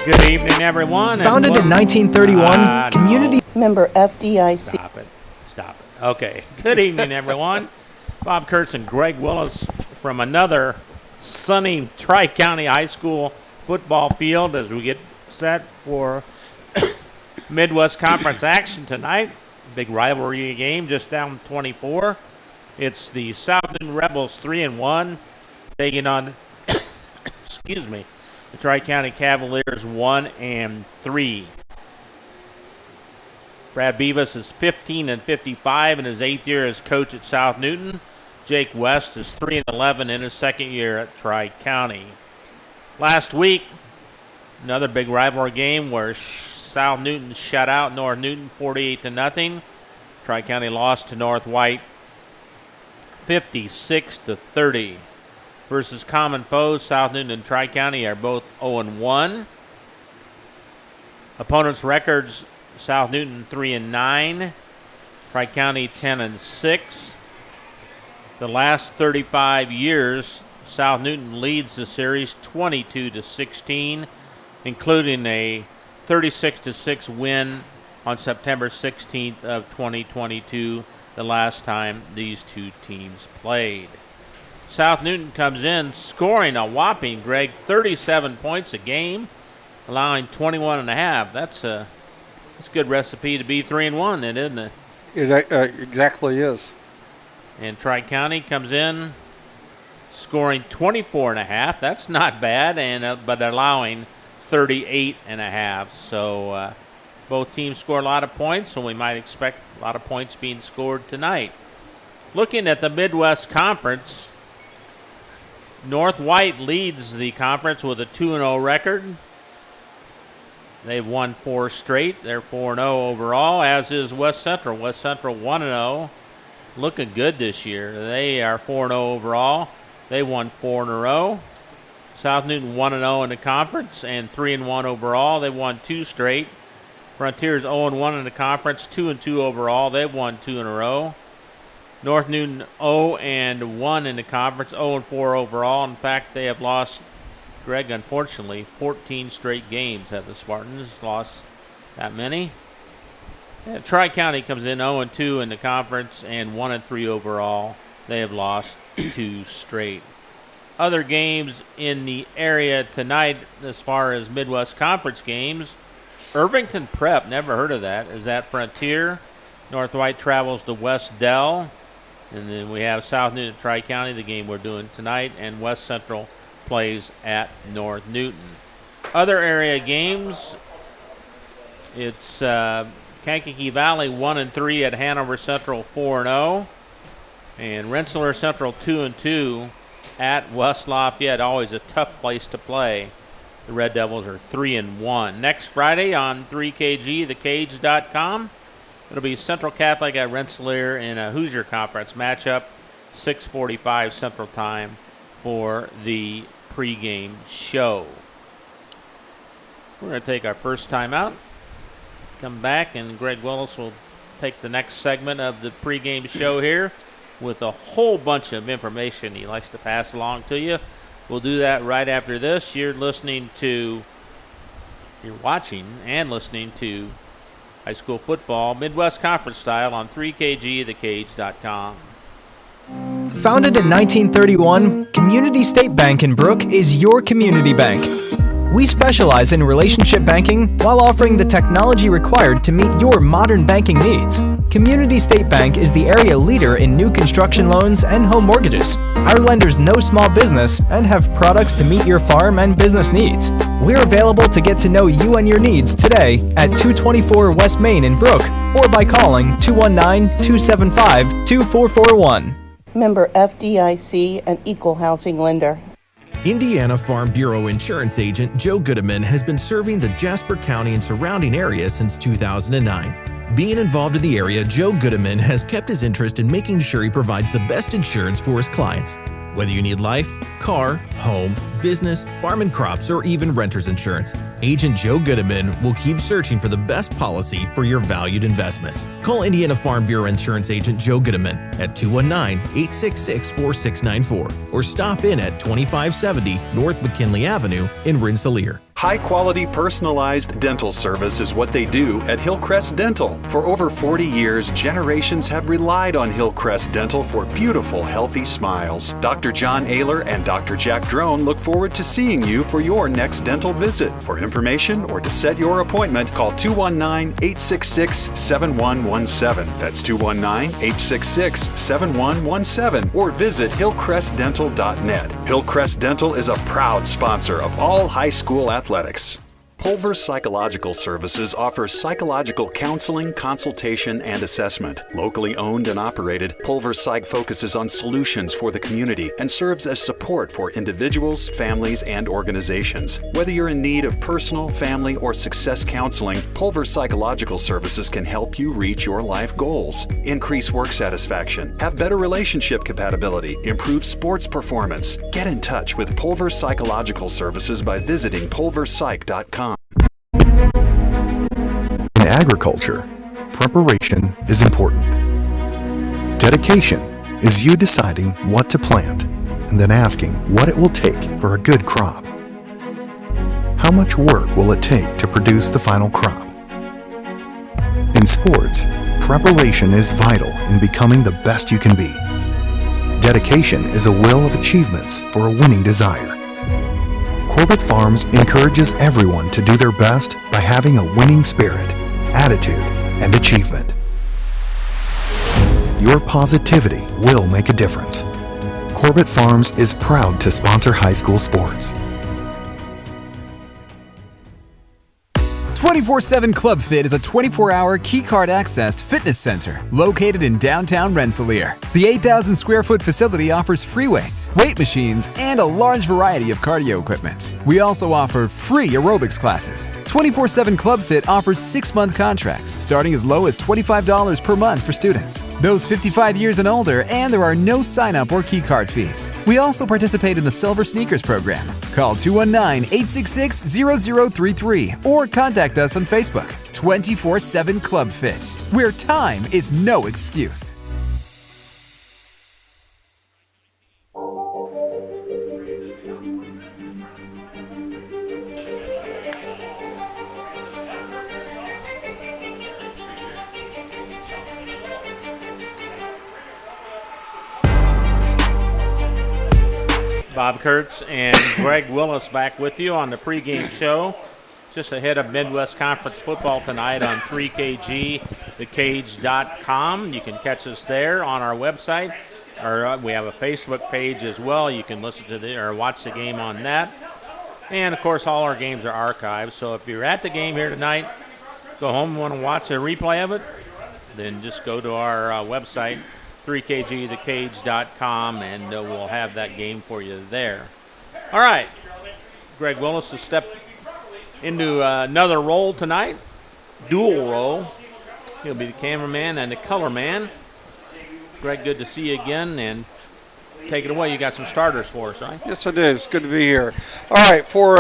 Good evening, everyone. Founded in 1931, community... Member FDIC. Stop it. Okay. Good evening, everyone. Bob Kurtz and Greg Willis from another sunny Tri-County High School football field as we get set for Midwest Conference action tonight. Big rivalry game just down 24. It's the South Newton Rebels 3-1 taking on, excuse me, the Tri-County Cavaliers 1-3. Brad Beavis is 15-55 in his 8th year as coach at South Newton. Jake West is 3-11 in his 2nd year at Tri-County. Last week, another big rivalry game where South Newton shut out North Newton 48-0. Tri-County lost to North White 56-30. Versus common foes, South Newton and Tri-County are both 0-1. Opponents' records, South Newton 3-9, Tri-County 10-6. The last 35 years, South Newton leads the series 22-16, including a 36-6 win on September 16th of 2022, the last time these two teams played. South Newton comes in scoring a whopping, Greg, 37 points a game, allowing 21.5. That's a good recipe to be 3-1, then, isn't it? It exactly is. And Tri-County comes in scoring 24.5. That's not bad, but allowing 38.5. So both teams score a lot of points, so we might expect a lot of points being scored tonight. Looking at the Midwest Conference, North White leads the conference with a 2-0 record. They've won 4 straight. They're 4-0 overall, as is West Central. West Central 1-0. Looking good this year. They are 4-0 overall. They won 4 in a row. South Newton 1-0 in the conference and 3-1 overall. They won 2 straight. Frontiers 0-1 in the conference, 2-2 overall. They've won 2 in a row. North Newton 0-1 in the conference, 0-4 overall. In fact, they have lost, Greg, unfortunately, 14 straight games have the Spartans lost that many. Tri-County comes in 0-2 in the conference and 1-3 overall. They have lost 2 straight. Other games in the area tonight as far as Midwest Conference games, Irvington Prep, never heard of that, is at Frontier. North White travels to West Dell. And then we have South Newton Tri-County, the game we're doing tonight, and West Central plays at North Newton. Other area games, it's Kankakee Valley 1-3 at Hanover Central 4-0, and Rensselaer Central 2-2 at West Lafayette. Always a tough place to play. The Red Devils are 3-1. Next Friday on 3KG, thecage.com. It'll be Central Catholic at Rensselaer in a Hoosier Conference matchup, 6:45 Central Time for the pregame show. We're going to take our first time out, come back, and Greg Willis will take the next segment of the pregame show here with a whole bunch of information he likes to pass along to you. We'll do that right after this. You're watching and listening to high school football, Midwest Conference style on 3KG, thecage.com. Founded in 1931, Community State Bank in Brook is your community bank. We specialize in relationship banking while offering the technology required to meet your modern banking needs. Community State Bank is the area leader in new construction loans and home mortgages. Our lenders know small business and have products to meet your farm and business needs. We're available to get to know you and your needs today at 224 West Main in Brook or by calling 219-275-2441. Member FDIC, an equal housing lender. Indiana Farm Bureau Insurance Agent Joe Goodeman has been serving the Jasper County and surrounding area since 2009. Being involved in the area, Joe Goodeman has kept his interest in making sure he provides the best insurance for his clients. Whether you need life, car, home, business, farm and crops, or even renter's insurance, Agent Joe Goodeman will keep searching for the best policy for your valued investments. Call Indiana Farm Bureau Insurance Agent Joe Goodeman at 219-866-4694 or stop in at 2570 North McKinley Avenue in Rensselaer. High-quality personalized dental service is what they do at Hillcrest Dental. For over 40 years, generations have relied on Hillcrest Dental for beautiful, healthy smiles. Dr. John Ayler and Dr. Jack Drone look forward to seeing you for your next dental visit. For information or to set your appointment, call 219-866-7117. That's 219-866-7117. Or visit hillcrestdental.net. Hillcrest Dental is a proud sponsor of all high school athletics. Pulver Psychological Services offers psychological counseling, consultation, and assessment. Locally owned and operated, Pulver Psych focuses on solutions for the community and serves as support for individuals, families, and organizations. Whether you're in need of personal, family, or success counseling, Pulver Psychological Services can help you reach your life goals, increase work satisfaction, have better relationship compatibility, improve sports performance. Get in touch with Pulver Psychological Services by visiting pulverpsych.com. In agriculture, preparation is important. Dedication is you deciding what to plant and then asking what it will take for a good crop. How much work will it take to produce the final crop? In sports, preparation is vital in becoming the best you can be. Dedication is a will of achievements for a winning desire. Corbett Farms encourages everyone to do their best by having a winning spirit, attitude, and achievement. Your positivity will make a difference. Corbett Farms is proud to sponsor high school sports. 24/7 Club Fit is a 24-hour keycard-accessed fitness center located in downtown Rensselaer. The 8,000-square-foot facility offers free weights, weight machines, and a large variety of cardio equipment. We also offer free aerobics classes. 24/7 Club Fit offers 6-month contracts starting as low as $25 per month for students. Those 55 years and older, and there are no sign-up or keycard fees. We also participate in the Silver Sneakers program. Call 219-866-0033 or contact us on Facebook. 24/7 Club Fit, where time is no excuse. Bob Kurtz and Greg Willis back with you on the pregame show. Just ahead of Midwest Conference football tonight on 3KGthecage.com. You can catch us there on our website. Or we have a Facebook page as well. You can listen to or watch the game on that. And, of course, all our games are archived. So if you're at the game here tonight, go home and want to watch a replay of it, then just go to our website, 3KGthecage.com, and we'll have that game for you there. All right. Greg Willis to step into another role tonight, dual role. He'll be the cameraman and the color man. Greg, good to see you again, and take it away. You got some starters for us, right? Yes, I do. It's good to be here. All right, for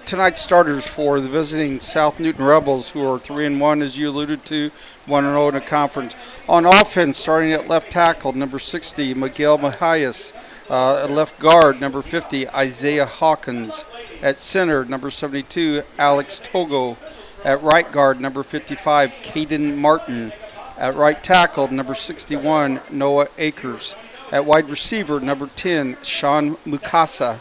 tonight's starters for the visiting South Newton Rebels, who are 3-1, as you alluded to, 1-0 in the conference. On offense, starting at left tackle, number 60, Miguel Mahias. At left guard, number 50, Isaiah Hawkins. At center, number 72, Alex Togo. At right guard, number 55, Caden Martin. At right tackle, number 61, Noah Akers. At wide receiver, number 10, Sean Mukasa.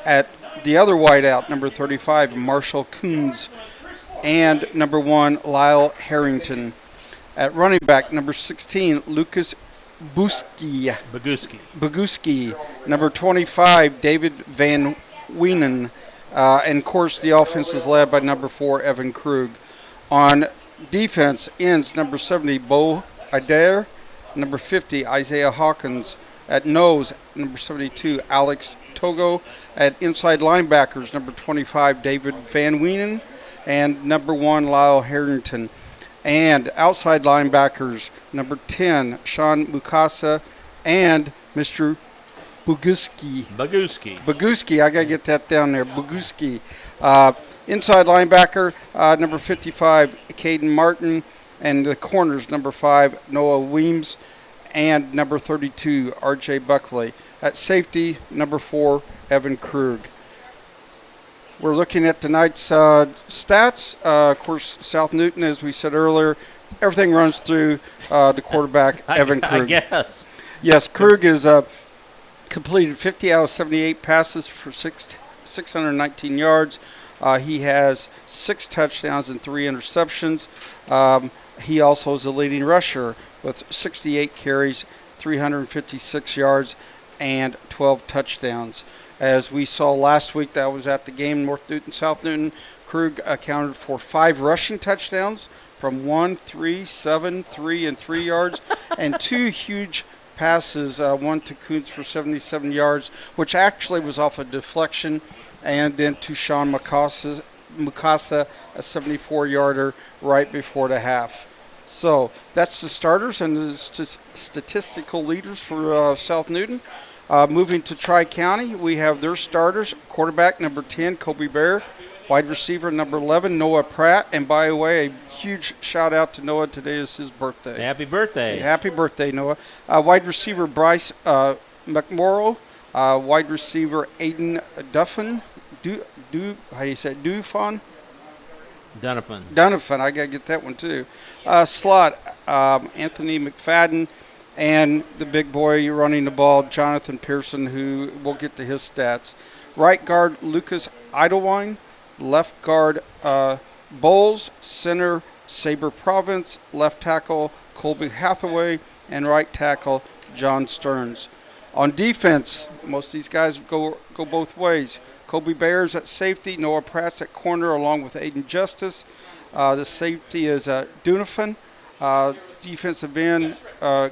At the other wideout, number 35, Marshall Coons. And number 1, Lyle Harrington. At running back, number 16, Lucas Boguski. Number 25, David Van Wienen. And, of course, the offense is led by number 4, Evan Krug. On defense, ends number 70, Bo Adair. Number 50, Isaiah Hawkins. At nose, number 72, Alex Togo. At inside linebackers, number 25, David Van Wienen. And number 1, Lyle Harrington. And outside linebackers, number 10, Sean Mukasa, and Mr. Boguski, I got to get that down there, Boguski. Inside linebacker, number 55, Caden Martin, and the corners, number 5, Noah Weems, and number 32, R.J. Buckley. At safety, number 4, Evan Krug. We're looking at tonight's stats. Of course, South Newton, as we said earlier, everything runs through the quarterback, Evan Krug. I guess. Yes, Krug is completed 50 out of 78 passes for 619 yards. He has 6 touchdowns and 3 interceptions. He also is the leading rusher with 68 carries, 356 yards, and 12 touchdowns. As we saw last week, that was at the game, North Newton, South Newton. Krug accounted for 5 rushing touchdowns from 1, 3, 7, 3, and 3 yards, and 2 huge passes, one to Kuntz for 77 yards, which actually was off a deflection, and then to Sean Mukasa, a 74-yarder right before the half. So that's the starters and the statistical leaders for South Newton. Moving to Tri-County, we have their starters: quarterback number 10, Kobe Bear; wide receiver number 11, Noah Pratt. And by the way, a huge shout out to Noah. Today is his birthday. Happy birthday. Happy birthday, Noah. Wide receiver Bryce McMorrow. Wide receiver Aiden Duffin. How do you say it? Dufon? Donovan. I got to get that one too. Slot, Anthony McFadden. And the big boy running the ball, Jonathan Pearson, who we'll get to his stats. Right guard, Lucas Idlewine. Left guard, Bowles. Center, Sabre Province. Left tackle, Colby Hathaway. And right tackle, John Stearns. On defense, most of these guys go both ways. Kobe Bears at safety, Noah Pratt's at corner, along with Aiden Justice. The safety is Dunafin. Defensive end,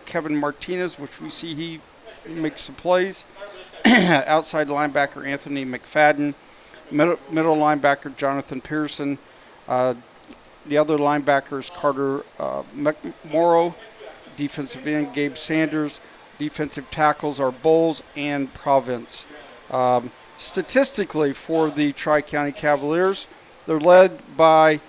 Kevin Martinez, which we see he makes some plays. Outside linebacker, Anthony McFadden. Middle linebacker, Jonathan Pearson. The other linebackers, Carter McMorrow. Defensive end, Gabe Sanders. Defensive tackles are Bowles and Province. Statistically, for the Tri-County Cavaliers, they're led by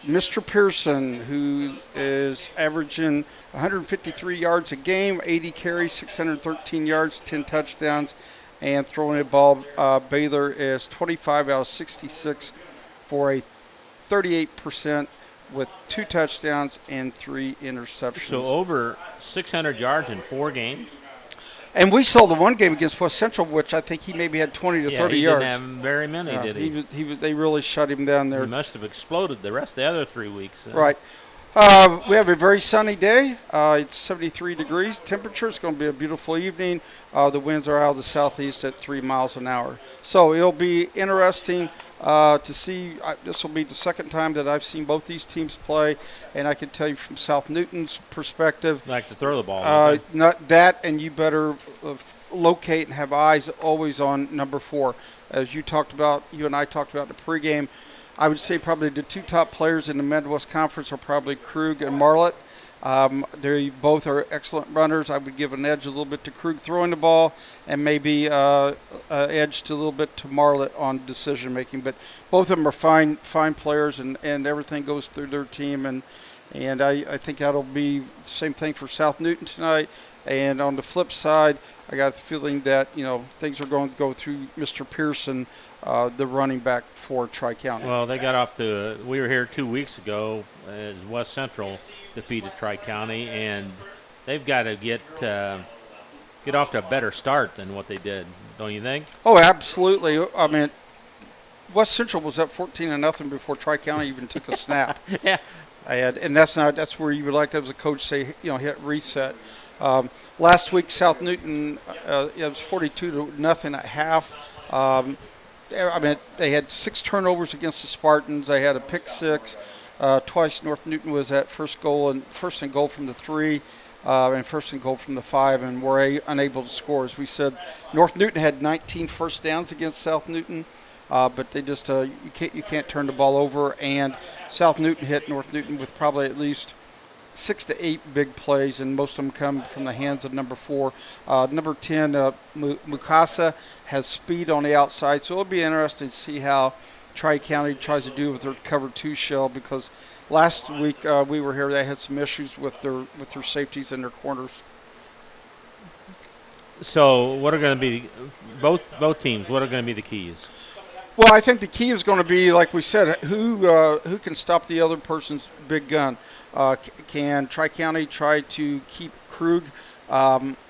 Mr. Pearson, who is averaging 153 yards a game, 80 carries, 613 yards, 10 touchdowns, and throwing the ball. Baylor is 25 out of 66 for a 38% with 2 touchdowns and 3 interceptions. So over 600 yards in 4 games. And we saw the one game against West Central, which I think he maybe had 20 to 30 yards. He didn't have very many, did he? They really shut him down there. He must have exploded the rest of the other 3 weeks. Right. We have a very sunny day. It's 73 degrees. Temperature is going to be a beautiful evening. The winds are out of the southeast at 3 miles an hour. So it'll be interesting to see. This will be the second time that I've seen both these teams play, and I can tell you from South Newton's perspective, like to throw the ball. Not that, and you better locate and have eyes always on number 4. As you and I talked about in the pregame, I would say probably the 2 top players in the Midwest Conference are probably Krug and Marlett. They both are excellent runners. I would give an edge a little bit to Krug throwing the ball, and maybe edge to a little bit to Marlett on decision making. But both of them are fine players, and everything goes through their team. And I think that'll be the same thing for South Newton tonight. And on the flip side, I got the feeling that things are going to go through Mr. Pearson, the running back for Tri-County. Well, they got off to. We were here 2 weeks ago as West Central defeated Tri-County, and they've got to get off to a better start than what they did, don't you think? Oh, absolutely. I mean, West Central was up 14-0 before Tri-County even took a snap. Yeah. And that's where you would like to have as a coach say, hit reset. Last week, South Newton, it was 42-0 at half. They had 6 turnovers against the Spartans. They had a pick 6. Twice North Newton was at first and goal from the 3, and first and goal from the 5, and were unable to score. As we said, North Newton had 19 first downs against South Newton, but they just you can't turn the ball over. And South Newton hit North Newton with probably at least 6 to 8 big plays, and most of them come from the hands of number 4. Number 10, Mukasa, has speed on the outside, so it'll be interesting to see how Tri-County tries to do with their cover 2 shell, because last week we were here, they had some issues with their safeties and their corners. So what are going to be both teams? What are going to be the keys? Well, I think the key is going to be, like we said, who can stop the other person's big gun. Can Tri-County try to keep Krug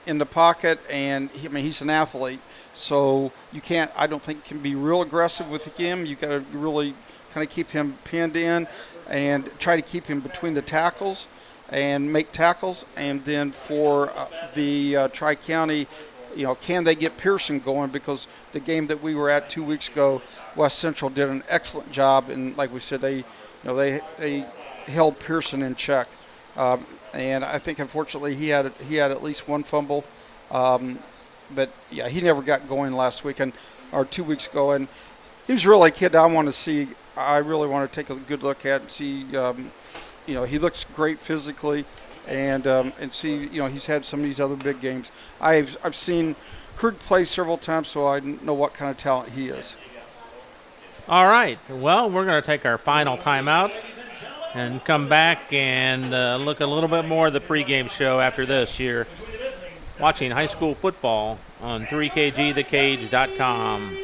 in the pocket? And he's an athlete, so you can't. I don't think can be real aggressive with him. You got to really kind of keep him pinned in and try to keep him between the tackles and make tackles. And then for the Tri-County, can they get Pearson going? Because the game that we were at 2 weeks ago, West Central did an excellent job, and like we said, they held Pearson in check. And I think unfortunately he had at least one fumble, but yeah, he never got going last week or 2 weeks ago, and he was really a kid I want to see. I really want to take a good look at and see. He looks great physically. And see, he's had some of these other big games. I've seen Krug play several times, so I know what kind of talent he is. All right. Well, we're going to take our final timeout and come back and look a little bit more of the pregame show after this. You're watching high school football on 3kgthecage.com.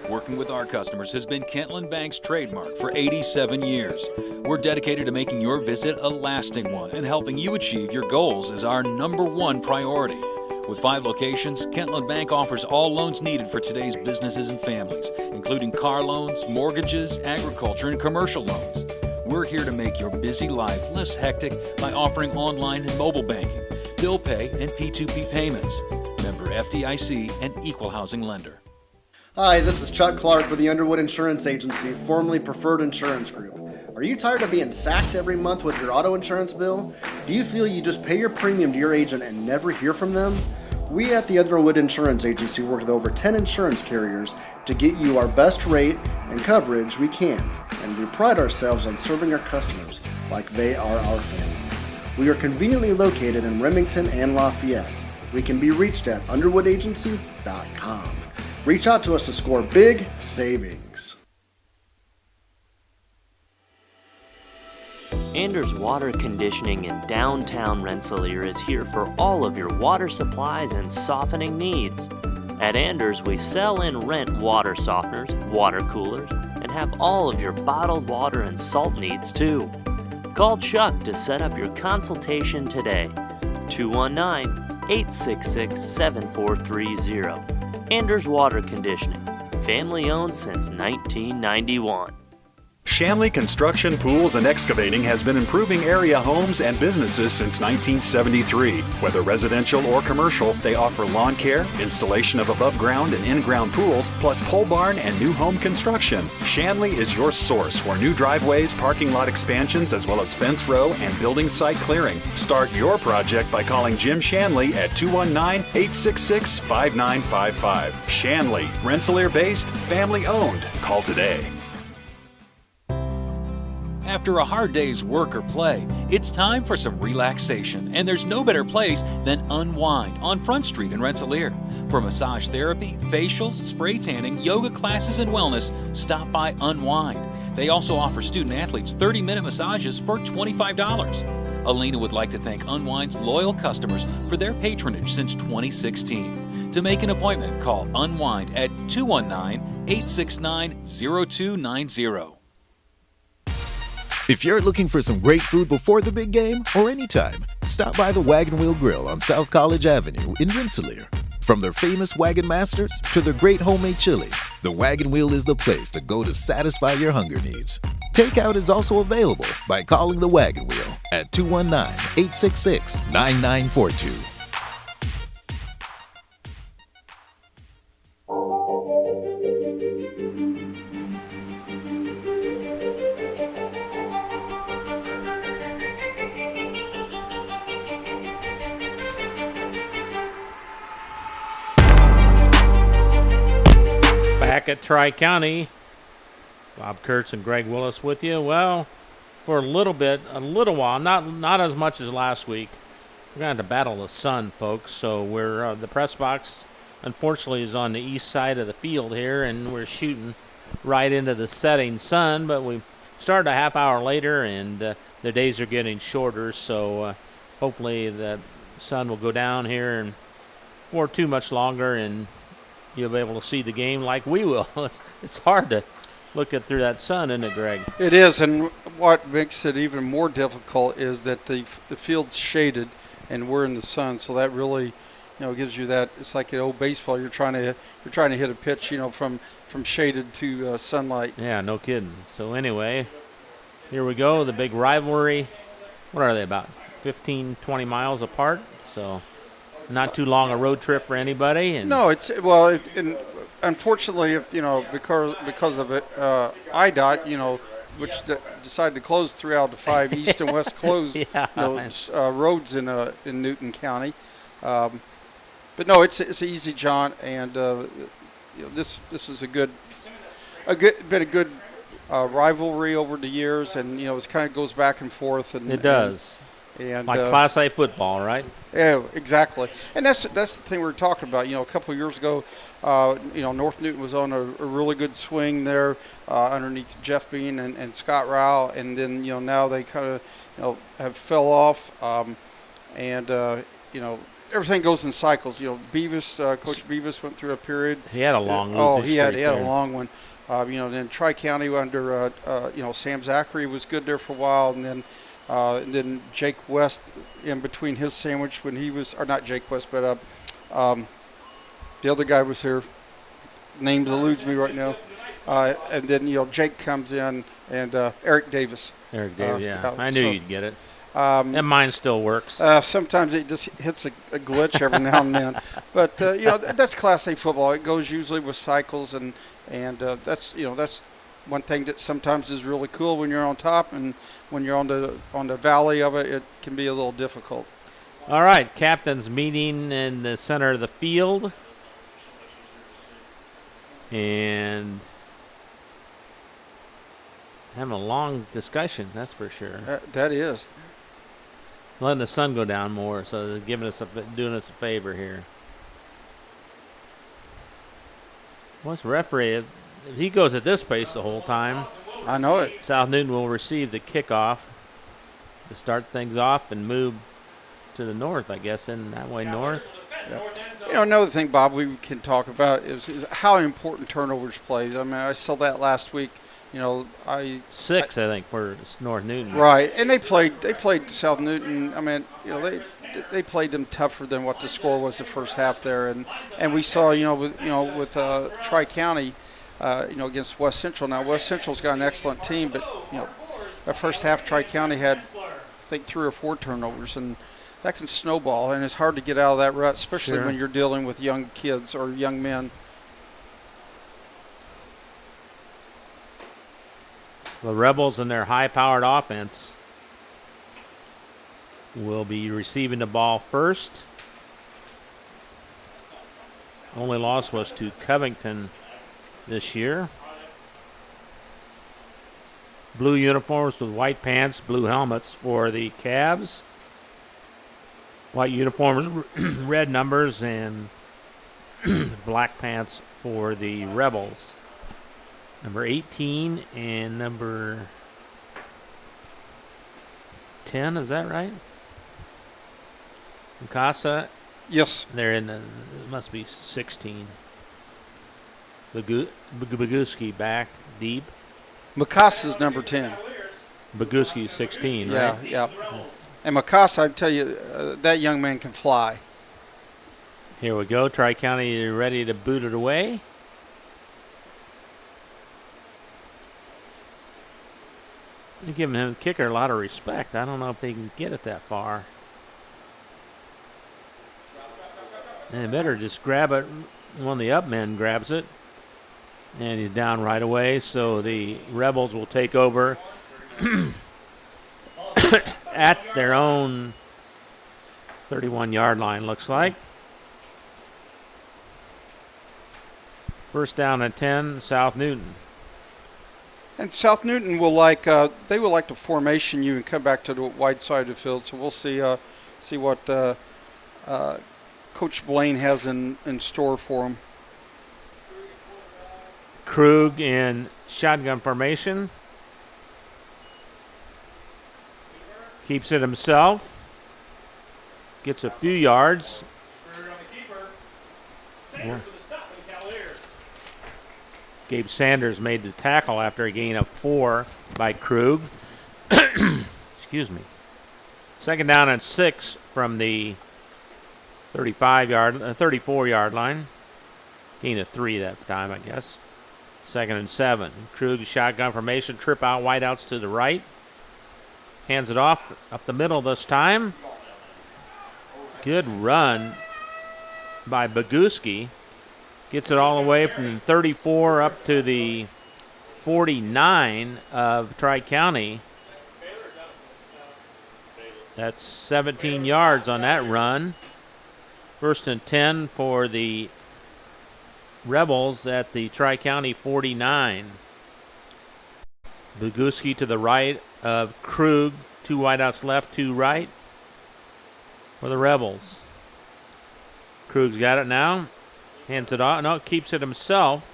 Working with our customers has been Kentland Bank's trademark for 87 years. We're dedicated to making your visit a lasting one, and helping you achieve your goals is our #1 priority. With 5 locations, Kentland Bank offers all loans needed for today's businesses and families, including car loans, mortgages, agriculture, and commercial loans. We're here to make your busy life less hectic by offering online and mobile banking, bill pay, and P2P payments. Member FDIC and equal housing lender. Hi, this is Chuck Clark with the Underwood Insurance Agency, formerly Preferred Insurance Group. Are you tired of being sacked every month with your auto insurance bill? Do you feel you just pay your premium to your agent and never hear from them? We at the Underwood Insurance Agency work with over 10 insurance carriers to get you our best rate and coverage we can, and we pride ourselves on serving our customers like they are our family. We are conveniently located in Remington and Lafayette. We can be reached at underwoodagency.com. Reach out to us to score big savings. Anders Water Conditioning in downtown Rensselaer is here for all of your water supplies and softening needs. At Anders, we sell and rent water softeners, water coolers, and have all of your bottled water and salt needs too. Call Chuck to set up your consultation today. 219-866-7430. Anders Water Conditioning, family owned since 1991. Shanley Construction, Pools, and Excavating has been improving area homes and businesses since 1973. Whether residential or commercial, they offer lawn care, installation of above-ground and in-ground pools, plus pole barn and new home construction. Shanley is your source for new driveways, parking lot expansions, as well as fence row and building site clearing. Start your project by calling Jim Shanley at 219-866-5955. Shanley, Rensselaer-based, family-owned. Call today. After a hard day's work or play, it's time for some relaxation, and there's no better place than Unwind on Front Street in Rensselaer. For massage therapy, facials, spray tanning, yoga classes, and wellness, stop by Unwind. They also offer student athletes 30-minute massages for $25. Alina would like to thank Unwind's loyal customers for their patronage since 2016. To make an appointment, call Unwind at 219-869-0290. If you're looking for some great food before the big game or anytime, stop by the Wagon Wheel Grill on South College Avenue in Rensselaer. From their famous Wagon Masters to their great homemade chili, the Wagon Wheel is the place to go to satisfy your hunger needs. Takeout is also available by calling the Wagon Wheel at 219-866-9942. Back at Tri-County, Bob Kurtz and Greg Willis with you. Well, for a little while, not as much as last week. We're going to battle the sun, folks. So we're the press box, unfortunately, is on the east side of the field here, and we're shooting right into the setting sun. But we started a half hour later, and the days are getting shorter. So hopefully the sun will go down here and for too much longer and you'll be able to see the game like we will. It's hard to look at through that sun, isn't it, Greg? It is, and what makes it even more difficult is that the field's shaded, and we're in the sun, so that really, gives you that. It's like the old baseball. You're trying to hit a pitch, from shaded to sunlight. Yeah, no kidding. So anyway, here we go. The big rivalry. What are they, about 15, 20 miles apart? So not too long a road trip for anybody. And no, unfortunately, because of it, IDOT, which decided to close 3 out of the 5 east and west closed roads in Newton County. But no, it's an easy jaunt, and this is a good rivalry over the years, and it kind of goes back and forth. And it does. And like Class A football, right? Yeah, exactly. And that's the thing we were talking about. A couple of years ago, North Newton was on a really good swing there underneath Jeff Bean and Scott Rao, and then now they kind of have fell off, and everything goes in cycles. Beavis, Coach Beavis went through a period. He had a long losing he had streak a long one. Then Tri-County under Sam Zachary was good there for a while, and then Jake West in between his sandwich when he was, or not Jake West, but the other guy was here. Names eludes me right now. And then Jake comes in, and Eric Davis. Eric Davis, yeah. I knew you'd get it. And mine still works. Sometimes it just hits a glitch every now and then, but that's Class A football. It goes usually with cycles, and that's one thing that sometimes is really cool when you're on top, and when you're on the valley of it, it can be a little difficult. All right, captains meeting in the center of the field, and having a long discussion. That's for sure. That is. Letting the sun go down more, so they're doing us a favor here. What's the referee? If he goes at this pace the whole time, I know it. South Newton will receive the kickoff to start things off and move to the north, I guess, in that way north. Yeah. Another thing, Bob, we can talk about is how important turnovers plays. I mean, I saw that last week. 6, I think, for North Newton. Right, and they played South Newton. I mean, they played them tougher than what the score was the first half there, and we saw with Tri-County, against West Central. Now West Central's got an excellent team, but that first half Tri-County had, I think, 3 or 4 turnovers, and that can snowball, and it's hard to get out of that rut, especially when you're dealing with young kids or young men. The Rebels and their high-powered offense will be receiving the ball first. Only loss was to Covington this year. Blue uniforms with white pants, blue helmets for the Cavs. White uniforms, red numbers, and black pants for the Rebels. Number 18 and number 10, is that right? Mukasa? Yes. They're in it must be 16. Boguski back deep. Mukasa's number 10. Boguski's 16, right? Yeah. And Mukasa, I tell you, that young man can fly. Here we go. Tri-County ready to boot it away. They're giving him the kicker a lot of respect. I don't know if they can get it that far. And they better just grab it. One of the up men grabs it. And he's down right away. So the Rebels will take over at their own 31-yard line, looks like. First down and 10, South Newton. And South Newton will like to formation you and come back to the wide side of the field. So we'll see what Coach Blaine has in store for them. Krug in shotgun formation. Keeps it himself. Gets a few yards. Yeah. Gabe Sanders made the tackle after a gain of 4 by Krug. Excuse me. Second down and 6 from the 34-yard line. Gain of 3 that time, I guess. Second and 7. Krug shotgun formation, trip out, wideouts to the right. Hands it off up the middle this time. Good run by Boguski. Gets it all the way from the 34 up to the 49 of Tri-County. That's 17 yards on that run. First and 10 for the Rebels at the Tri-County 49. Boguski to the right of Krug. 2 wideouts left, 2 right for the Rebels. Krug's got it now. Hands it off. No, keeps it himself.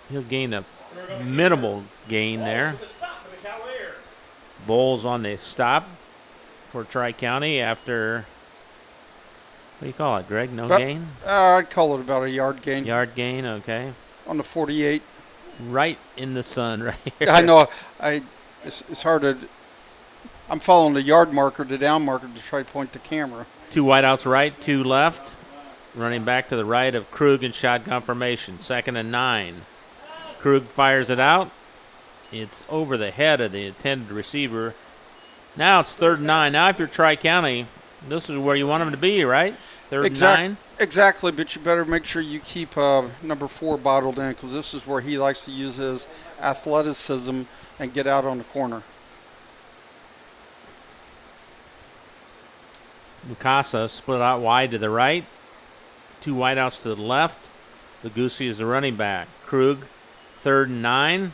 He'll gain a minimal gain there. Bowles on the stop for Tri-County after, what do you call it, Greg? No gain? I'd call it about a yard gain. Yard gain, okay. On the 48. Right in the sun right here. I know. It's hard to, I'm following the yard marker, the down marker, to try to point the camera. 2 wideouts right, 2 left. Running back to the right of Krug in shotgun formation. Second and 9. Krug fires it out. It's over the head of the intended receiver. Now it's 3rd and 9. Now if you're Tri-County, this is where you want them to be, right? 3rd and 9? Exactly, but you better make sure you keep number 4 bottled in, because this is where he likes to use his athleticism and get out on the corner. Mukasa split out wide to the right. 2 wideouts to the left. Boguski is the running back. Krug, 3rd and 9.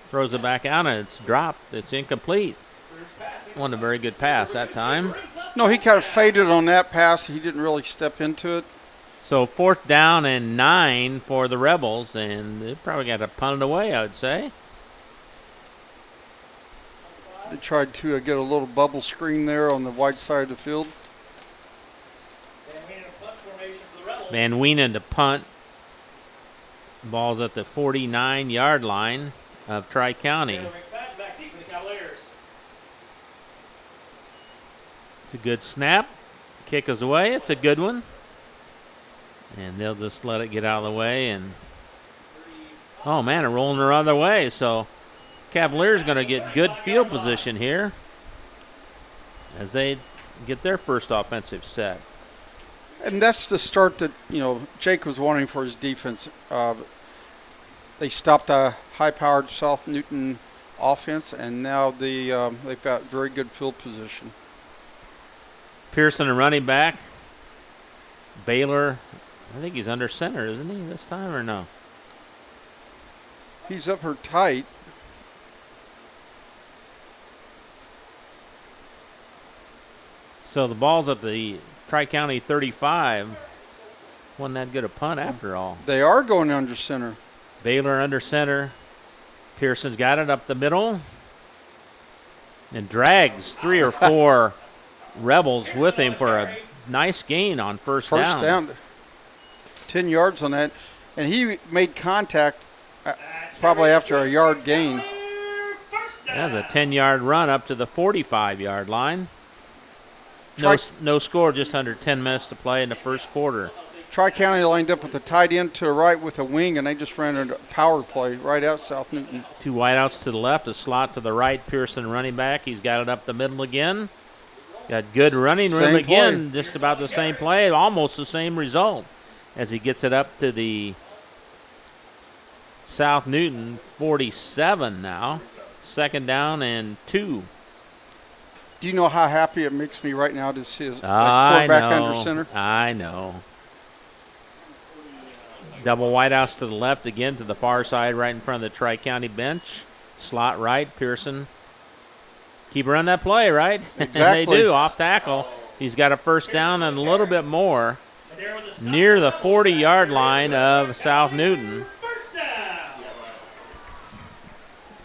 Throws it back out, and it's dropped. It's incomplete. Wasn't a very good pass that time. No, he kind of faded on that pass. He didn't really step into it. So 4th down and 9 for the Rebels, and they probably got to punt it away, I would say. They tried to get a little bubble screen there on the wide side of the field. Van Wienen to punt. Ball's at the 49-yard line of Tri-County. It's a good snap. Kick is away. It's a good one. And they'll just let it get out of the way. And oh, man, it's rolling the other way. So Cavaliers going to get good field position here as they get their first offensive set. And that's the start that, Jake was wanting for his defense. They stopped a high-powered South Newton offense, and now they've got very good field position. Pearson, a running back. Baylor, I think he's under center, isn't he, this time, or no? He's up her tight. So the ball's at the Tri-County 35. Wasn't that good a punt after all. They are going under center. Baylor under center. Pearson's got it up the middle and drags 3 or 4 Rebels with him for a nice gain on first down. First down. 10 yards on that. And he made contact probably after a yard gain. That was a 10-yard run up to the 45-yard line. No score, just under 10 minutes to play in the first quarter. Tri-County lined up with a tight end to the right with a wing, and they just ran a power play right out South Newton. 2 wideouts to the left, a slot to the right. Pearson running back. He's got it up the middle again. Got good running room again, just about the same play, almost the same result as he gets it up to the South Newton 47 now. 2nd down and 2. Do you know how happy it makes me right now to see a quarterback under center? I know. Double wideouts to the left again to the far side right in front of the Tri-County bench. Slot right, Pearson. Keep running that play, right? Exactly. They do, off tackle. He's got a first down and a little bit more near the 40-yard line of South Newton.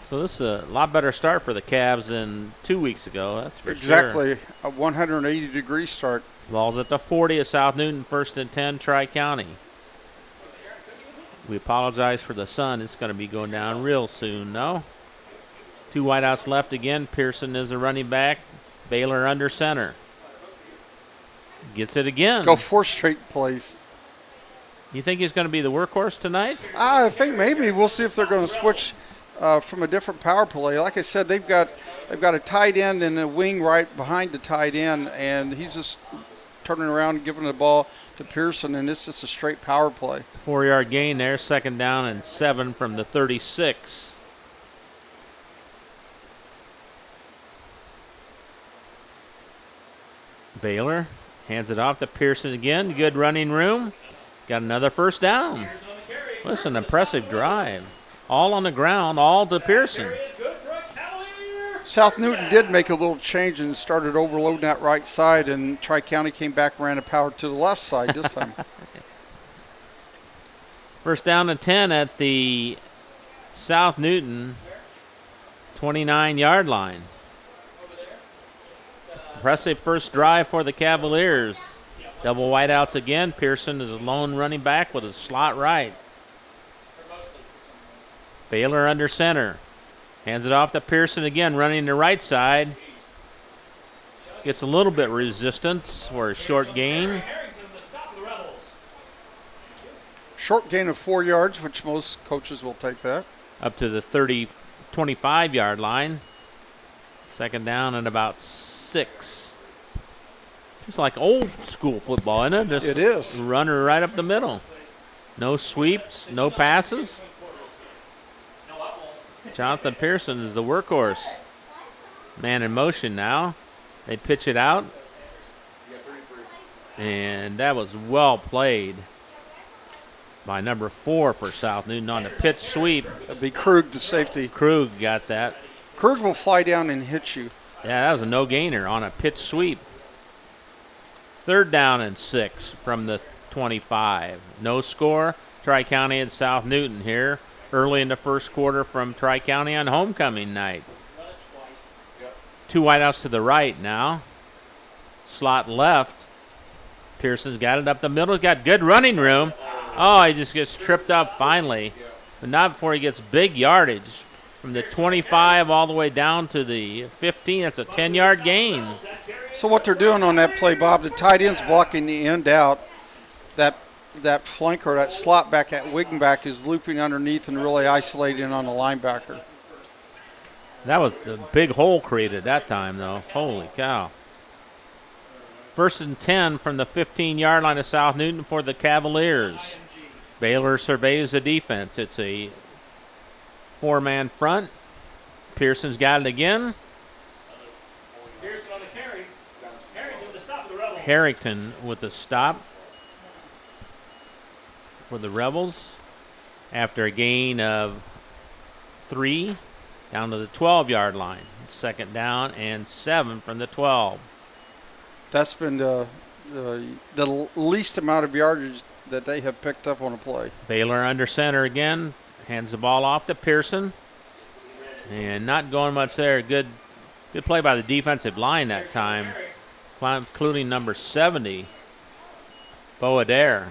So this is a lot better start for the Cavs than 2 weeks ago, that's for exactly. sure. A 180-degree start. Ball's at the 40 of South Newton, 1st and 10, Tri-County. We apologize for the sun. It's going to be going down real soon, no? 2 wideouts left again. Pearson is a running back. Baylor under center. Gets it again. Let's go 4 straight plays. You think he's going to be the workhorse tonight? I think maybe. We'll see if they're going to switch from a different power play. Like I said, they've got a tight end and a wing right behind the tight end, and he's just turning around and giving the ball to Pearson, and it's just a straight power play. 4-yard gain there, 2nd down and 7 from the 36. Baylor hands it off to Pearson again. Good running room. Got another 1st down. Listen, impressive drive. All on the ground, all to Pearson. South Newton did make a little change and started overloading that right side, and Tri-County came back and ran a power to the left side this time. 1st down and 10 at the South Newton 29-yard line. Impressive first drive for the Cavaliers. Double wideouts again. Pearson is a lone running back with a slot right. Baylor under center. Hands it off to Pearson again, running the right side. Gets a little bit resistance for a short gain. Short gain of 4 yards, which most coaches will take that. Up to the 25-yard line. 2nd down and about 6. It's like old school football, isn't it? Just it is. Run her right up the middle. No sweeps, no passes. Jonathan Pearson is the workhorse. Man in motion now. They pitch it out. And that was well played by number 4 for South Newton on the pitch sweep. That'd be Krug, the safety. Krug got that. Krug will fly down and hit you. Yeah, that was a no-gainer on a pitch sweep. 3rd down and 6 from the 25. No score. Tri-County and South Newton here early in the 1st quarter from Tri-County on homecoming night. 2 wideouts to the right now. Slot left. Pearson's got it up the middle. Got good running room. Oh, he just gets tripped up finally. But not before he gets big yardage. From the 25 all the way down to the 15. That's a 10-yard gain. So what they're doing on that play, Bob, the tight end's blocking the end out. That flank or that slot back, that wing back is looping underneath and really isolating on the linebacker. That was a big hole created that time, though. Holy cow. 1st and 10 from the 15-yard line of South Newton for the Cavaliers. Baylor surveys the defense. It's a 4-man front. Pearson's got it again. Pearson on the carry. Harrington with the stop for the Rebels. Harrington with the stop for the Rebels after a gain of 3 down to the 12-yard line. 2nd down and 7 from the 12. That's been the least amount of yardage that they have picked up on a play. Baylor under center again. Hands the ball off to Pearson. And not going much there. Good play by the defensive line that time, including number 70, Bo Adair,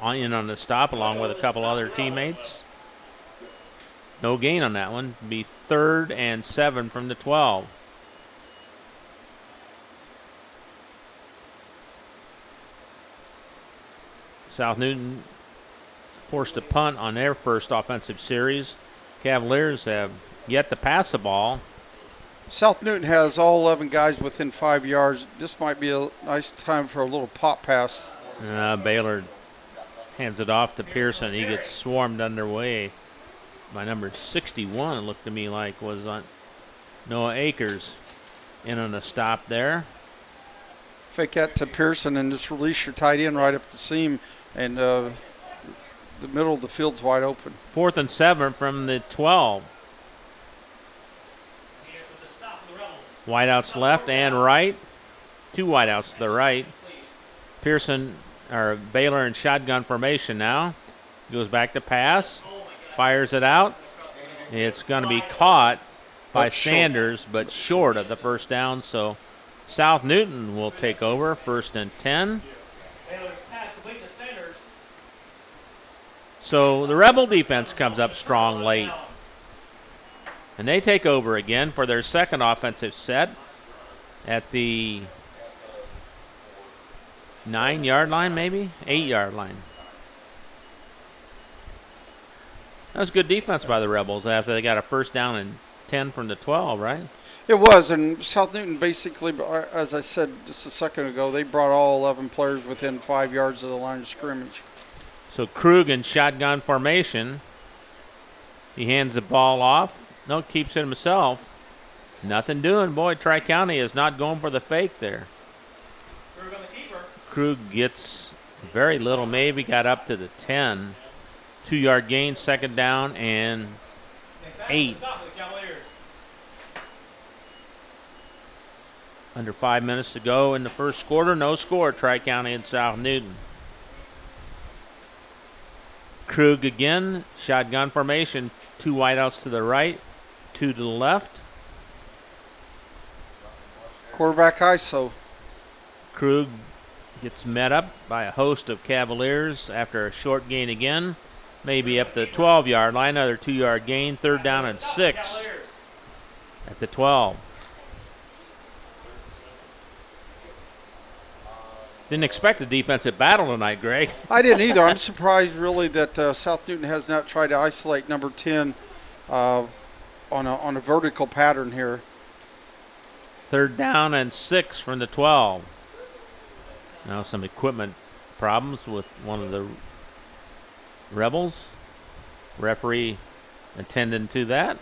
in on the stop along with a couple other teammates. No gain on that one. Be 3rd and 7 from the 12. South Newton forced a punt on their first offensive series. Cavaliers have yet to pass the ball. South Newton has all 11 guys within 5 yards. This might be a nice time for a little pop pass. Baylor hands it off to Pearson. He gets swarmed underway by number 61, it looked to me like, was on Noah Akers in on a stop there. Fake that to Pearson and just release your tight end right up the seam, and the middle of the field's wide open. 4th and 7 from the 12. Wideouts left and right. 2 wideouts to the right. Baylor in shotgun formation now. Goes back to pass. Fires it out. It's going to be caught by Sanders, but short of the 1st down. So South Newton will take over. 1st and 10. So the Rebel defense comes up strong late. And they take over again for their second offensive set at the 9-yard line, maybe? 8-yard line. That was good defense by the Rebels after they got a first down and 10 from the 12, right? It was, and South Newton basically, as I said just a second ago, they brought all 11 players within 5 yards of the line of scrimmage. So Krug in shotgun formation. He hands the ball off. No, keeps it himself. Nothing doing. Boy, Tri-County is not going for the fake there. Krug on the keeper. Krug gets very little, maybe got up to the 10. 2-yard gain, second down, and 8. Stop the Cavaliers. Under 5 minutes to go in the first quarter. No score, Tri-County and South Newton. Krug again, shotgun formation. 2 wideouts to the right, 2 to the left. Quarterback ISO. Krug gets met up by a host of Cavaliers after a short gain again. Maybe up the 12-yard line, another 2-yard gain, third down and 6 at the 12. Didn't expect a defensive battle tonight, Greg. I didn't either. I'm surprised really that South Newton has not tried to isolate number 10 on a vertical pattern here. Third down and 6 from the 12. Now some equipment problems with one of the Rebels. Referee attending to that.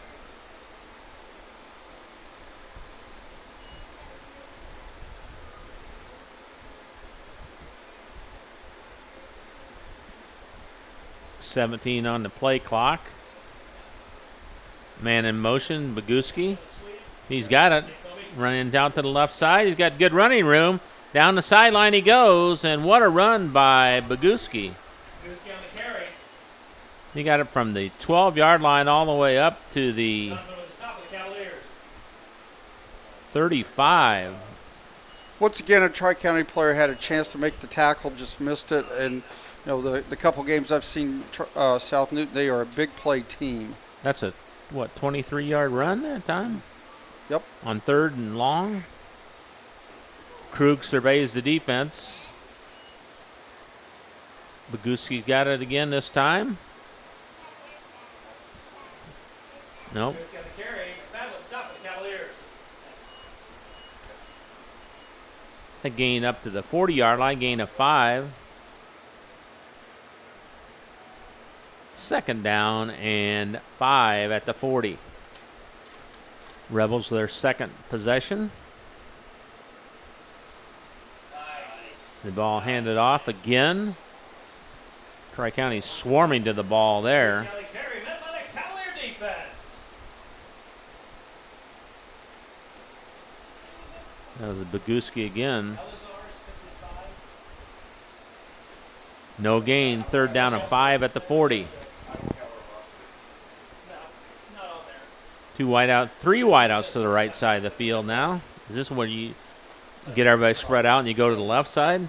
.17 on the play clock. Man in motion, Boguski. He's got it. Running down to the left side. He's got good running room. Down the sideline he goes, and what a run by Boguski. Boguski on the carry. He got it from the 12-yard line all the way up to the 35. Once again, a Tri-County player had a chance to make the tackle, just missed it. And you know, the couple games I've seen South Newton, they are a big play team. That's a, 23-yard run that time? Yep. On third and long. Krug surveys the defense. Boguski got it again this time. Nope. Boguski on the carry. Fadlet, stop the Cavaliers. A gain up to the 40-yard line, gain of 5. Second down and 5 at the 40. Rebels their second possession. Nice. The ball handed off again. Tri-County swarming to the ball there. Carry met by the Cavalier defense. That was Boguski again. No gain. Third down and 5 at the 40. 3 wideouts to the right side of the field now. Is this where you get everybody spread out and you go to the left side?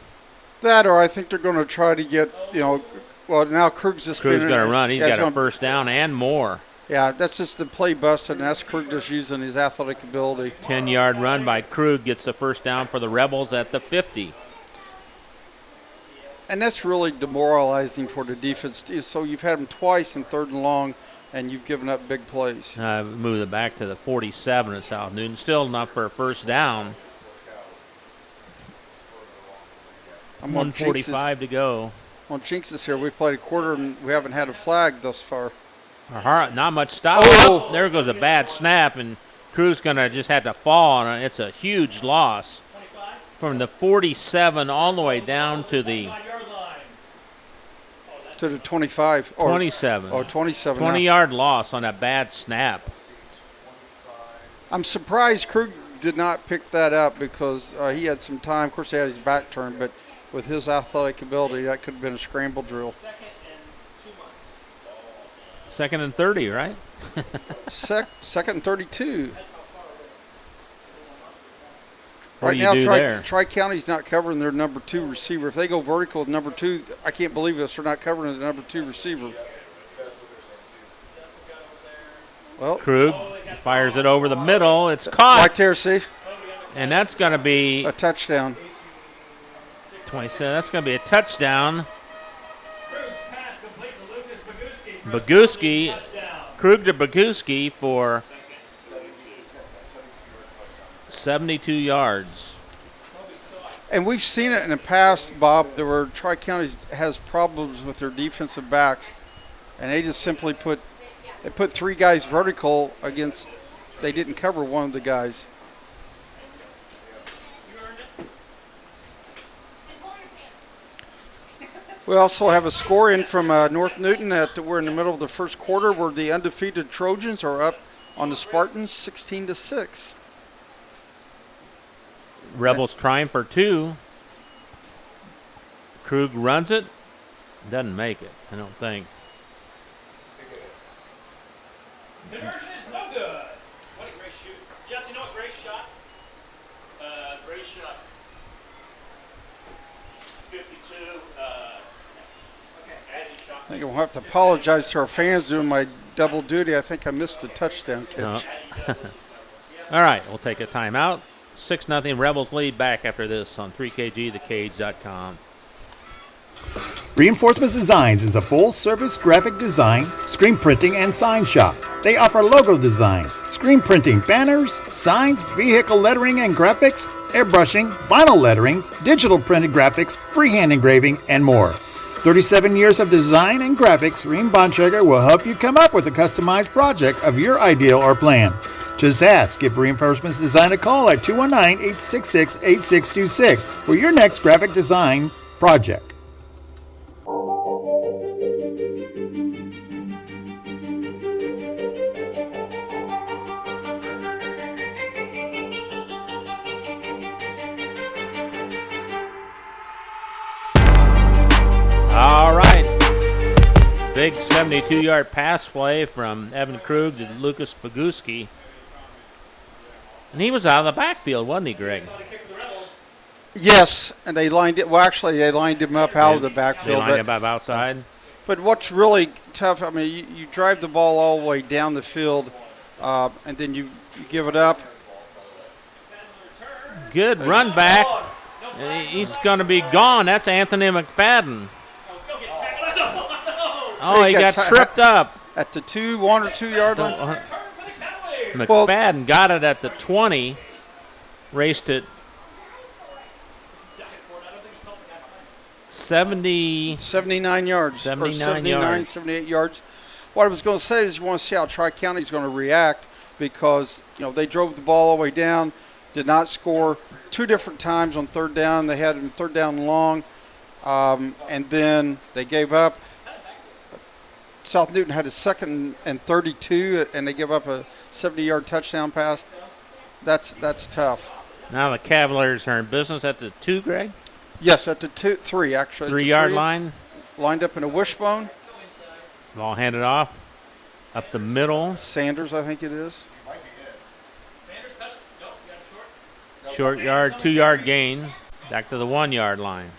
That, or I think they're going to try to get, well, now Krug's just Krug's been going to run. He's got a gonna, first down and more. Yeah, that's just the play busted, and that's Krug just using his athletic ability. 10-yard run by Krug gets the first down for the Rebels at the 50. And that's really demoralizing for the defense. So you've had them twice in third and long, and you've given up big plays. Move it back to the 47 at South Newton. Still enough for a first down. 1:45 to go. Well, Jinx is here. We played a quarter, and we haven't had a flag thus far. Not much stop. Oh. There goes a bad snap, and Krug's going to just have to fall on it. It's a huge loss. From the 47 all the way down to the 25. 27. Or 27. 20-yard loss on a bad snap. I'm surprised Krug did not pick that up because he had some time. Of course, he had his back turned, but with his athletic ability, that could have been a scramble drill. Second and 30, right? Second and 32. What Right do you now, do there? Tri-County's not covering their number 2 receiver. If they go vertical with number 2, I can't believe this. They're not covering the number 2 receiver. Well, Krug fires it over the middle. It's caught. Right there, see? And that's going to be a touchdown. 27. That's going to be a touchdown. Boguski, Krug to Boguski for 72 yards. And we've seen it in the past, Bob, there were Tri-County has problems with their defensive backs, and they just simply put 3 guys vertical against. They didn't cover one of the guys. We also have a score in from North Newton that we're in the middle of the first quarter, where the undefeated Trojans are up on the Spartans 16-6. Rebels trying for 2. Krug runs it. Doesn't make it, I don't think. Conversion is no good. What did Grace shoot? Jeff, do you know what Grace shot? Grace shot 52. I think I'll have to apologize to our fans doing my double duty. I think I missed a touchdown catch. No. All right, we'll take a timeout. 6-0 Rebels lead. Back after this on 3KGthecage.com. Reinforcements Designs is a full-service graphic design, screen printing, and sign shop. They offer logo designs, screen printing, banners, signs, vehicle lettering and graphics, airbrushing, vinyl letterings, digital printed graphics, freehand engraving, and more. 37 years of design and graphics, Reem Bontrager will help you come up with a customized project of your ideal or plan. Just ask. Give Reinforcements Design a call at 219-866-8626 for your next graphic design project. All right. Big 72-yard pass play from Evan Krug to Lucas Boguski. And he was out of the backfield, wasn't he, Greg? Yes, and they lined it. Well, actually, they lined him up out of the backfield. They lined him up outside. But what's really tough, I mean, you drive the ball all the way down the field, and then you give it up. Good run back. He's going to be gone. That's Anthony McFadden. Oh, he got tripped up. At the 1 or 2 yard line? McFadden got it at the 20, raced it 79 yards. 79 yards. 78 yards. What I was going to say is you want to see how Tri-County is going to react because, they drove the ball all the way down, did not score 2 different times on third down. They had him third down long, and then they gave up. South Newton had a 2nd and 32, and they give up a 70-yard touchdown pass. That's tough. Now the Cavaliers are in business at the 2, Greg? Yes, at the 3, actually. 3-yard line. Lined up in a wishbone. Ball handed off up the middle. Sanders, I think it is. Short yard, 2-yard gain. Back to the 1-yard line.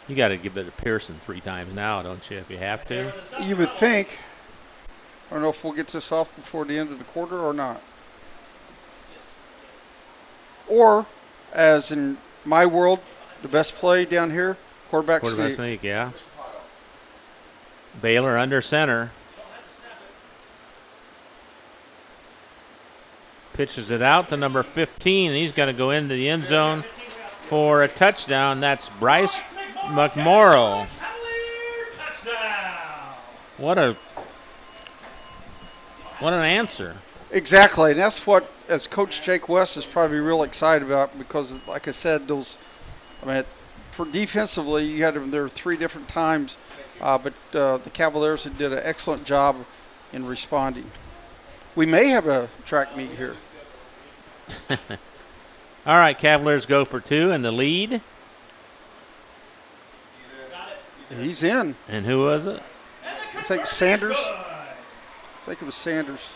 You got to give it to Pearson 3 times now, don't you, if you have to? You would think. I don't know if we'll get this off before the end of the quarter or not. Or, as in my world, the best play down here, quarterback sneak. Yeah. Baylor under center. Pitches it out to number 15, and he's going to go into the end zone for a touchdown. That's Bryce McMorrow. What an answer. Exactly, and that's what, as Coach Jake West is probably real excited about because, like I said, for defensively, you had them there 3 different times, but the Cavaliers did an excellent job in responding. We may have a track meet here. All right, Cavaliers go for 2 in the lead. He's in. And who was it? I think Sanders. I think it was Sanders.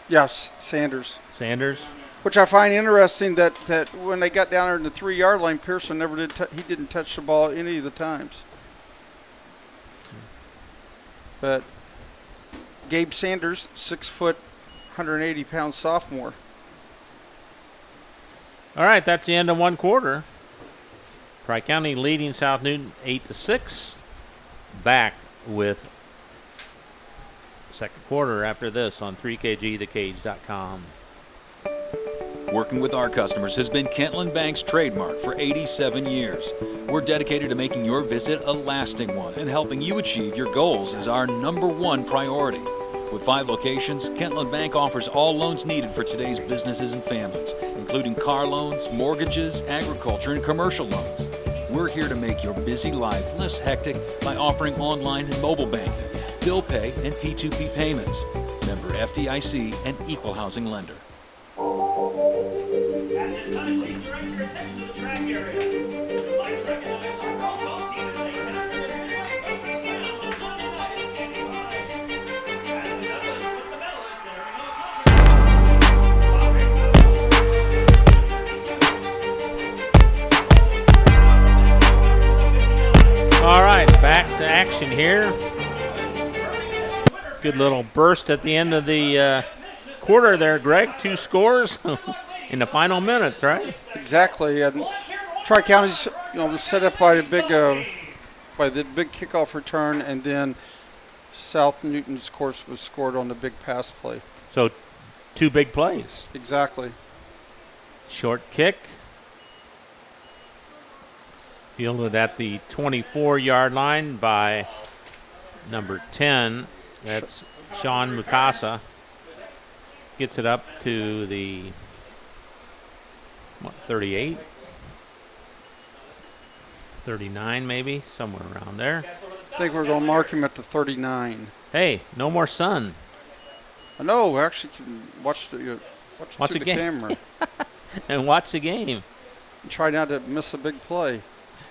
Yes, Sanders. Sanders. Which I find interesting that when they got down there in the 3-yard line, Pearson never did. He didn't touch the ball any of the times. But Gabe Sanders, 6 foot, 180-pound sophomore. All right, that's the end of one quarter. Tri-County leading South Newton 8-6. Back with second quarter after this on 3kgthecage.com. Working with our customers has been Kentland Bank's trademark for 87 years. We're dedicated to making your visit a lasting one, and helping you achieve your goals is our #1 priority. With 5 locations, Kentland Bank offers all loans needed for today's businesses and families, including car loans, mortgages, agriculture, and commercial loans. We're here to make your busy life less hectic by offering online and mobile banking, bill pay, and P2P payments. Member FDIC and equal housing lender. At this time, please direct your attention to the track area. We'd like to recognize our crossball team as they penetrate the Midwest Conference Final on Monday night at Sandy High. Madison Douglas was the medalist in All right, back to action here. Good little burst at the end of the quarter there, Greg. 2 scores in the final minutes, right? Exactly. And Tri-County's was set up by the big kickoff return, and then South Newton's course was scored on the big pass play. So 2 big plays. Exactly. Short kick. Fielded at the 24-yard line by number 10. That's Sean Mukasa. Gets it up to the 38? 39 maybe, somewhere around there. I think we're going to mark him at the 39. Hey, no more sun. No, we actually can watch the game. camera. And watch the game. And try not to miss a big play.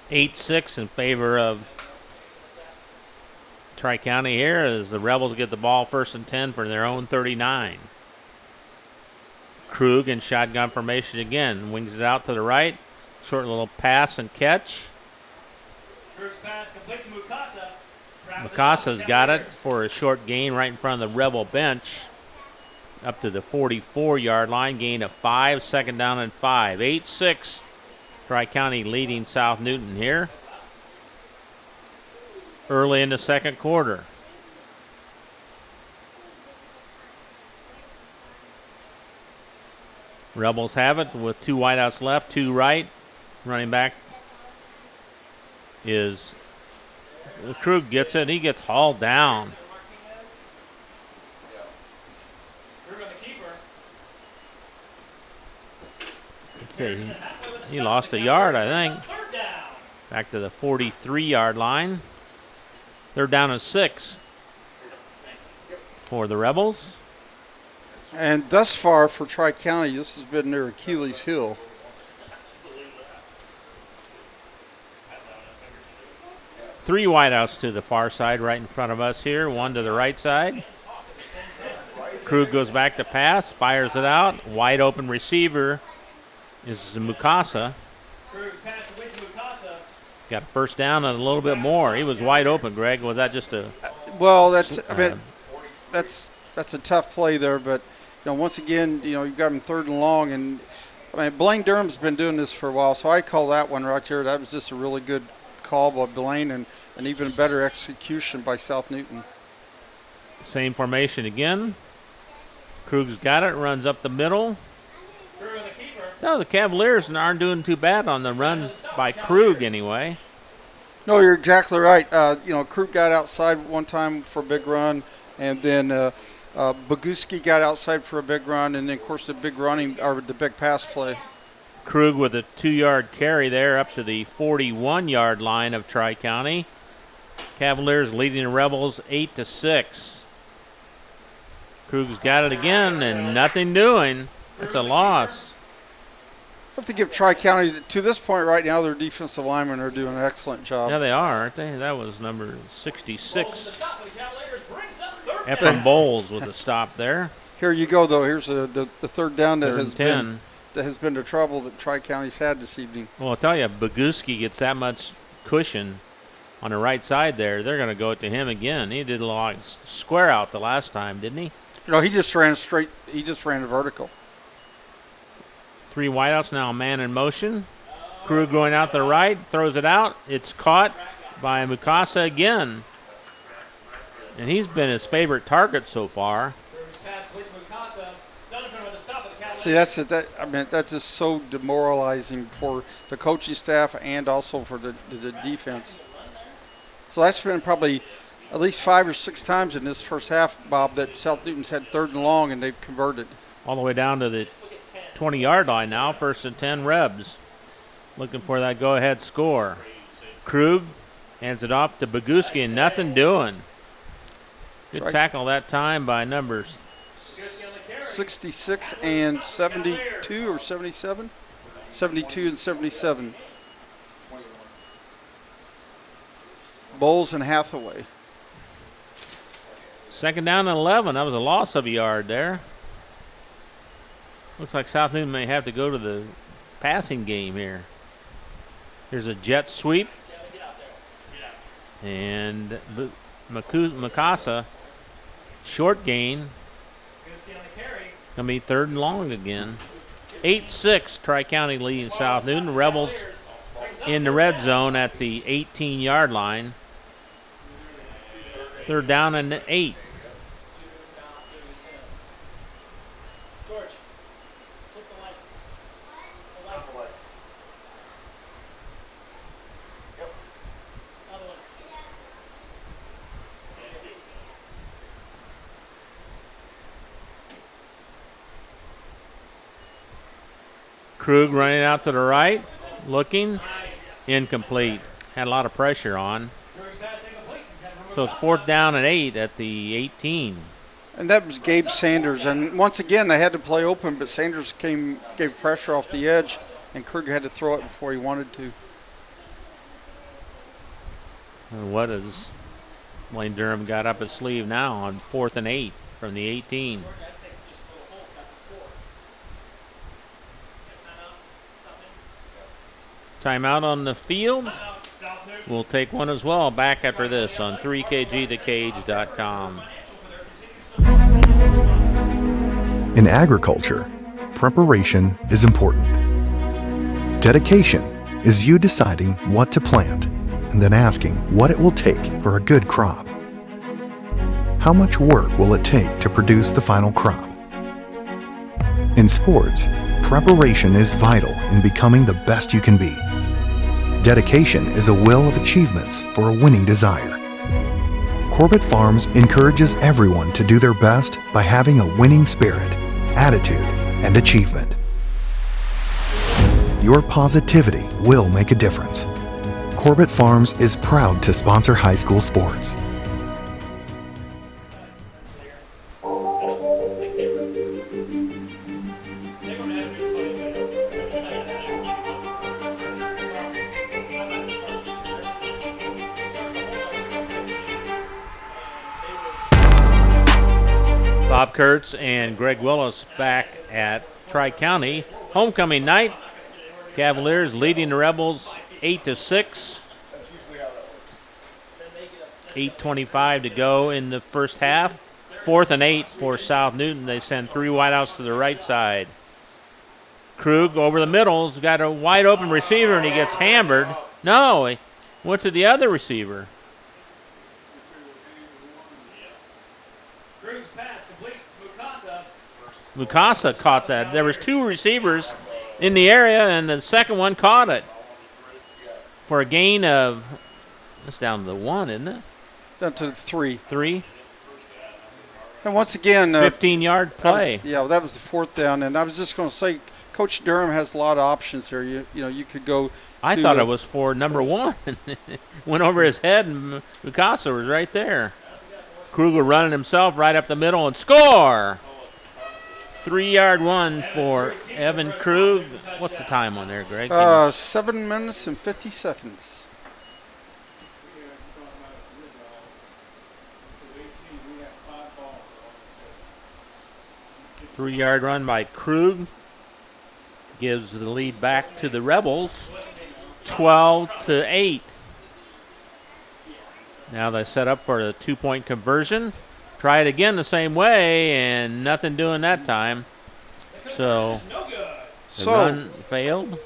8-6 in favor of Tri-County here as the Rebels get the ball 1st and 10 for their own 39. Krug in shotgun formation again. Wings it out to the right. Short little pass and catch. Krug's pass complete to Mukasa. Mukasa's got it for a short gain right in front of the Rebel bench. Up to the 44-yard line. Gain of 5. 2nd down and 5. 8-6. Tri-County leading South Newton here. Early in the second quarter. Rebels have it with 2 wideouts left, 2 right. Running back is Krug gets it. He gets hauled down. Let's see. He lost a yard, I think. Back to the 43-yard line. 3rd down and 6 for the Rebels. And thus far for Tri-County, this has been their Achilles heel. Three wideouts to the far side right in front of us here. 1 to the right side. Krug goes back to pass, fires it out. Wide open receiver is Mukasa. Got a 1st down and a little bit more. He was wide open, Greg. Was that just a... Well, that's a tough play there, but once again, you've got him 3rd and long, and Blaine Durham's been doing this for a while, so I call that one right there. That was just a really good call by Blaine and even better execution by South Newton. Same formation again. Krug's got it, runs up the middle. No, the Cavaliers aren't doing too bad on the runs by Krug anyway. No, you're exactly right. Krug got outside one time for a big run, and then Boguski got outside for a big run, and then, of course, the big pass play. Krug with a 2-yard carry there up to the 41-yard line of Tri-County. Cavaliers leading the Rebels 8-6. Krug's got it again, and nothing doing. It's a loss. I have to give Tri-County, to this point right now, their defensive linemen are doing an excellent job. Yeah, they are, aren't they? That was number 66. Ephraim Bowles with a stop there. Here you go, though. Here's the third down that Third has and 10. been the trouble that Tri-County's had this evening. Well, I'll tell you, Boguski gets that much cushion on the right side there. They're going to go to him again. He did a lot square out the last time, didn't he? No, he just ran straight. He just ran vertical. 3 wideouts now, man in motion. Krug going out the right, throws it out. It's caught by Mukasa again. And he's been his favorite target so far. See, that's just so demoralizing for the coaching staff and also for the defense. So that's been probably at least 5 or 6 times in this first half, Bob, that South Newton's had 3rd and long and they've converted. All the way down to the 20-yard line now, 1st and 10 Rebs. Looking for that go-ahead score. Krug hands it off to Boguski and nothing doing. Good tackle that time by numbers 66 and 72 or 77? 72 and 77. Bowles and Hathaway. 2nd down and 11. That was a loss of a yard there. Looks like South Newton may have to go to the passing game here. Here's a jet sweep. And Mukasa, short gain. Going to be 3rd and long again. 8-6, Tri-County leading South Newton. Rebels in the red zone at the 18-yard line. 3rd down and 8. Krug running out to the right, looking, incomplete. Had a lot of pressure on. So it's 4th down and 8 at the 18. And that was Gabe Sanders. And once again, they had to play open, but Sanders gave pressure off the edge, and Krug had to throw it before he wanted to. And what has Blaine Durham got up his sleeve now on 4th and 8 from the 18? Timeout on the field. We'll take one as well back after this on 3kgthecage.com. In agriculture, preparation is important. Dedication is you deciding what to plant and then asking what it will take for a good crop. How much work will it take to produce the final crop? In sports, preparation is vital in becoming the best you can be. Dedication is a will of achievements for a winning desire. Corbett Farms encourages everyone to do their best by having a winning spirit, attitude, and achievement. Your positivity will make a difference. Corbett Farms is proud to sponsor high school sports. Bob Kurtz and Greg Willis back at Tri-County. Homecoming night. Cavaliers leading the Rebels 8-6. 8:25 to go in the first half. 4th and 8 for South Newton. They send 3 wideouts to the right side. Krug over the middle. He's got a wide open receiver and he gets hammered. No, he went to the other receiver. Mukasa caught that. There was 2 receivers in the area, and the second one caught it for a gain of, that's down to the 1, isn't it? Down to 3. 3. And once again, 15-yard play. That was the 4th down. And I was just going to say, Coach Durham has a lot of options here. You know, you could go. I thought it was for number 1. Went over his head, and Mukasa was right there. Kruger running himself right up the middle and score. 3-yard one for Evan Krug. What's the time on there, Greg? 7 minutes and 50 seconds. 3-yard run by Krug gives the lead back to the Rebels, 12-8. Now they set up for a 2-point conversion. Try it again the same way, and nothing doing that time. So the run failed.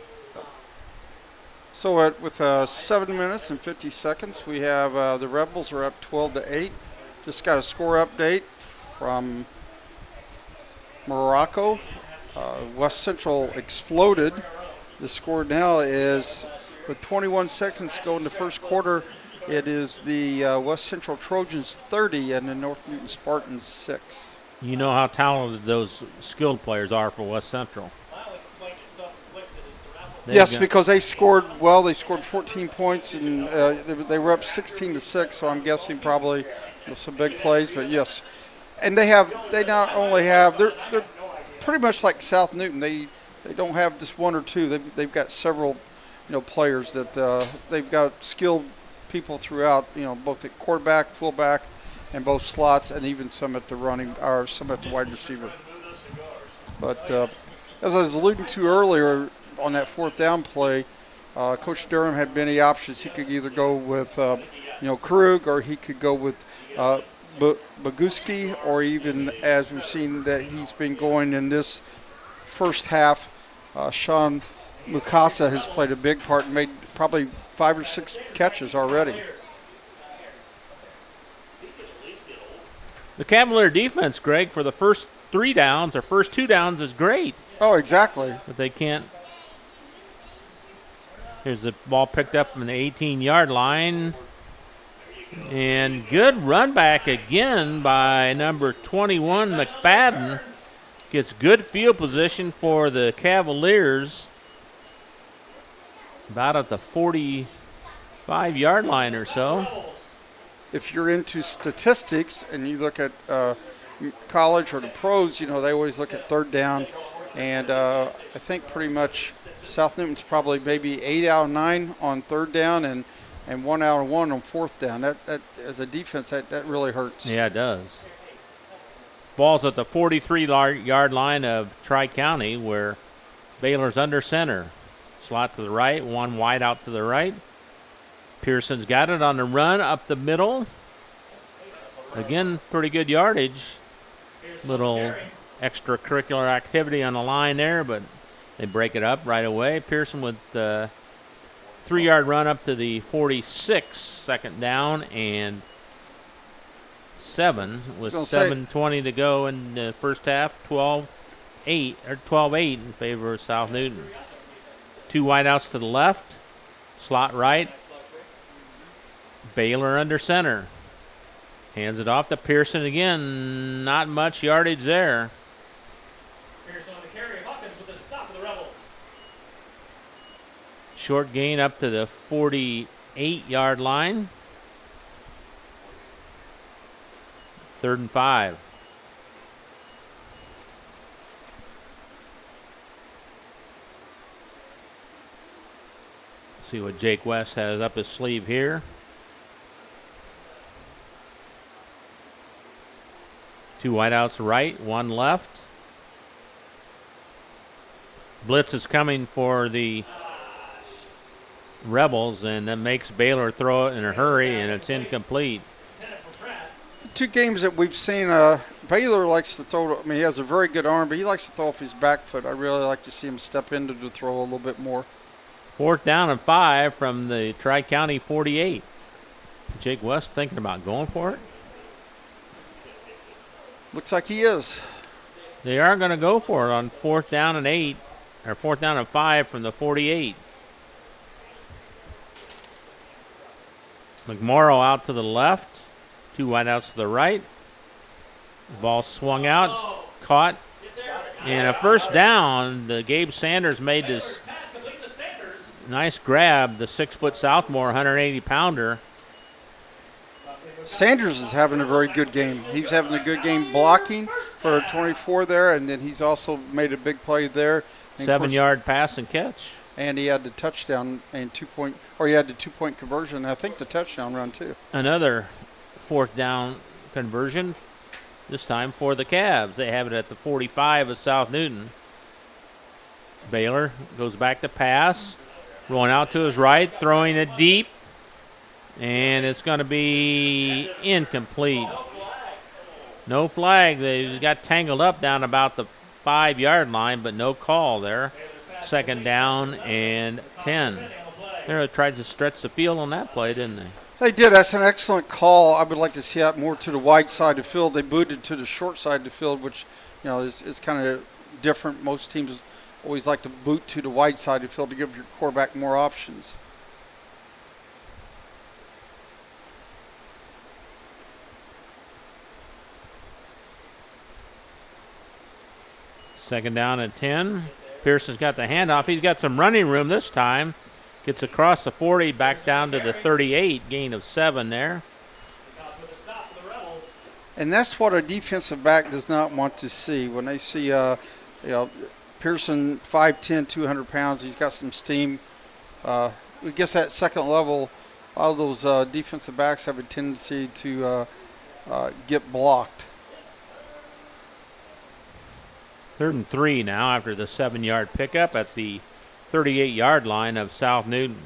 So with 7 minutes and 50 seconds, we have the Rebels are up 12-8. Just got a score update from Morocco. West Central exploded. The score now is, with 21 seconds to go in the first quarter, it is the West Central Trojans 30 and the North Newton Spartans 6. You know how talented those skilled players are for West Central. Yes, because they scored well. They scored 14 points, and they were up 16-6. So I'm guessing probably some big plays. But yes, and they not only have they're pretty much like South Newton. They don't have just one or two. They've got several players that they've got skilled people throughout. Both at quarterback, fullback, and both slots, and even some at the running or some at the wide receiver. But as I was alluding to earlier, on that fourth down play, Coach Durham had many options. He could either go with, Krug, or he could go with Boguski, or even, as we've seen that he's been going in this first half, Sean Mukasa has played a big part and made probably 5 or 6 catches already. The Cavalier defense, Greg, for the first 3 downs or first 2 downs is great. Oh, exactly. But they can't. Here's the ball picked up from the 18-yard line. And good run back again by number 21, McFadden. Gets good field position for the Cavaliers. About at the 45-yard line or so. If you're into statistics and you look at college or the pros, they always look at third down. And I think pretty much South Newton's probably maybe 8 out of 9 on third down and 1 out of 1 on fourth down. That as a defense, that really hurts. Yeah, it does. Ball's at the 43-yard line of Tri-County, where Baylor's under center. Slot to the right, one wide out to the right. Pearson's got it on the run up the middle. Again, pretty good yardage. Little extracurricular activity on the line there, but they break it up right away. Pearson with the 3-yard run up to the 46, second down and 7 with 7:20 to go in the first half. 12-8 in favor of South Newton. 2 wideouts to the left, slot right. Baylor under center. Hands it off to Pearson again. Not much yardage there. Pearson on the carry. Hawkins with the stop of the Rebels. Short gain up to the 48-yard line. 3rd and 5. See what Jake West has up his sleeve here. 2 wideouts right, 1 left. Blitz is coming for the Rebels, and that makes Baylor throw it in a hurry, and it's incomplete. The 2 games that we've seen, Baylor likes to throw. I mean, he has a very good arm, but he likes to throw off his back foot. I really like to see him step into the throw a little bit more. 4th down and 5 from the Tri-County 48. Jake West thinking about going for it. Looks like he is. They are going to go for it on 4th down and 8, or 4th down and 5 from the 48. McMorrow out to the left, 2 wideouts to the right. Ball swung out, caught, and a first down. The Gabe Sanders made this nice grab, the 6-foot sophomore, 180-pounder. Sanders is having a very good game. He's having a good game blocking for a 24 there, and then he's also made a big play there. 7-yard pass and catch. And he had the touchdown and he had the 2-point conversion. I think the touchdown run too. Another 4th down conversion. this time for the Cavs. They have it at the 45 of South Newton. Baylor goes back to pass. Rolling out to his right, throwing it deep. And it's going to be incomplete. No flag. They got tangled up down about the 5-yard line, but no call there. Second down and 10. They tried to stretch the field on that play, didn't they? They did. That's an excellent call. I would like to see that more to the wide side of the field. They booted to the short side of the field, which is kind of different. Most teams always like to boot to the wide side of the field to give your quarterback more options. Second down and 10. Pearson's got the handoff. He's got some running room this time. Gets across the 40, back down to the 38. Gain of 7 there. And that's what a defensive back does not want to see. When they see, Pearson, 5'10", 200 pounds, he's got some steam. I guess at second level, all those defensive backs have a tendency to get blocked. 3rd and 3 now after the 7-yard pickup at the 38-yard line of South Newton.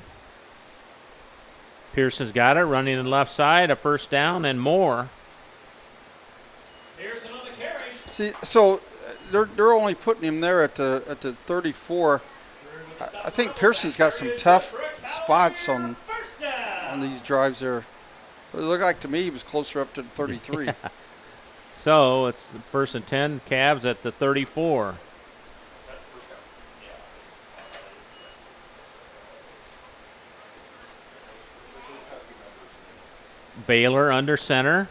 Pearson's got it, running to the left side, a first down and more. Pearson on the carry. See, so they're only putting him there at the 34. I think Pearson's got some tough spots on these drives there. It looked like to me he was closer up to the 33. So it's the 1st and 10, Cavs at the 34. Baylor under center.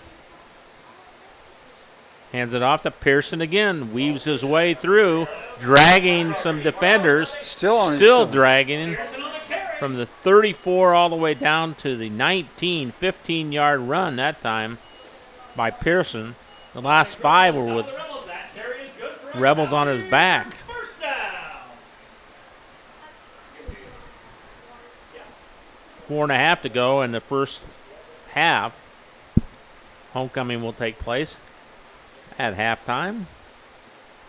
Hands it off to Pearson again. Weaves his way through, dragging some defenders. Still dragging from the 34 all the way down to the 19, 15-yard run that time by Pearson. The last 5 were with Rebels on his back. 4.5 to go in the first half. Homecoming will take place at halftime.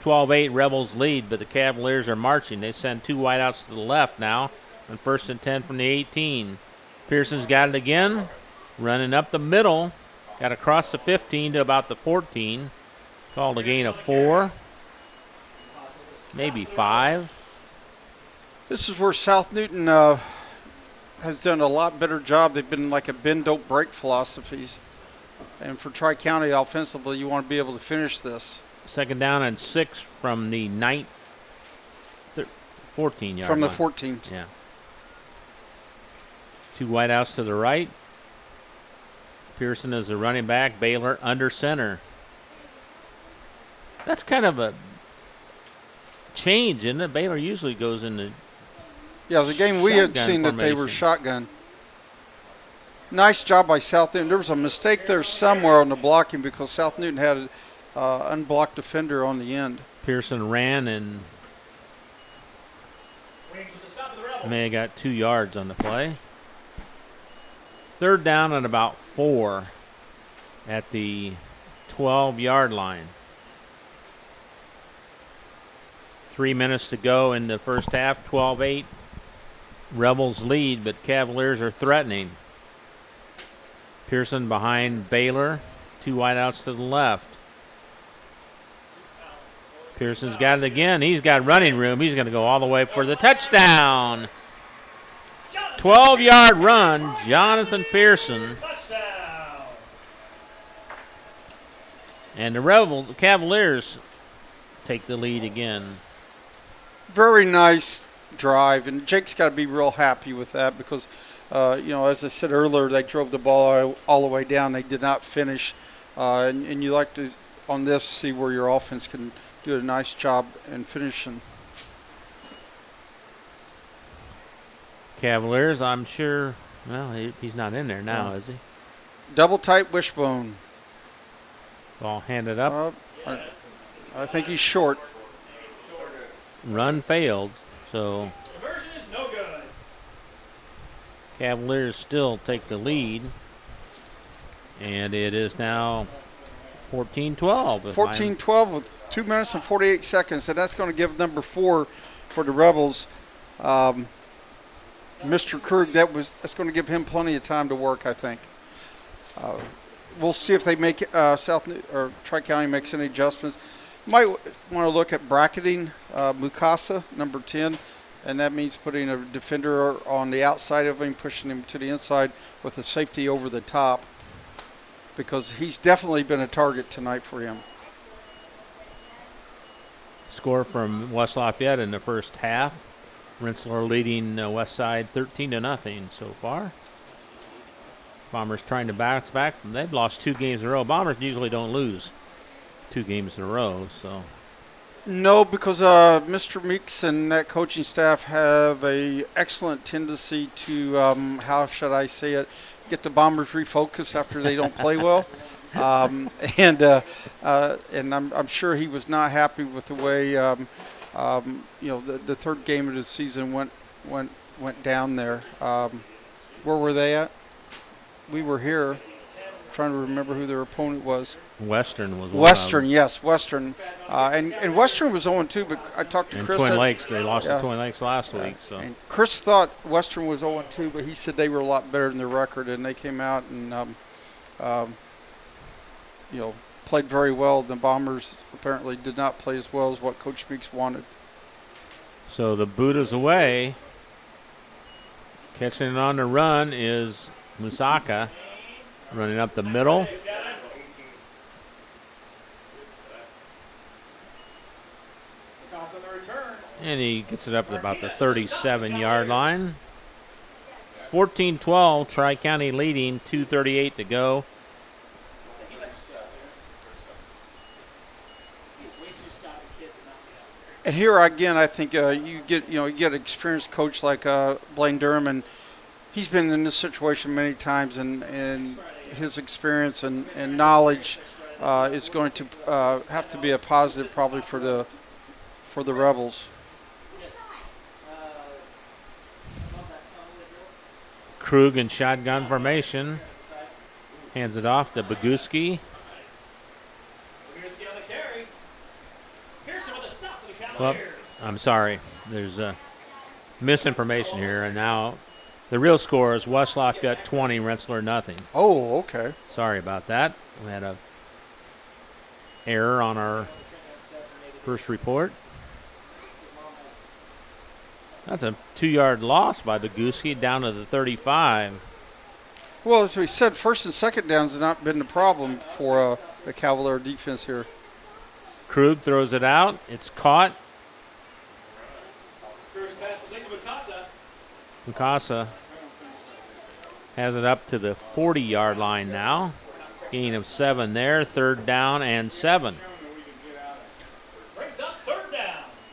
12-8 Rebels lead, but the Cavaliers are marching. They send 2 wideouts to the left now on 1st and 10 from the 18. Pearson's got it again, running up the middle. Got across the 15 to about the 14. Called a gain of 4, maybe 5. This is where South Newton has done a lot better job. They've been like a bend, don't break philosophies. And for Tri-County offensively, you want to be able to finish this. Second down and 6 from the 14-yard From the line. 14. Yeah. 2 wideouts to the right. Pearson is the running back. Baylor under center. That's kind of a change, isn't it? Baylor usually goes in the the game we had shotgun seen that they were formation. shotgun. Nice job by South Newton. There was a mistake there somewhere on the blocking because South Newton had an unblocked defender on the end. Pearson ran and may have got 2 yards on the play. 3rd down and about 4 at the 12-yard line. 3 minutes to go in the first half, 12-8. Rebels lead, but Cavaliers are threatening. Pearson behind Baylor, 2 wideouts to the left. Pearson's got it again. He's got running room. He's going to go all the way for the touchdown. 12-yard run, Jonathan Pearson. And the Cavaliers take the lead again. Very nice drive, and Jake's got to be real happy with that because, as I said earlier, they drove the ball all the way down. They did not finish, and you like to, on this, see where your offense can do a nice job in finishing. Cavaliers, I'm sure, he's not in there now, is he? Double tight wishbone. Ball handed up. I think he's short. Run failed, so Conversion is no good. Cavaliers still take the lead. And it is now 14-12. 14-12 with 2 minutes and 48 seconds, and that's going to give number 4 for the Rebels, Mr. Krug. That's going to give him plenty of time to work, I think. We'll see if they make Tri-County makes any adjustments. Might want to look at bracketing Mukasa, number 10, and that means putting a defender on the outside of him, pushing him to the inside with a safety over the top, because he's definitely been a target tonight for him. Score from West Lafayette in the first half. Rensselaer leading West Side 13-0 so far. Bombers trying to bounce back. They've lost 2 games in a row. Bombers usually don't lose 2 games in a row. So No, because Mr. Meeks and that coaching staff have a excellent tendency to, how should I say it, get the Bombers refocused after they don't play well. And I'm sure he was not happy with the way, the third game of the season went down there. Where were they at? We were here. Trying to remember who their opponent was. Western was Western, yes, Western. And Western was 0-2, but I talked to Chris. Twin Lakes, they lost to Twin Lakes last week. So and Chris thought Western was 0-2, but he said they were a lot better than their record, and they came out and, played very well. The Bombers apparently did not play as well as what Coach Meeks wanted. So the boot is away. Catching it on the run is Musaka, running up the middle. And he gets it up to about the 37-yard line. 14-12, Tri-County leading, 2:38 to go. And here again, I think you get an experienced coach like Blaine Durham, and he's been in this situation many times, and his experience and knowledge is going to have to be a positive probably for the Rebels. Krug in shotgun formation. Hands it off to Boguski. Well, I'm sorry. There's misinformation here, and now the real score is West Lafayette 20, Rensselaer nothing. Oh, okay. Sorry about that. We had a error on our first report. That's a 2-yard loss by Boguski down to the 35. Well, as we said, first and second downs have not been the problem for the Cavalier defense here. Krug throws it out. It's caught. Mukasa has it up to the 40-yard line now. Gain of 7 there. 3rd down and 7.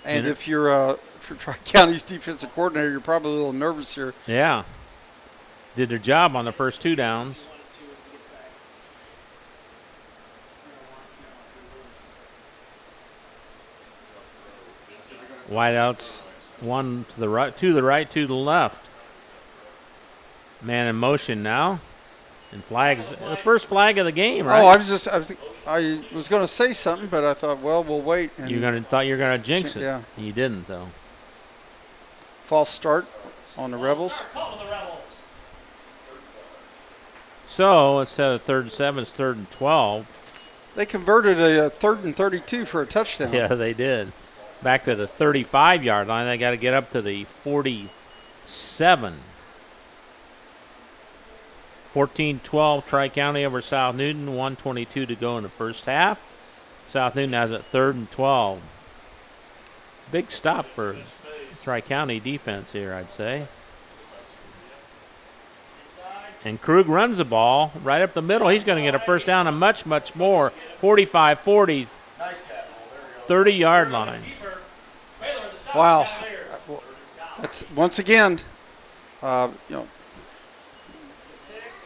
And if you're Tri-County's defensive coordinator, you're probably a little nervous here. Yeah. Did their job on the first 2 downs. Wideouts, one to the right, 2 to the right, 2 to the left. Man in motion now. And flags, the first flag of the game, right? Oh, I was going to say something, but I thought, well, we'll wait. And Thought you were gonna jinx it. Yeah. You didn't though. False start on the Rebels. So instead of 3rd and 7, it's 3rd and 12. They converted a 3rd and 32 for a touchdown. Yeah, they did. Back to the 35-yard line. They got to get up to the 47. 14-12, Tri-County over South Newton. 1:22 to go in the first half. South Newton has it 3rd and 12. Big stop for Tri-County defense here, I'd say. And Krug runs the ball right up the middle. He's going to get a first down and much, much more. 45-40, 30-yard line. Wow. That's once again,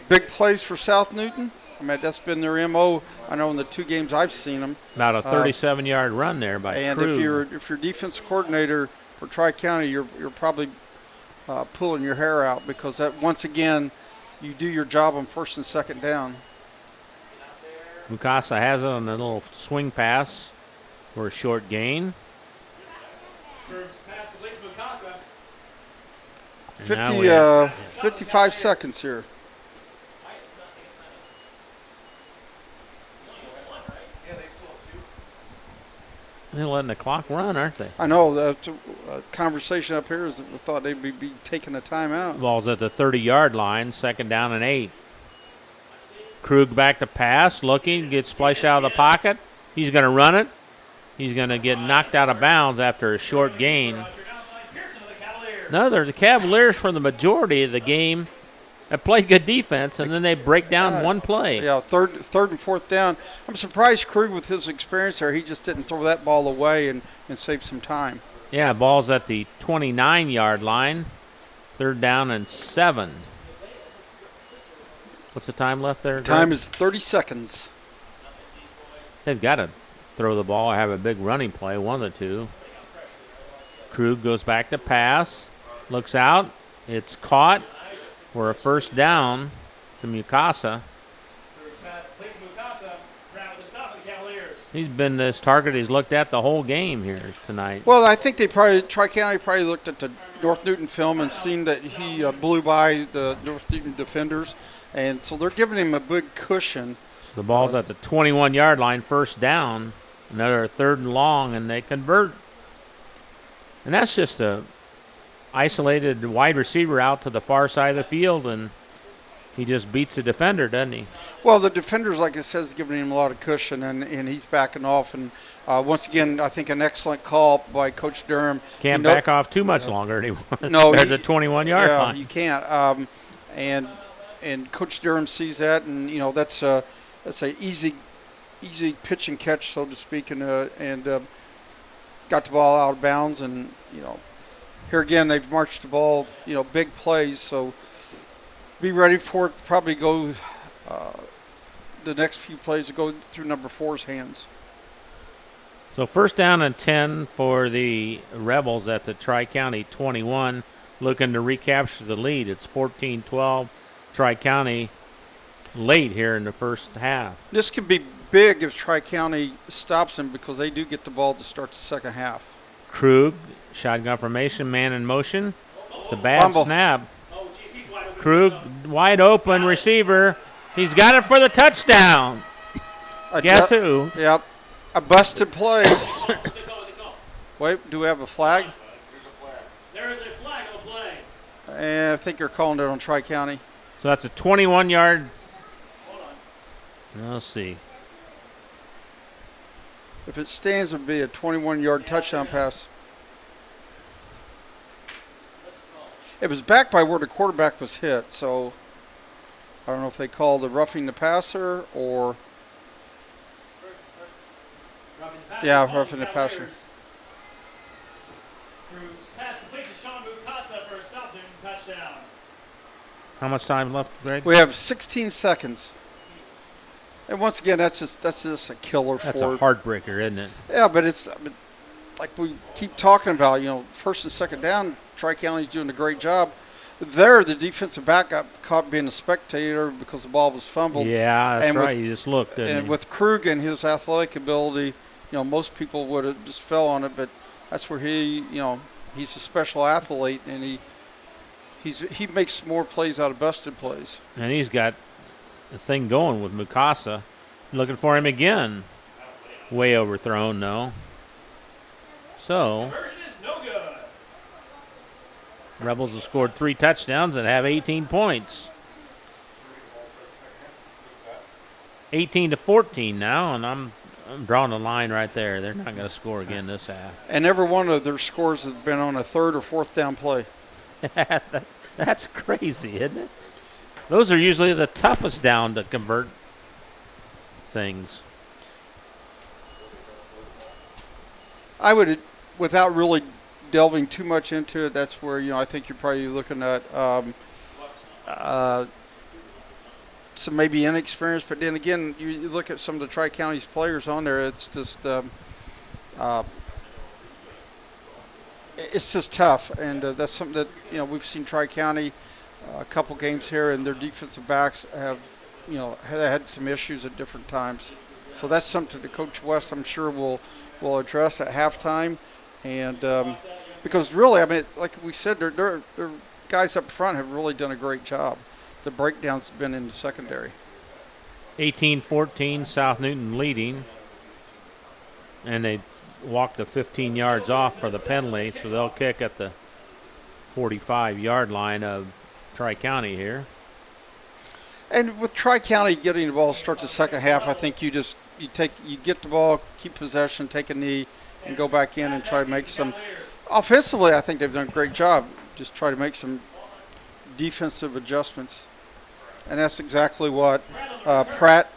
big plays for South Newton. I mean, that's been their MO. I know in the 2 games I've seen them. About a 37-yard run there by and Krug. if you're defensive coordinator for Tri-County, you're probably pulling your hair out, because that once again, you do your job on 1st and 2nd down. Mukasa has it on a little swing pass for a short gain. Krug's pass complete to Mukasa. And now we 55 seconds here. They're letting the clock run, aren't they? I know the conversation up here is that we thought they'd be taking a timeout. Ball's at the 30-yard line, 2nd down and 8. Krug back to pass, looking, gets flushed out of the pocket. He's going to run it. He's going to get knocked out of bounds after a short gain. No, they're the Cavaliers for the majority of the game that played good defense, and then they break down one play. Yeah, third and fourth down. I'm surprised Krug, with his experience there, he just didn't throw that ball away and save some time. Yeah, ball's at the 29-yard line, 3rd down and 7. What's the time left there? Time is 30 seconds. They've got to throw the ball or have a big running play, one of the two. Krug goes back to pass, looks out. It's caught for a 1st down to Mukasa. Krug's pass complete to Mukasa. Brown with the stop of the Cavaliers. He's been this target he's looked at the whole game here tonight. Well, I think Tri-County probably looked at the North Newton film and seen that he blew by the North Newton defenders, and so they're giving him a big cushion. So the ball's at the 21-yard line, 1st down. Another 3rd and long, and they convert. And that's just a isolated wide receiver out to the far side of the field, and he just beats the defender, doesn't he? Well, the defenders, like I said, is giving him a lot of cushion, and he's backing off. And once again, I think an excellent call by Coach Durham. Can't back off too much longer anymore. No, there's a 21-yard yeah, line. you can't. And Coach Durham sees that, and that's a easy pitch and catch, so to speak, and got the ball out of bounds, and here again they've marched the ball, big plays, so be ready for it to probably go the next few plays to go through number 4's hands. So 1st down and 10 for the Rebels at the Tri-County 21, looking to recapture the lead. It's 14-12, Tri-County late here in the first half. This could be big if Tri-County stops them, because they do get the ball to start the second half. Krug, shotgun formation, man in motion. The bad Fumble. snap. Krug, wide open receiver. He's got it for the touchdown. Guess who? Yep. A busted play. Wait, do we have a flag? There is a flag on the play. And I think you're calling it on Tri-County. So that's a 21-yard. Let's see. If it stands, it would be a 21-yard touchdown pass. It was back by where the quarterback was hit, so I don't know if they called the roughing the passer or roughing the passer. Krug's pass complete to Sean Mukasa for a South Newton touchdown. How much time left, Greg? We have 16 seconds. And once again, that's just a killer That's for a heartbreaker, isn't it? Yeah, but it's like we keep talking about, 1st and 2nd down, Tri-County's doing a great job. There, the defensive back got caught being a spectator because the ball was fumbled. Yeah, that's and right. You just looked, didn't And you? with Krug and his athletic ability, most people would have just fell on it, but that's where he's a special athlete, and he makes more plays out of busted plays. And he's got a thing going with Mukasa. Looking for him again. Way overthrown, though. So, Conversion is no good. Rebels have scored 3 touchdowns and have 18 points. 18-14 now, and I'm drawing a line right there. They're not going to score again this half. And every one of their scores has been on a 3rd or 4th down play. That's crazy, isn't it? Those are usually the toughest down to convert things. I would, without really delving too much into it, that's where, I think you're probably looking at some maybe inexperience. But then again, you look at some of the Tri-County's players on there, it's just tough. And that's something that, we've seen Tri-County a couple games here, and their defensive backs have had some issues at different times. So that's something that Coach West, I'm sure, will address at halftime. And because really, I mean, like we said, their guys up front have really done a great job. The breakdown's been in the secondary. 18-14, South Newton leading. And they walked the 15 yards off for the penalty, so they'll kick at the 45-yard line of Tri-County here. And with Tri-County getting the ball to start the second half, I think you get the ball, keep possession, take a knee, and go back in and try to make some. Offensively, I think they've done a great job. Just try to make some defensive adjustments. And that's exactly what Pratt,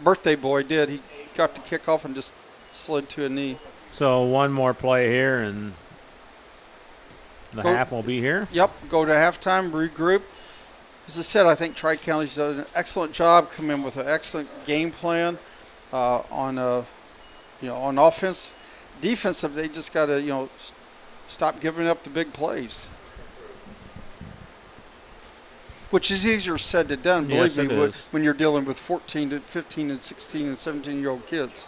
birthday boy, did. He got the kickoff and just slid to a knee. So one more play here, and the half will be here. Yep, go to halftime, regroup. As I said, I think Tri-County's done an excellent job, come in with an excellent game plan on offense. Defensive, they just got to, stop giving up the big plays. Which is easier said than done, believe me, when you're dealing with 14 to 15 and 16 and 17-year-old kids.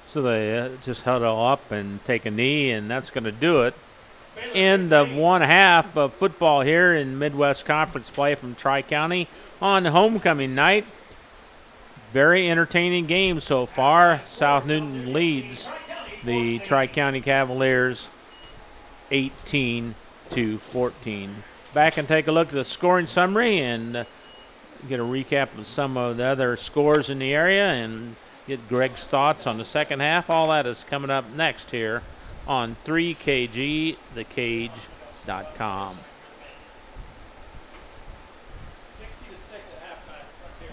So they just huddle up and take a knee, and that's going to do it. End of one half of football here in Midwest Conference play from Tri-County on homecoming night. Very entertaining game so far. South Newton leads the Tri-County Cavaliers 18-14. Back and take a look at the scoring summary and get a recap of some of the other scores in the area and get Greg's thoughts on the second half. All that is coming up next here on 3KGTheCage.com. 60-6 at halftime. Frontier.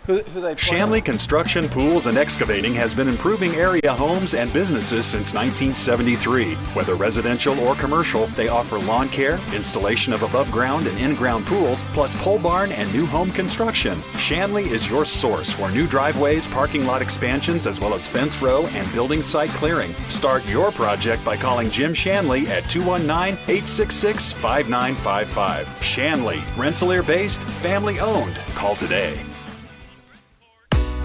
Who they play? Shanley Construction, Pools, and Excavating has been improving area homes and businesses since 1973. Whether residential or commercial, they offer lawn care, installation of above-ground and in-ground pools, plus pole barn and new home construction. Shanley is your source for new driveways, parking lot expansions, as well as fence row and building site clearing. Start your project by calling Jim Shanley at 219-866-5955. Shanley, Rensselaer-based, family-owned. Call today.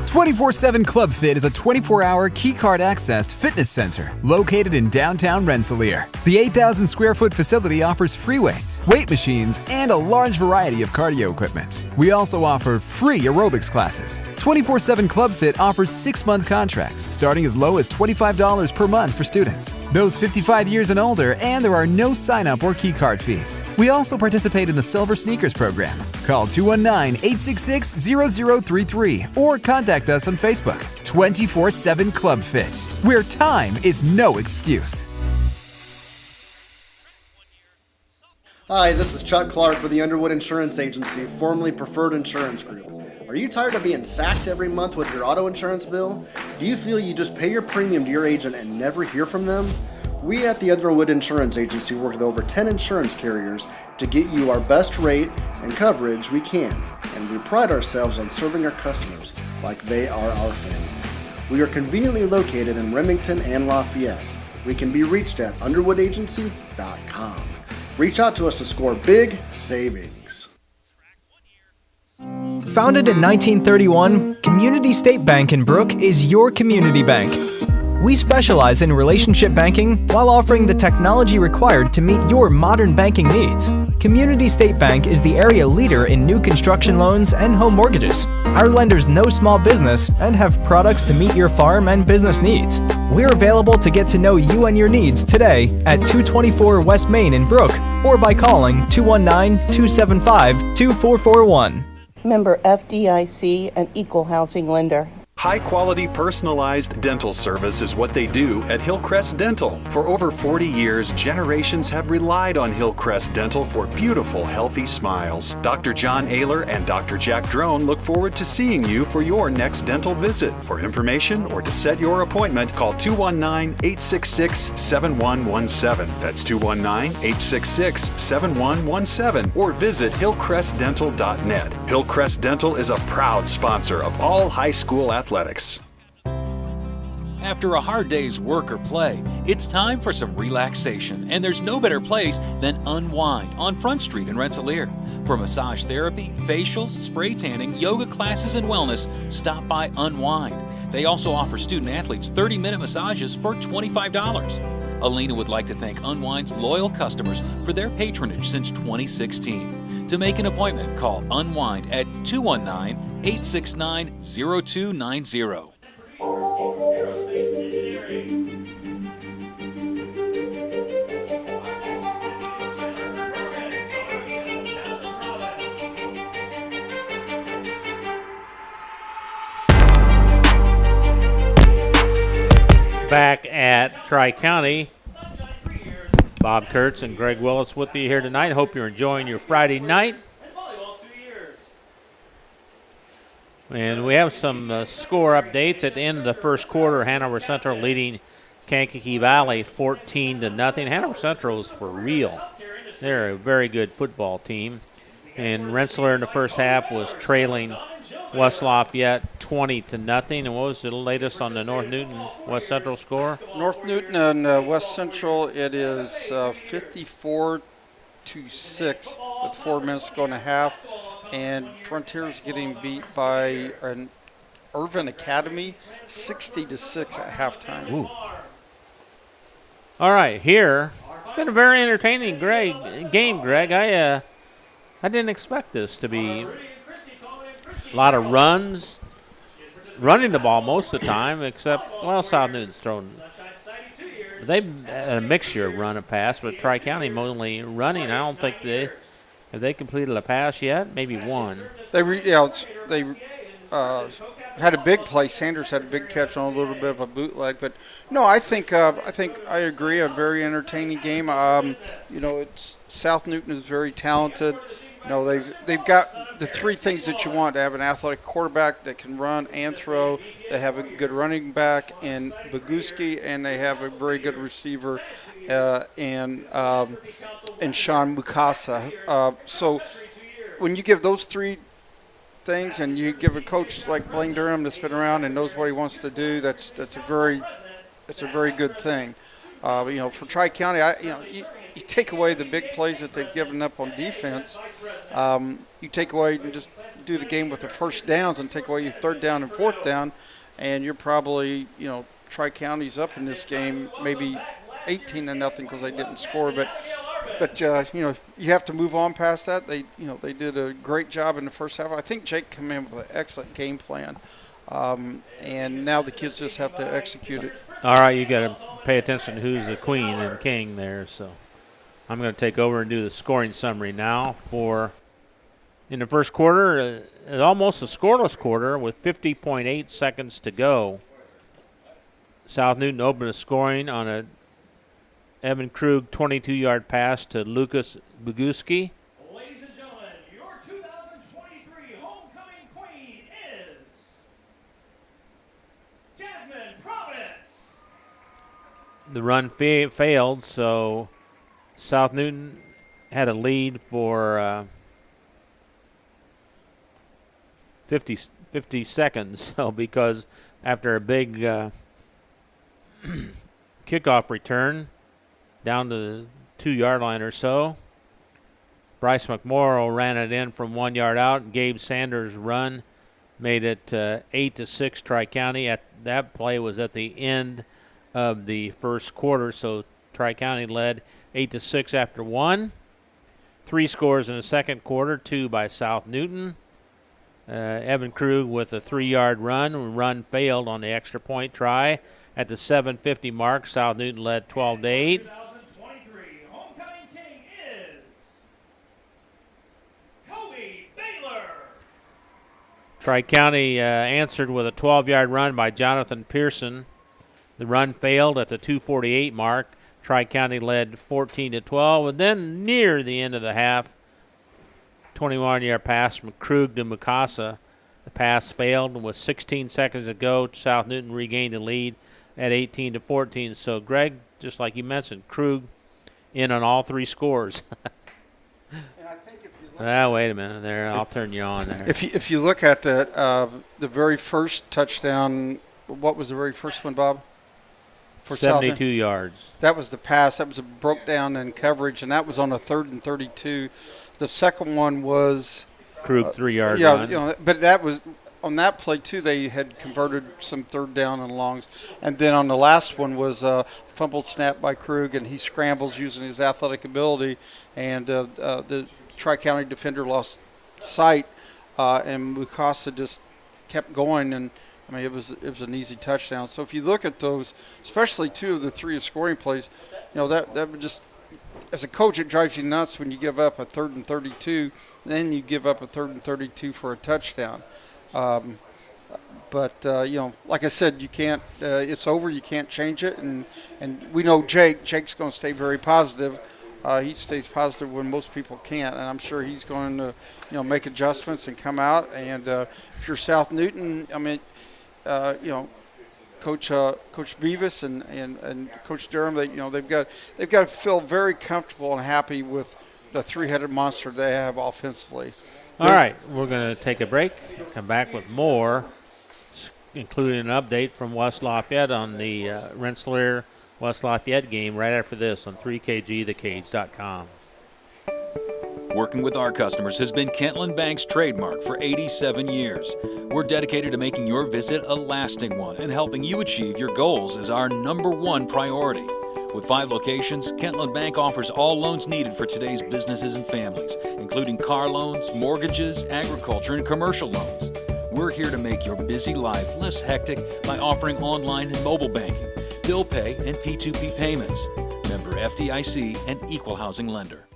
24/7 Club Fit is a 24-hour keycard accessed fitness center located in downtown Rensselaer. The 8,000 square foot facility offers free weights, weight machines, and a large variety of cardio equipment. We also offer free aerobics classes. 24/7 Club Fit offers 6-month contracts starting as low as $25 per month for students, those 55 years and older, and there are no sign-up or keycard fees. We also participate in the Silver Sneakers program. Call 219-866-0033 or contact us on Facebook. 24/7 Club Fit, where time is no excuse. Hi, this is Chuck Clark with the Underwood Insurance Agency, formerly Preferred Insurance Group. Are you tired of being sacked every month with your auto insurance bill? Do you feel you just pay your premium to your agent and never hear from them? We at the Underwood Insurance Agency work with over 10 insurance carriers to get you our best rate and coverage we can, and we pride ourselves on serving our customers like they are our family. We are conveniently located in Remington and Lafayette. We can be reached at underwoodagency.com. Reach out to us to score big savings. Founded in 1931, Community State Bank in Brook is your community bank. We specialize in relationship banking while offering the technology required to meet your modern banking needs. Community State Bank is the area leader in new construction loans and home mortgages. Our lenders know small business and have products to meet your farm and business needs. We're available to get to know you and your needs today at 224 West Main in Brook or by calling 219-275-2441. Member FDIC, an equal housing lender. High-quality personalized dental service is what they do at Hillcrest Dental. For over 40 years, generations have relied on Hillcrest Dental for beautiful, healthy smiles. Dr. John Ayler and Dr. Jack Drone look forward to seeing you for your next dental visit. For information or to set your appointment, call 219-866-7117. That's 219-866-7117. Or visit hillcrestdental.net. Hillcrest Dental is a proud sponsor of all high school athletics. After a hard day's work or play, it's time for some relaxation, and there's no better place than Unwind on Front Street in Rensselaer. For massage therapy, facials, spray tanning, yoga classes, and wellness, stop by Unwind. They also offer student-athletes 30-minute massages for $25. Alina would like to thank Unwind's loyal customers for their patronage since 2016. To make an appointment, call Unwind at 219-869-0290. Aerospace engineering. Back at Tri-County, Bob Kurtz and Greg Willis with you here tonight. Hope you're enjoying your Friday night. And we have some score updates at the end of the first quarter. Hanover Central leading Kankakee Valley 14-0. Hanover Central is for real. They're a very good football team. And Rensselaer in the first half was trailing West Lafayette 20-0. And what was the latest on the North Newton West Central score? North Newton and West Central, it is 54-6 with 4 minutes to go in the half. And Frontier's getting beat by an Irvin Academy 60-6 at halftime. Ooh. All right, here. Been a very entertaining game, Greg. I didn't expect this to be a lot of runs, running the ball most of the time, except, well, South Newton's thrown. They've had a mixture of run and pass, but Tri-County mostly running. I don't think have they completed a pass yet? Maybe one. They had a big play. Sanders had a big catch on a little bit of a bootleg, but no, I think I agree. A very entertaining game. It's South Newton is very talented. They've got the three things that you want: to have an athletic quarterback that can run and throw. They have a good running back in Boguski, and they have a very good receiver in Sean Mukasa. So when you give those three things, and you give a coach like Blaine Durham that's been around and knows what he wants to do, that's a very good thing. For Tri-County, you take away the big plays that they've given up on defense. You take away and just do the game with the first downs and take away your third down and fourth down, and you're probably, Tri-County's up in this game maybe 18-0 because they didn't score. But you have to move on past that. They did a great job in the first half. I think Jake came in with an excellent game plan, and now the kids just have to execute it. All right, you got to pay attention to who's the queen and king there. So I'm going to take over and do the scoring summary now for in the first quarter. Almost a scoreless quarter with 50.8 seconds to go. South Newton opened the scoring on a Evan Krug 22-yard pass to Lucas Boguski. Ladies and gentlemen, your 2023 homecoming queen is Jasmine Providence. The run failed, so South Newton had a lead for 50 seconds. So because after a big kickoff return, down to the 2-yard line or so, Bryce McMorrow ran it in from 1 yard out. Gabe Sanders' run made it 8-6 Tri-County. That play was at the end of the first quarter, so Tri-County led 8-6 after one. 3 scores in the second quarter, 2 by South Newton. Evan Krug with a 3-yard run failed on the extra point try. At the 7:50 mark, South Newton led 12-8. Homecoming king is Kobe Baylor. Tri-County answered with a 12-yard run by Jonathan Pearson. The run failed at the 2:48 mark. Tri-County led 14-12, and then near the end of the half, 21-yard pass from Krug to Mukasa. The pass failed, and with 16 seconds to go, South Newton regained the lead at 18-14. So, Greg, just like you mentioned, Krug in on all 3 scores. Wait a minute there. I'll turn you on there. If you look at the very first touchdown, what was the very first one, Bob? for 72 South. yards. That was the pass. That was a broke down in coverage, and that was on a 3rd and 32. The second one was Krug 3-yard yeah, run. but that was on that play too. They had converted some 3rd down and longs, and then on the last one was a fumbled snap by Krug, and he scrambles using his athletic ability, and the Tri-County defender lost sight, and Mukasa just kept going, and I mean it was an easy touchdown. So if you look at those, especially 2 of the 3 scoring plays, that would just, as a coach, it drives you nuts when you give up a 3rd and 32, then you give up a 3rd and 32 for a touchdown. But like I said, you can't. It's over. You can't change it, and we know Jake's going to stay very positive. He stays positive when most people can't, and I'm sure he's going to, make adjustments and come out. And if you're South Newton, I mean, Coach Beavis and Coach Durham, they've got to feel very comfortable and happy with the 3-headed monster they have offensively. All right, we're going to take a break, come back with more, including an update from West Lafayette on the Rensselaer-West Lafayette game right after this on 3KGTheCage.com. Working with our customers has been Kentland Bank's trademark for 87 years. We're dedicated to making your visit a lasting one, and helping you achieve your goals is our #1 priority. With 5 locations, Kentland Bank offers all loans needed for today's businesses and families, including car loans, mortgages, agriculture, and commercial loans. We're here to make your busy life less hectic by offering online and mobile banking, bill pay, and P2P payments. Member FDIC and equal housing lender.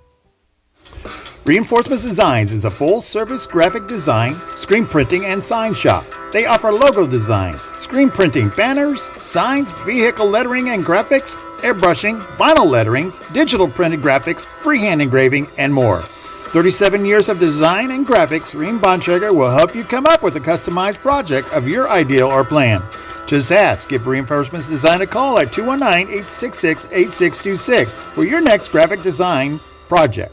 Reinforcements Designs is a full-service graphic design, screen printing, and sign shop. They offer logo designs, screen printing, banners, signs, vehicle lettering and graphics, airbrushing, vinyl letterings, digital printed graphics, freehand engraving, and more. 37 years of design and graphics, Reem Bontrager will help you come up with a customized project of your ideal or plan. Just ask. Give Reinforcements Design a call at 219-866-8626 for your next graphic design project.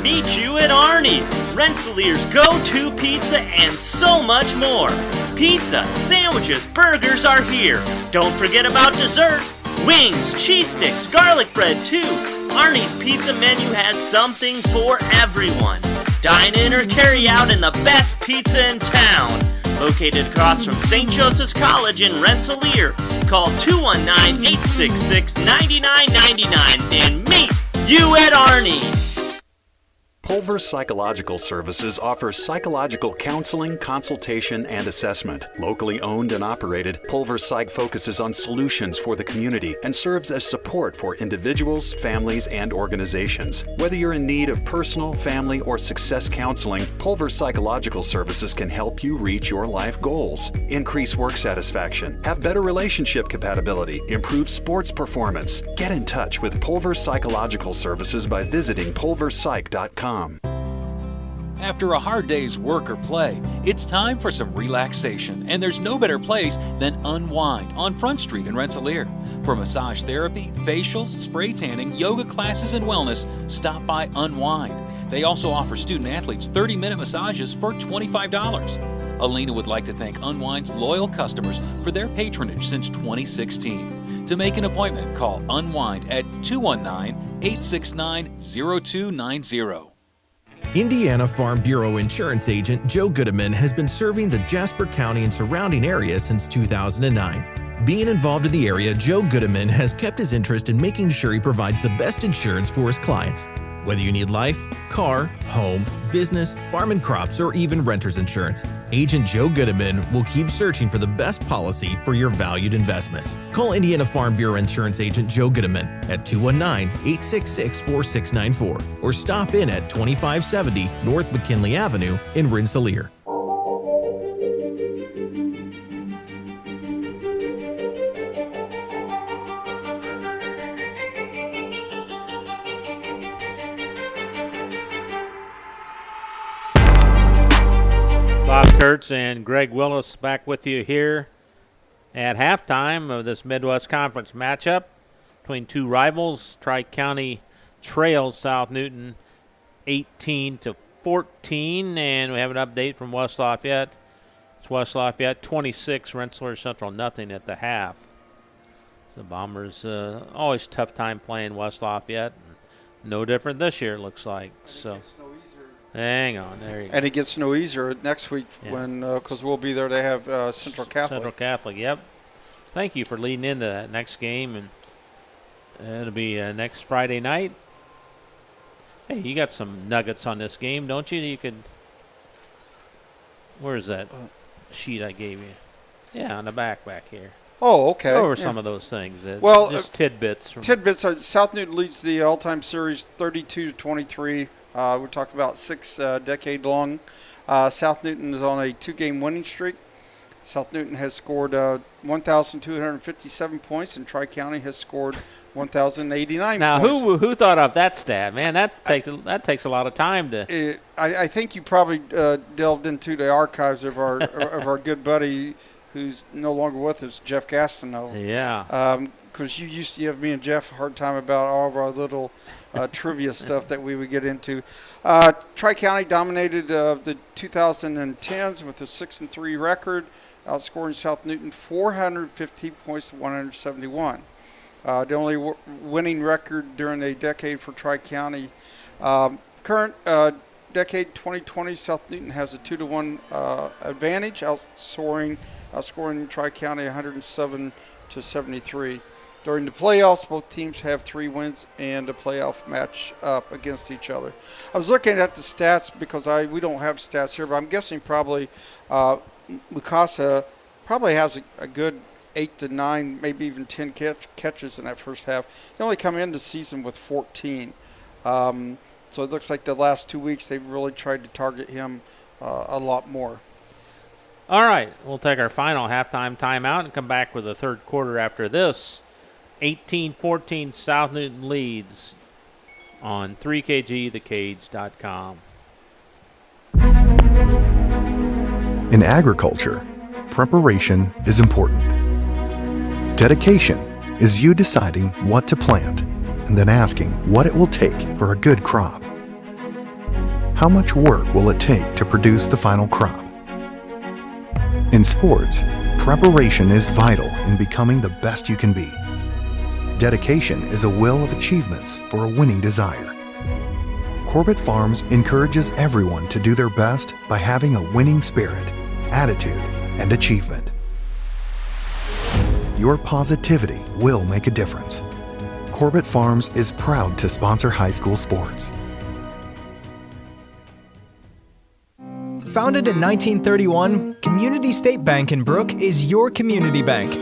Meet you at Arnie's, Rensselaer's go-to pizza and so much more. Pizza, sandwiches, burgers are here. Don't forget about dessert. Wings, cheese sticks, garlic bread too. Arnie's pizza menu has something for everyone. Dine in or carry out in the best pizza in town. Located across from St. Joseph's College in Rensselaer. Call 219-866-9999 and meet you at Arnie's. Pulver Psychological Services offers psychological counseling, consultation, and assessment. Locally owned and operated, Pulver Psych focuses on solutions for the community and serves as support for individuals, families, and organizations. Whether you're in need of personal, family, or success counseling, Pulver Psychological Services can help you reach your life goals, increase work satisfaction, have better relationship compatibility, improve sports performance. Get in touch with Pulver Psychological Services by visiting pulverpsych.com. After a hard day's work or play, it's time for some relaxation, and there's no better place than Unwind on Front Street in Rensselaer. For massage therapy, facials, spray tanning, yoga classes, and wellness, stop by Unwind. They also offer student athletes 30-minute massages for $25. Alina would like to thank Unwind's loyal customers for their patronage since 2016. To make an appointment, call Unwind at 219-869-0290. Indiana Farm Bureau Insurance Agent Joe Goodman has been serving the Jasper County and surrounding area since 2009. Being involved in the area, Joe Goodman has kept his interest in making sure he provides the best insurance for his clients. Whether you need life, car, home, business, farm and crops, or even renter's insurance, Agent Joe Goodman will keep searching for the best policy for your valued investments. Call Indiana Farm Bureau Insurance Agent Joe Goodman at 219-866-4694 or stop in at 2570 North McKinley Avenue in Rensselaer. Bob Kurtz and Greg Willis back with you here at halftime of this Midwest Conference matchup between two rivals. Tri-County trails South Newton 18-14, and we have an update from West Lafayette. It's West Lafayette 26, Rensselaer Central nothing at the half. The Bombers always tough time playing West Lafayette. No different this year, it looks like. So, hang on, there you go. And it gets no easier next week because we'll be there to have Central Catholic. Central Catholic, yep. Thank you for leading into that next game, and it'll be next Friday night. Hey, you got some nuggets on this game, don't you? You could. Where's that sheet I gave you? Yeah, on the back here. Oh, okay. Go over some of those things. Well, just tidbits. Tidbits. South Newton leads the all-time series 32-23. We're talking about 6 decade long. South Newton is on a 2-game winning streak. South Newton has scored 1,257 points, and Tri-County has scored 1,089 now, points. Now, who thought up that stat, man? That takes a lot of time to. I think you probably delved into the archives of our of our good buddy, who's no longer with us, Jeff Gastineau. Yeah. Because you used to give me and Jeff a hard time about all of our little trivia stuff that we would get into. Tri-County dominated the 2010s with a 6-3 record, outscoring South Newton 450 points to 171. The only winning record during a decade for Tri-County. Current decade 2020, South Newton has a 2-1 advantage, outscoring Tri-County 107-73. During the playoffs, both teams have 3 wins and a playoff match up against each other. I was looking at the stats because we don't have stats here, but I'm guessing probably Mukasa probably has a good 8 to 9, maybe even 10 catches in that first half. He only come into the season with 14. So it looks like the last 2 weeks they've really tried to target him a lot more. All right, we'll take our final halftime timeout and come back with the third quarter after this. 18-14 South Newton leads on 3kgthecage.com. In agriculture, preparation is important. Dedication is you deciding what to plant and then asking what it will take for a good crop. How much work will it take to produce the final crop? In sports, preparation is vital in becoming the best you can be. Dedication is a will of achievements for a winning desire. Corbett Farms encourages everyone to do their best by having a winning spirit, attitude, and achievement. Your positivity will make a difference. Corbett Farms is proud to sponsor high school sports. Founded in 1931, Community State Bank in Brook is your community bank.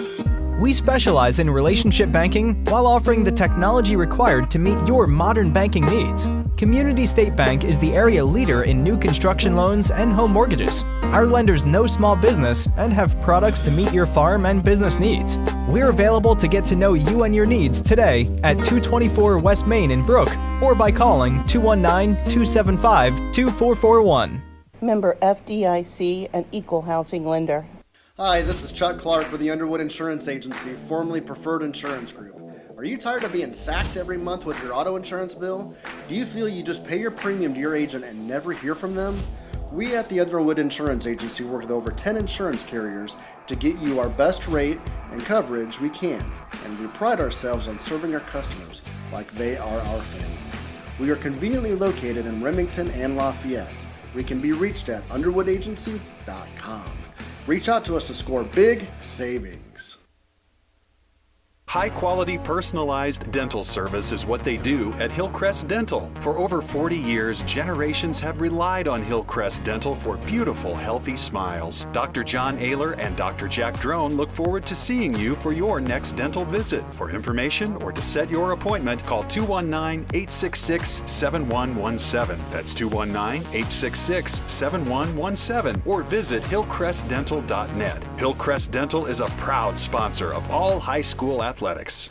We specialize in relationship banking while offering the technology required to meet your modern banking needs. Community State Bank is the area leader in new construction loans and home mortgages. Our lenders know small business and have products to meet your farm and business needs. We're available to get to know you and your needs today at 224 West Main in Brook or by calling 219-275-2441. Member FDIC, an equal housing lender. Hi, this is Chuck Clark with the Underwood Insurance Agency, formerly Preferred Insurance Group. Are you tired of being sacked every month with your auto insurance bill? Do you feel you just pay your premium to your agent and never hear from them? We at the Underwood Insurance Agency work with over 10 insurance carriers to get you our best rate and coverage we can, and we pride ourselves on serving our customers like they are our family. We are conveniently located in Remington and Lafayette. We can be reached at underwoodagency.com. Reach out to us to score big savings. High-quality personalized dental service is what they do at Hillcrest Dental. For over 40 years, generations have relied on Hillcrest Dental for beautiful, healthy smiles. Dr. John Ayler and Dr. Jack Drone look forward to seeing you for your next dental visit. For information or to set your appointment, call 219-866-7117. That's 219-866-7117. Or visit hillcrestdental.net. Hillcrest Dental is a proud sponsor of all high school athletics. Half.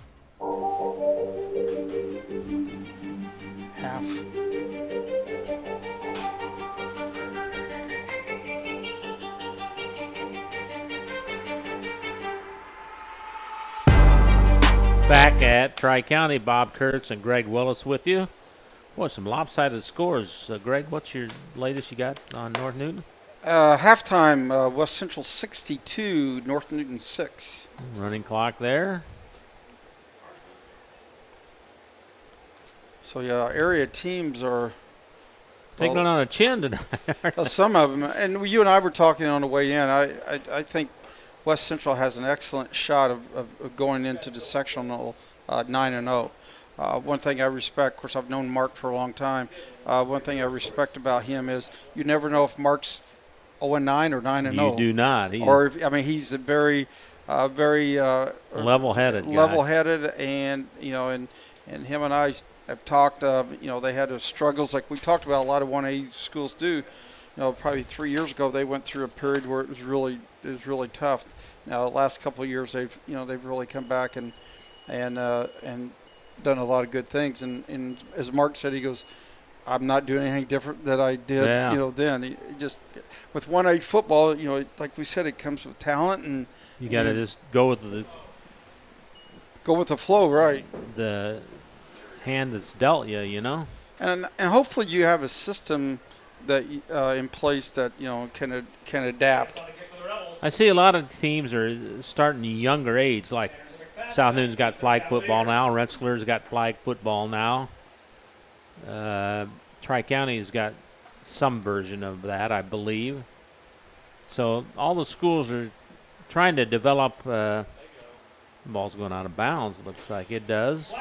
Back at Tri-County, Bob Kurtz and Greg Willis with you. Boy, some lopsided scores. Greg, what's your latest you got on North Newton? Halftime, West Central 62, North Newton 6. Running clock there. So yeah, area teams are taking well, on a chin tonight. some of them, and you and I were talking on the way in. I think West Central has an excellent shot of going into the sectional 9-0. One thing I respect, of course, I've known Mark for a long time. One thing I respect about him is you never know if Mark's 0-9 or 9-0. You do not. He's a very level-headed guy. Level-headed, and and him and I have talked. They had the struggles like we talked about. A lot of 1A schools do. Probably 3 years ago they went through a period where it was really tough. Now the last couple of years they've really come back and done a lot of good things. And as Mark said, he goes, I'm not doing anything different that I did. Then he just with 1A football, like we said, it comes with talent, and you got to just go with the flow, right? The hand that's dealt you, And hopefully you have a system that in place that can adapt. I see a lot of teams are starting younger age, like South Newton's got flag football now, Rensselaer's got flag football now. Tri-County's got some version of that, I believe. So all the schools are trying to develop. The ball's going out of bounds. Looks like it does.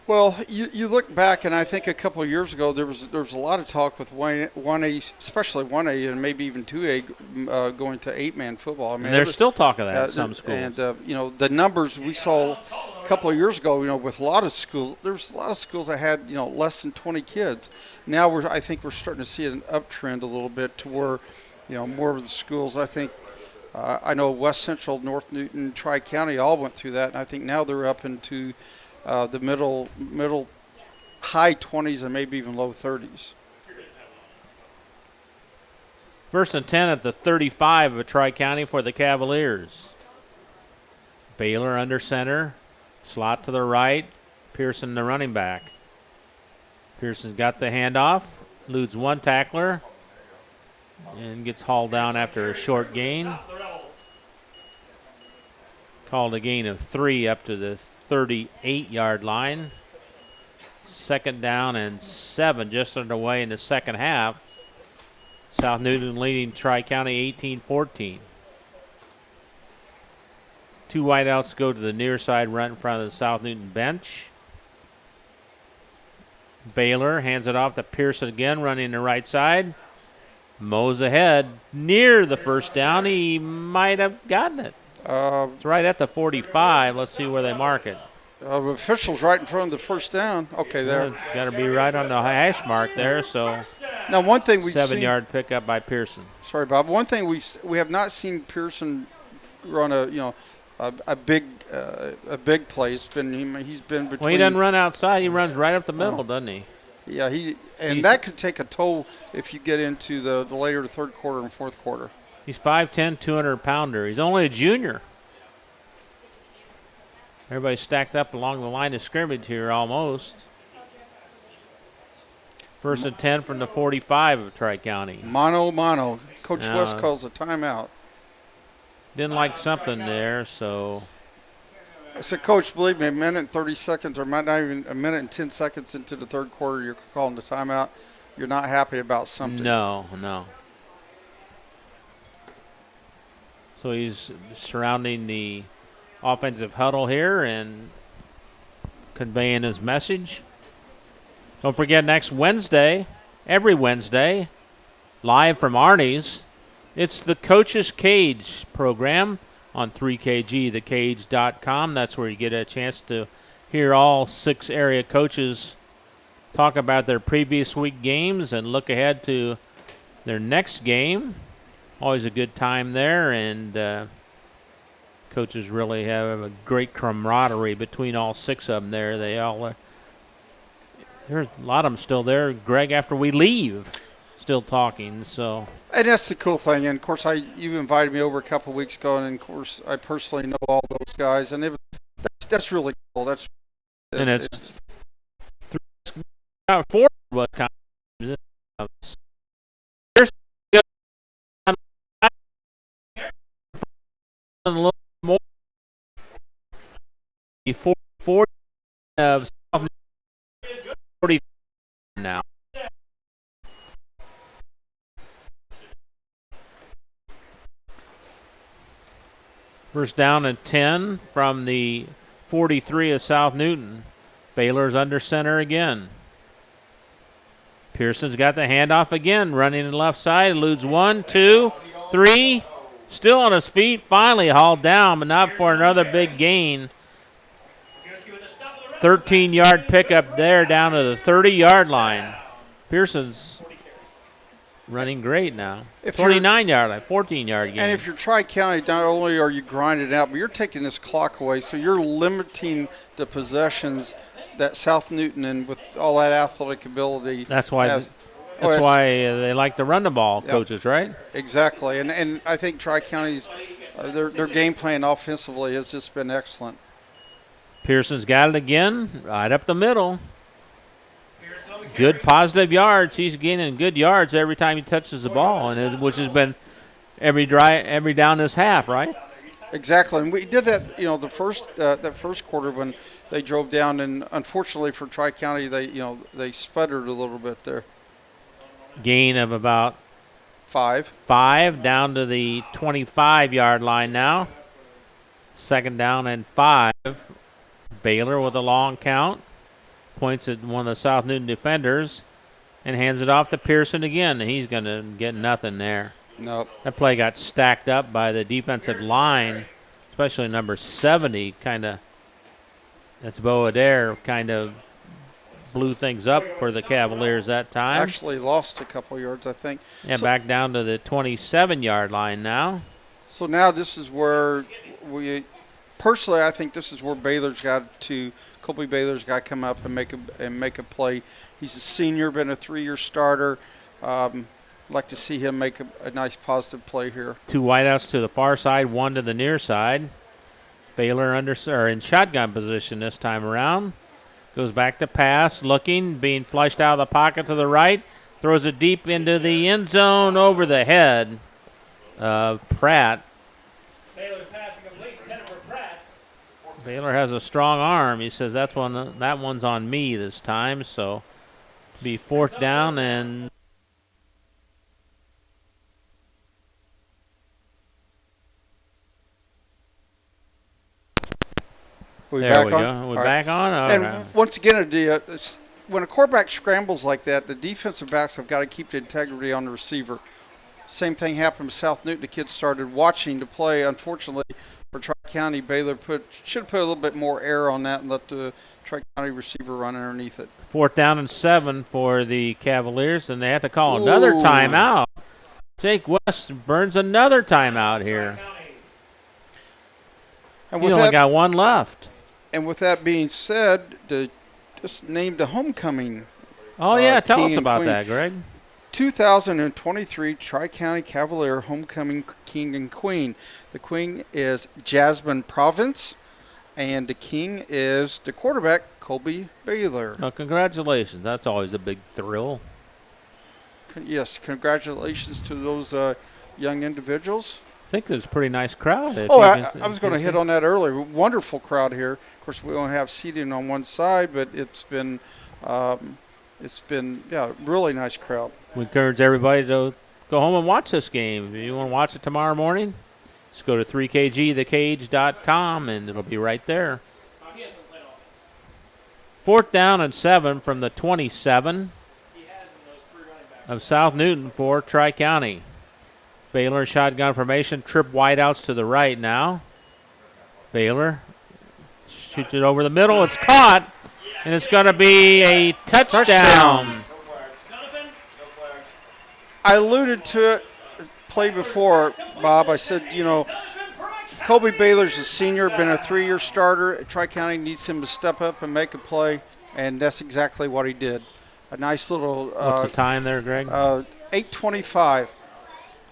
Well, you look back, and I think a couple of years ago there was a lot of talk with 1A, especially 1A, and maybe even 2A going to 8-man football. I mean, there's still talk of that at some schools. And the numbers we saw a couple of years ago, with a lot of schools, there's a lot of schools that had less than 20 kids. Now I think we're starting to see an uptrend a little bit to where more of the schools. I think I know West Central, North Newton, Tri-County all went through that, and I think now they're up into the middle high 20s and maybe even low 30s. 1st and 10 at the 35 of Tri-County for the Cavaliers. Baylor under center, slot to the right, Pearson the running back. Pearson's got the handoff, eludes one tackler, and gets hauled down after a short gain. Called a gain of 3 up to the 38-yard line. 2nd down and 7 just underway in the second half. South Newton leading Tri-County 18-14. 2 wideouts go to the near side right in front of the South Newton bench. Baylor hands it off to Pearson again, running the right side. Mows ahead near the first down. He might have gotten it. It's right at the 45. Let's see where they mark it. Officials right in front of the first down. Okay, there. It's got to be right on the hash mark there. So now one thing we've 7-yard pickup by Pearson. Sorry, Bob. One thing we have not seen Pearson run a big play. He's been between. Well, he doesn't run outside. He runs right up the middle, doesn't he? Yeah, that could take a toll if you get into the later third quarter and fourth quarter. He's 5'10", 200-pounder. He's only a junior. Everybody's stacked up along the line of scrimmage here almost. 1st and 10 from the 45 of Tri-County. Mano. Coach West calls a timeout. Didn't like something there, so. I said, Coach, believe me, a minute and 30 seconds, or not even a minute and 10 seconds into the third quarter, you're calling the timeout. You're not happy about something. No. So he's surrounding the offensive huddle here and conveying his message. Don't forget, next Wednesday, every Wednesday, live from Arnie's, it's the Coach's Cage program on 3kgthecage.com. That's where you get a chance to hear all 6 area coaches talk about their previous week games and look ahead to their next game. Always a good time there, and coaches really have a great camaraderie between all 6 of them there. They all there's a lot of them still there, Greg, after we leave, still talking. So. And that's the cool thing. And, of course, you invited me over a couple of weeks ago, and, of course, I personally know all those guys. And that's really cool. And it's 4 what kind of a little more. 4 of 40 now. First down and 10 from the 43 of South Newton. Baylor's under center again. Pearson's got the handoff again, running to the left side, eludes 1, 2, 3. Still on his feet, finally hauled down, but not for another big gain. 13-yard pickup there down to the 30-yard line. Pearson's running great now. 29-yard line, 14-yard gain. And if you're Tri-County, not only are you grinding out, but you're taking this clock away, so you're limiting the possessions that South Newton and with all that athletic ability. That's why. has. That's why they like to run the ball, coaches, right? Exactly, and I think Tri-County's their game plan offensively has just been excellent. Pearson's got it again, right up the middle. Good positive yards. He's gaining good yards every time he touches the ball, and which has been every down this half, right? Exactly, and we did that. The first quarter when they drove down, and unfortunately for Tri-County, they sputtered a little bit there. Gain of about 5 down to the 25-yard line now. Second down and 5. Baylor with a long count. Points at one of the South Newton defenders and hands it off to Pearson again. He's going to get nothing there. Nope. That play got stacked up by the defensive line, especially number 70. That's Bo Adair, kind of blew things up for the Cavaliers that time. Actually lost a couple yards, I think. Yeah, back down to the 27-yard line now. So now this is where personally, I think this is where Colby Baylor's got to come up and make a play. He's a senior, been a 3-year starter. Like to see him make a nice positive play here. 2 wideouts to the far side, 1 to the near side. Baylor in shotgun position this time around. Goes back to pass, looking, being flushed out of the pocket to the right. Throws it deep into the end zone over the head of Pratt. Baylor's passing complete, 10 for Pratt. Baylor has a strong arm. He says that one's on me this time. So be 4th down and there we go. We're back on. All right. Once again, when a quarterback scrambles like that, the defensive backs have got to keep the integrity on the receiver. Same thing happened with South Newton. The kids started watching the play. Unfortunately, for Tri-County, Baylor should have put a little bit more air on that and let the Tri-County receiver run underneath it. 4th down and 7 for the Cavaliers, and they have to call another timeout. Jake West burns another timeout here. And he only got 1 left. And with that being said, just named a homecoming. Oh, yeah. Tell us about that, Greg. 2023 Tri-County Cavalier Homecoming King and Queen. The queen is Jasmine Province, and the king is the quarterback, Colby Baylor. Oh, congratulations. That's always a big thrill. Yes, congratulations to those young individuals. I think there's a pretty nice crowd. I was going to hit on that earlier. Wonderful crowd here. Of course, we only have seating on one side, but it's been really nice crowd. We encourage everybody to go home and watch this game. If you want to watch it tomorrow morning, just go to 3kgthecage.com, and it'll be right there. 4th down and 7 from the 27 of South Newton for Tri-County. Baylor shotgun formation, trip wideouts to the right now. Baylor shoots it over the middle. It's caught, and it's going to be a touchdown. I alluded to it play before, Bob. I said, Colby Baylor's a senior, been a 3-year starter. Tri-County needs him to step up and make a play, and that's exactly what he did. A nice little. What's the time there, Greg? 8:25.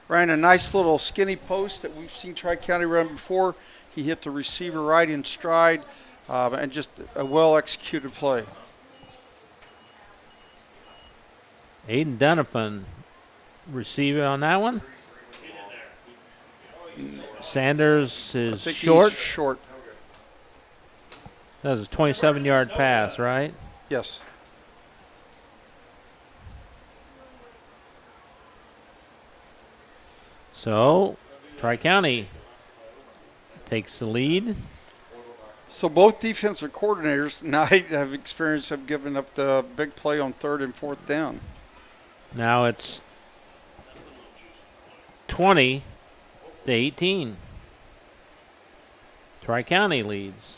Ran a nice little skinny post that we've seen Tri-County run before. He hit the receiver right in stride, and just a well-executed play. Aiden Donovan receiving on that one. Sanders is short. He's short. That was a 27-yard pass, right? Yes. So Tri-County takes the lead. So both defensive coordinators tonight have given up the big play on 3rd and 4th down. Now it's 20-18. Tri-County leads.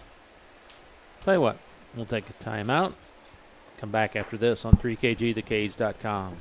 Tell you what, we'll take a timeout. Come back after this on 3kgthecage.com.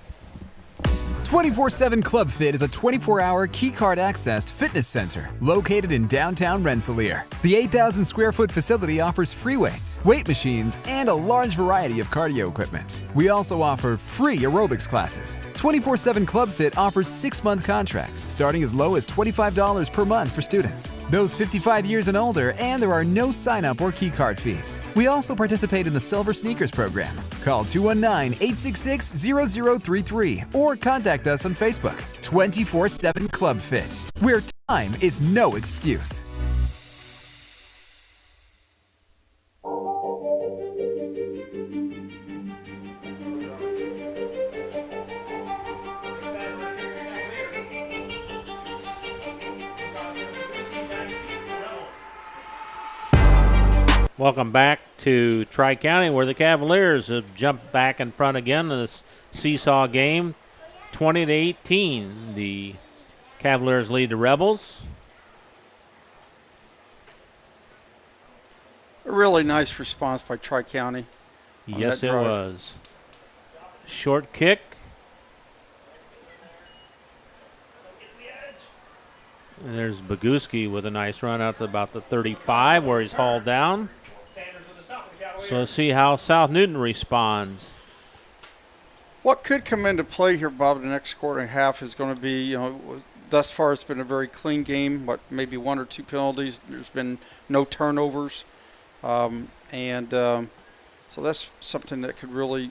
24/7 Club Fit is a 24-hour keycard accessed fitness center located in downtown Rensselaer. The 8,000 square foot facility offers free weights, weight machines, and a large variety of cardio equipment. We also offer free aerobics classes. 24/7 Club Fit offers 6-month contracts starting as low as $25 per month for students, those 55 years and older, and there are no sign-up or keycard fees. We also participate in the Silver Sneakers program. Call 219-866-0033 or contact us on Facebook. 24/7 Club Fit, where time is no excuse. Welcome back to Tri-County, where the Cavaliers have jumped back in front again in this seesaw game. 20-18, the Cavaliers lead the Rebels. A really nice response by Tri-County. Yes, it was. Short kick. And there's Boguski with a nice run out to about the 35 where he's hauled down. So let's see how South Newton responds. What could come into play here, Bob, the next quarter and a half is going to be, thus far it's been a very clean game, but maybe 1 or 2 penalties. There's been no turnovers. So that's something that could really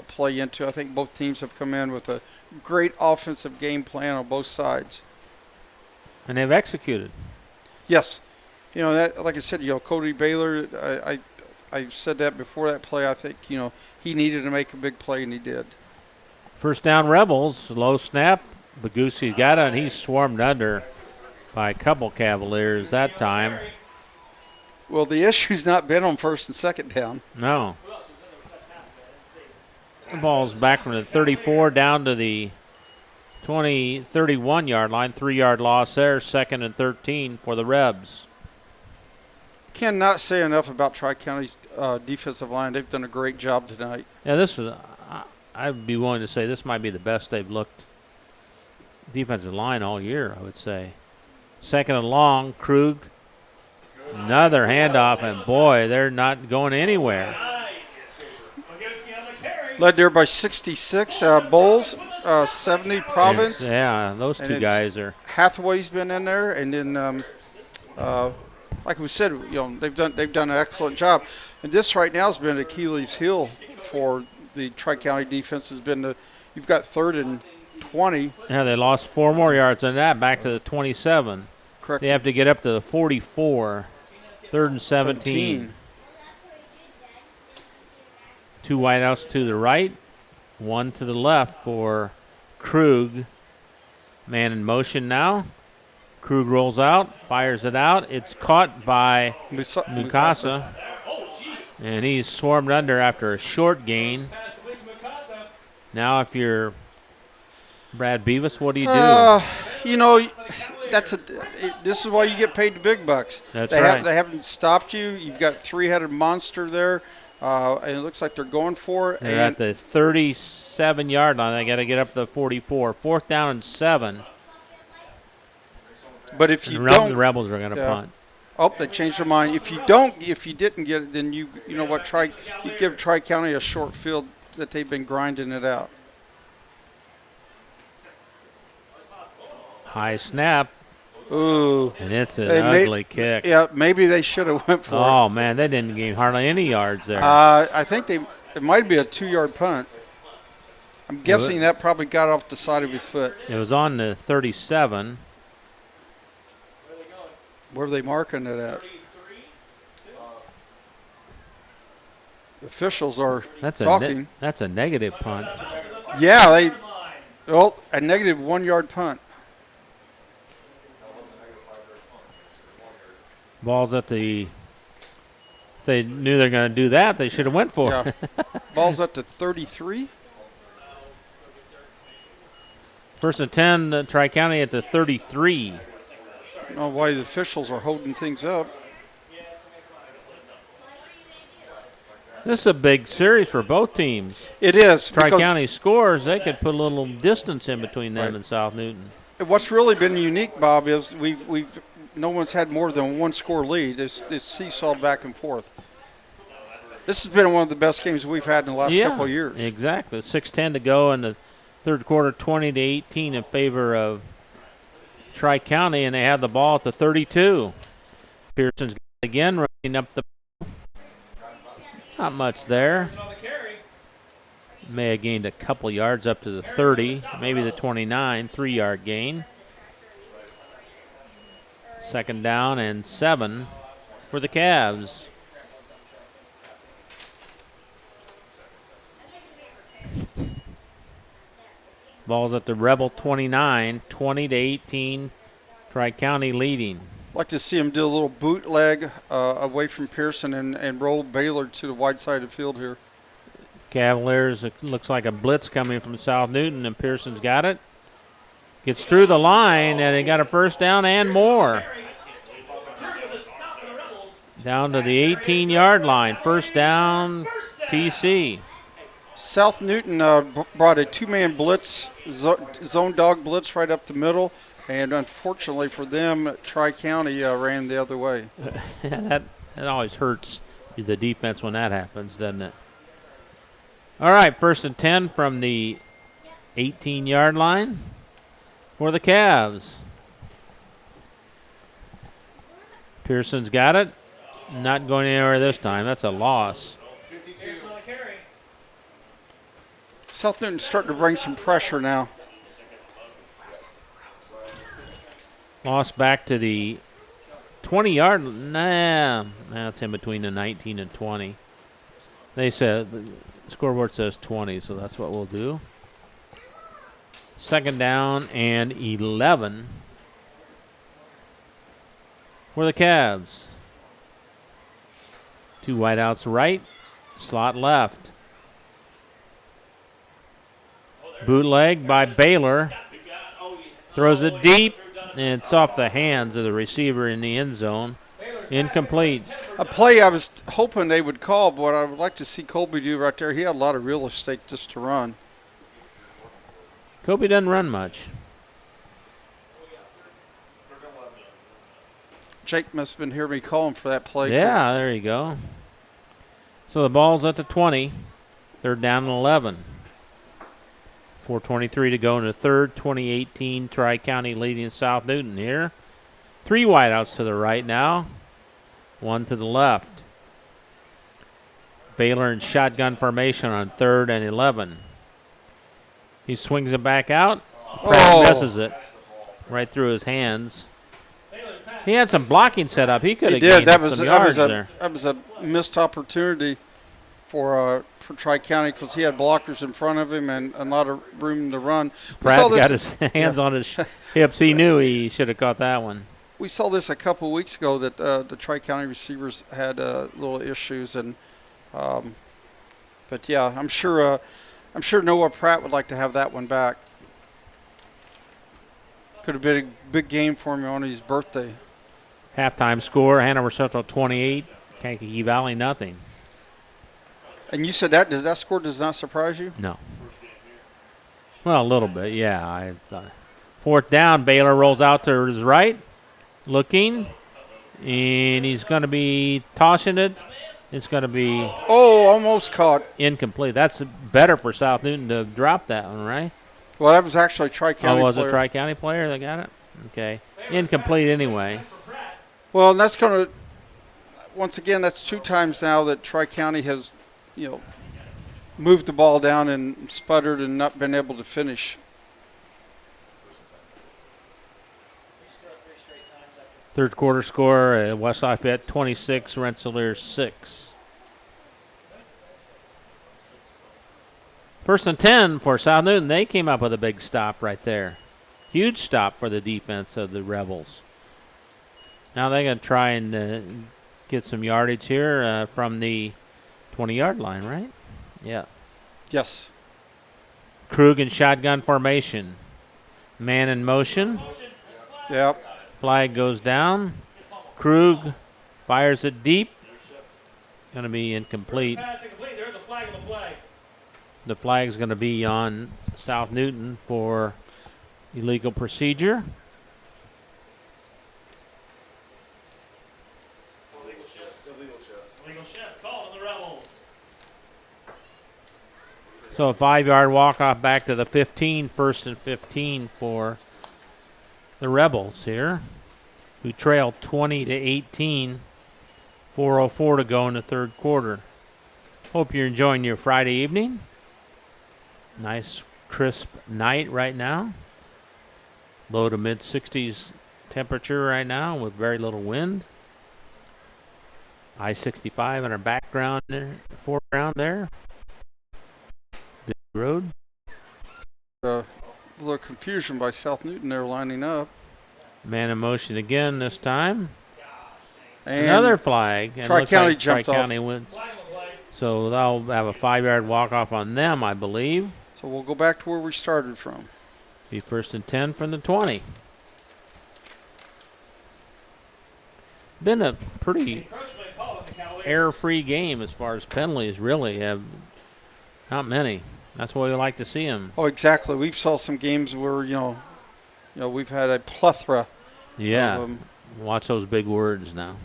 play into. I think both teams have come in with a great offensive game plan on both sides. And they've executed. Yes. That, like I said, Cody Baylor, I said that before that play. I think, he needed to make a big play, and he did. First down Rebels, low snap. Boguski got it, and he swarmed under by a couple Cavaliers that time. Well, the issue's not been on 1st and 2nd down. No. The ball's back from the 34 down to the 31-yard line. 3-yard loss there, 2nd and 13 for the Rebs. Cannot say enough about Tri-County's defensive line. They've done a great job tonight. Yeah, this is. I'd be willing to say this might be the best they've looked defensive line all year, I would say. 2nd and long, Krug. Another handoff, and boy, they're not going anywhere. Led there by 66. Bowles, 70. Province. Yeah, those two guys are. Hathaway's been in there, and then. Like we said, they've done an excellent job, and this right now has been Achilles' heel for the Tri-County defense. Has been you've got 3rd and 20. Yeah, they lost 4 more yards than that, back to the 27. Correct. They have to get up to the 44. 3rd and 17. 2 wideouts to the right, 1 to the left for Krug. Man in motion now. Krug rolls out, fires it out. It's caught by Mukasa. And he's swarmed under after a short gain. Now if you're Brad Beavis, what do you do? This is why you get paid the big bucks. That's right. They haven't stopped you. You've got 3-headed monster there, and it looks like they're going for it. They're at the 37-yard line. They got to get up to the 44. 4th down and 7. But if you don't, the Rebels are going to punt. Oh, they changed their mind. If you didn't get it, then you know what? You give Tri-County a short field that they've been grinding it out. High snap. Ooh. And it's an ugly kick. Yeah, maybe they should have went for it. Oh, man, they didn't gain hardly any yards there. I think it might be a 2-yard punt. I'm guessing that probably got off the side of his foot. It was on the 37. Where are they marking it at? The officials are talking. That's a negative punt. Yeah, a negative 1-yard punt. Ball's at the. If they knew they're going to do that, they should have went for it. Yeah. Ball's up to 33. First and 10, Tri-County at the 33. I don't know why the officials are holding things up. This is a big series for both teams. It is. Tri-County scores, they could put a little distance in between them and South Newton. What's really been unique, Bob, is no one's had more than one score lead. It's seesawed back and forth. This has been one of the best games we've had in the last couple of years. Exactly. 6:10 to go in the third quarter, 20-18 in favor of Tri-County, and they have the ball at the 32. Pearson's again running up the. Not much there. May have gained a couple yards up to the 30, maybe the 29, 3-yard gain. Second down and 7 for the Cavs. Ball's at the Rebel 29, 20-18, Tri-County leading. I'd like to see him do a little bootleg away from Pearson and roll Baylor to the wide side of the field here. Cavaliers, it looks like a blitz coming from South Newton, and Pearson's got it. Gets through the line, and they got a first down and more. Down to the 18-yard line. First down, TC. South Newton brought a two-man blitz, zone dog blitz right up the middle, and unfortunately for them, Tri-County ran the other way. that always hurts the defense when that happens, doesn't it? All right, first and 10 from the 18-yard line for the Cavs. Pearson's got it. Not going anywhere this time. That's a loss. South Newton's starting to bring some pressure now. Lost back to the 20-yard. Nah, that's in between the 19 and 20. They said the scoreboard says 20, so that's what we'll do. Second down and 11 for the Cavs. Two wideouts right, slot left. Bootleg by Baylor. Throws it deep, and it's off the hands of the receiver in the end zone. Incomplete. A play I was hoping they would call, but what I would like to see Colby do right there, he had a lot of real estate just to run. Kobe doesn't run much. Jake must have been hearing me calling for that play. Yeah, there you go. So the ball's at the 20. Third down and 11. 4:23 to go in the third. 2018 Tri-County leading South Newton here. Three wideouts to the right now. One to the left. Baylor in shotgun formation on 3rd and 11. He swings it back out. Pratt misses it right through his hands. He had some blocking set up. He could have gained some yards there. That was a missed opportunity for Tri-County because he had blockers in front of him and a lot of room to run. Pratt got his hands on his hips. He knew he should have caught that one. We saw this a couple of weeks ago that the Tri-County receivers had little issues, and but yeah, I'm sure Noah Pratt would like to have that one back. Could have been a big game for him on his birthday. Halftime score: Hanover Central 28, Kankakee Valley nothing. And you said that score does not surprise you? No. Well, a little bit, yeah. Fourth down, Baylor rolls out to his right, looking, and he's going to be tossing it. It's going to be almost caught. Incomplete. That's better for South Newton to drop that one, right? Well, that was actually a Tri-County player. Oh, was it a Tri-County player that got it? Okay. Incomplete anyway. Well, and that's going to, once again, that's 2 times now that Tri-County has, moved the ball down and sputtered and not been able to finish. Third quarter score, West Lafayette 26, Rensselaer 6. First and 10 for South Newton. They came up with a big stop right there. Huge stop for the defense of the Rebels. Now they're going to try and get some yardage here from the 20-yard line, right? Yeah. Yes. Krug in shotgun formation. Man in motion. Yep. Flag goes down. Krug fires it deep. Going to be incomplete. There's a flag on the play. The flag's going to be on South Newton for illegal procedure. Illegal shift called on the Rebels. So a 5-yard walk-off back to the 15, 1st and 15 for the Rebels here, who trail 20-18, 4:04 to go in the third quarter. Hope you're enjoying your Friday evening. Nice crisp night right now. Low to mid 60s temperature right now with very little wind. I-65 in our background there, foreground there. Big road. A little confusion by South Newton there lining up. Man in motion again this time. And another flag. And Tri-County jumped off. Tri-County wins. So they'll have a 5-yard walk-off on them, I believe. So we'll go back to where we started from. Be 1st and 10 from the 20. Been a pretty error-free game as far as penalties, really. Not many. That's why we like to see them. Oh, exactly. We've saw some games where, we've had a plethora. Yeah. Watch those big words now.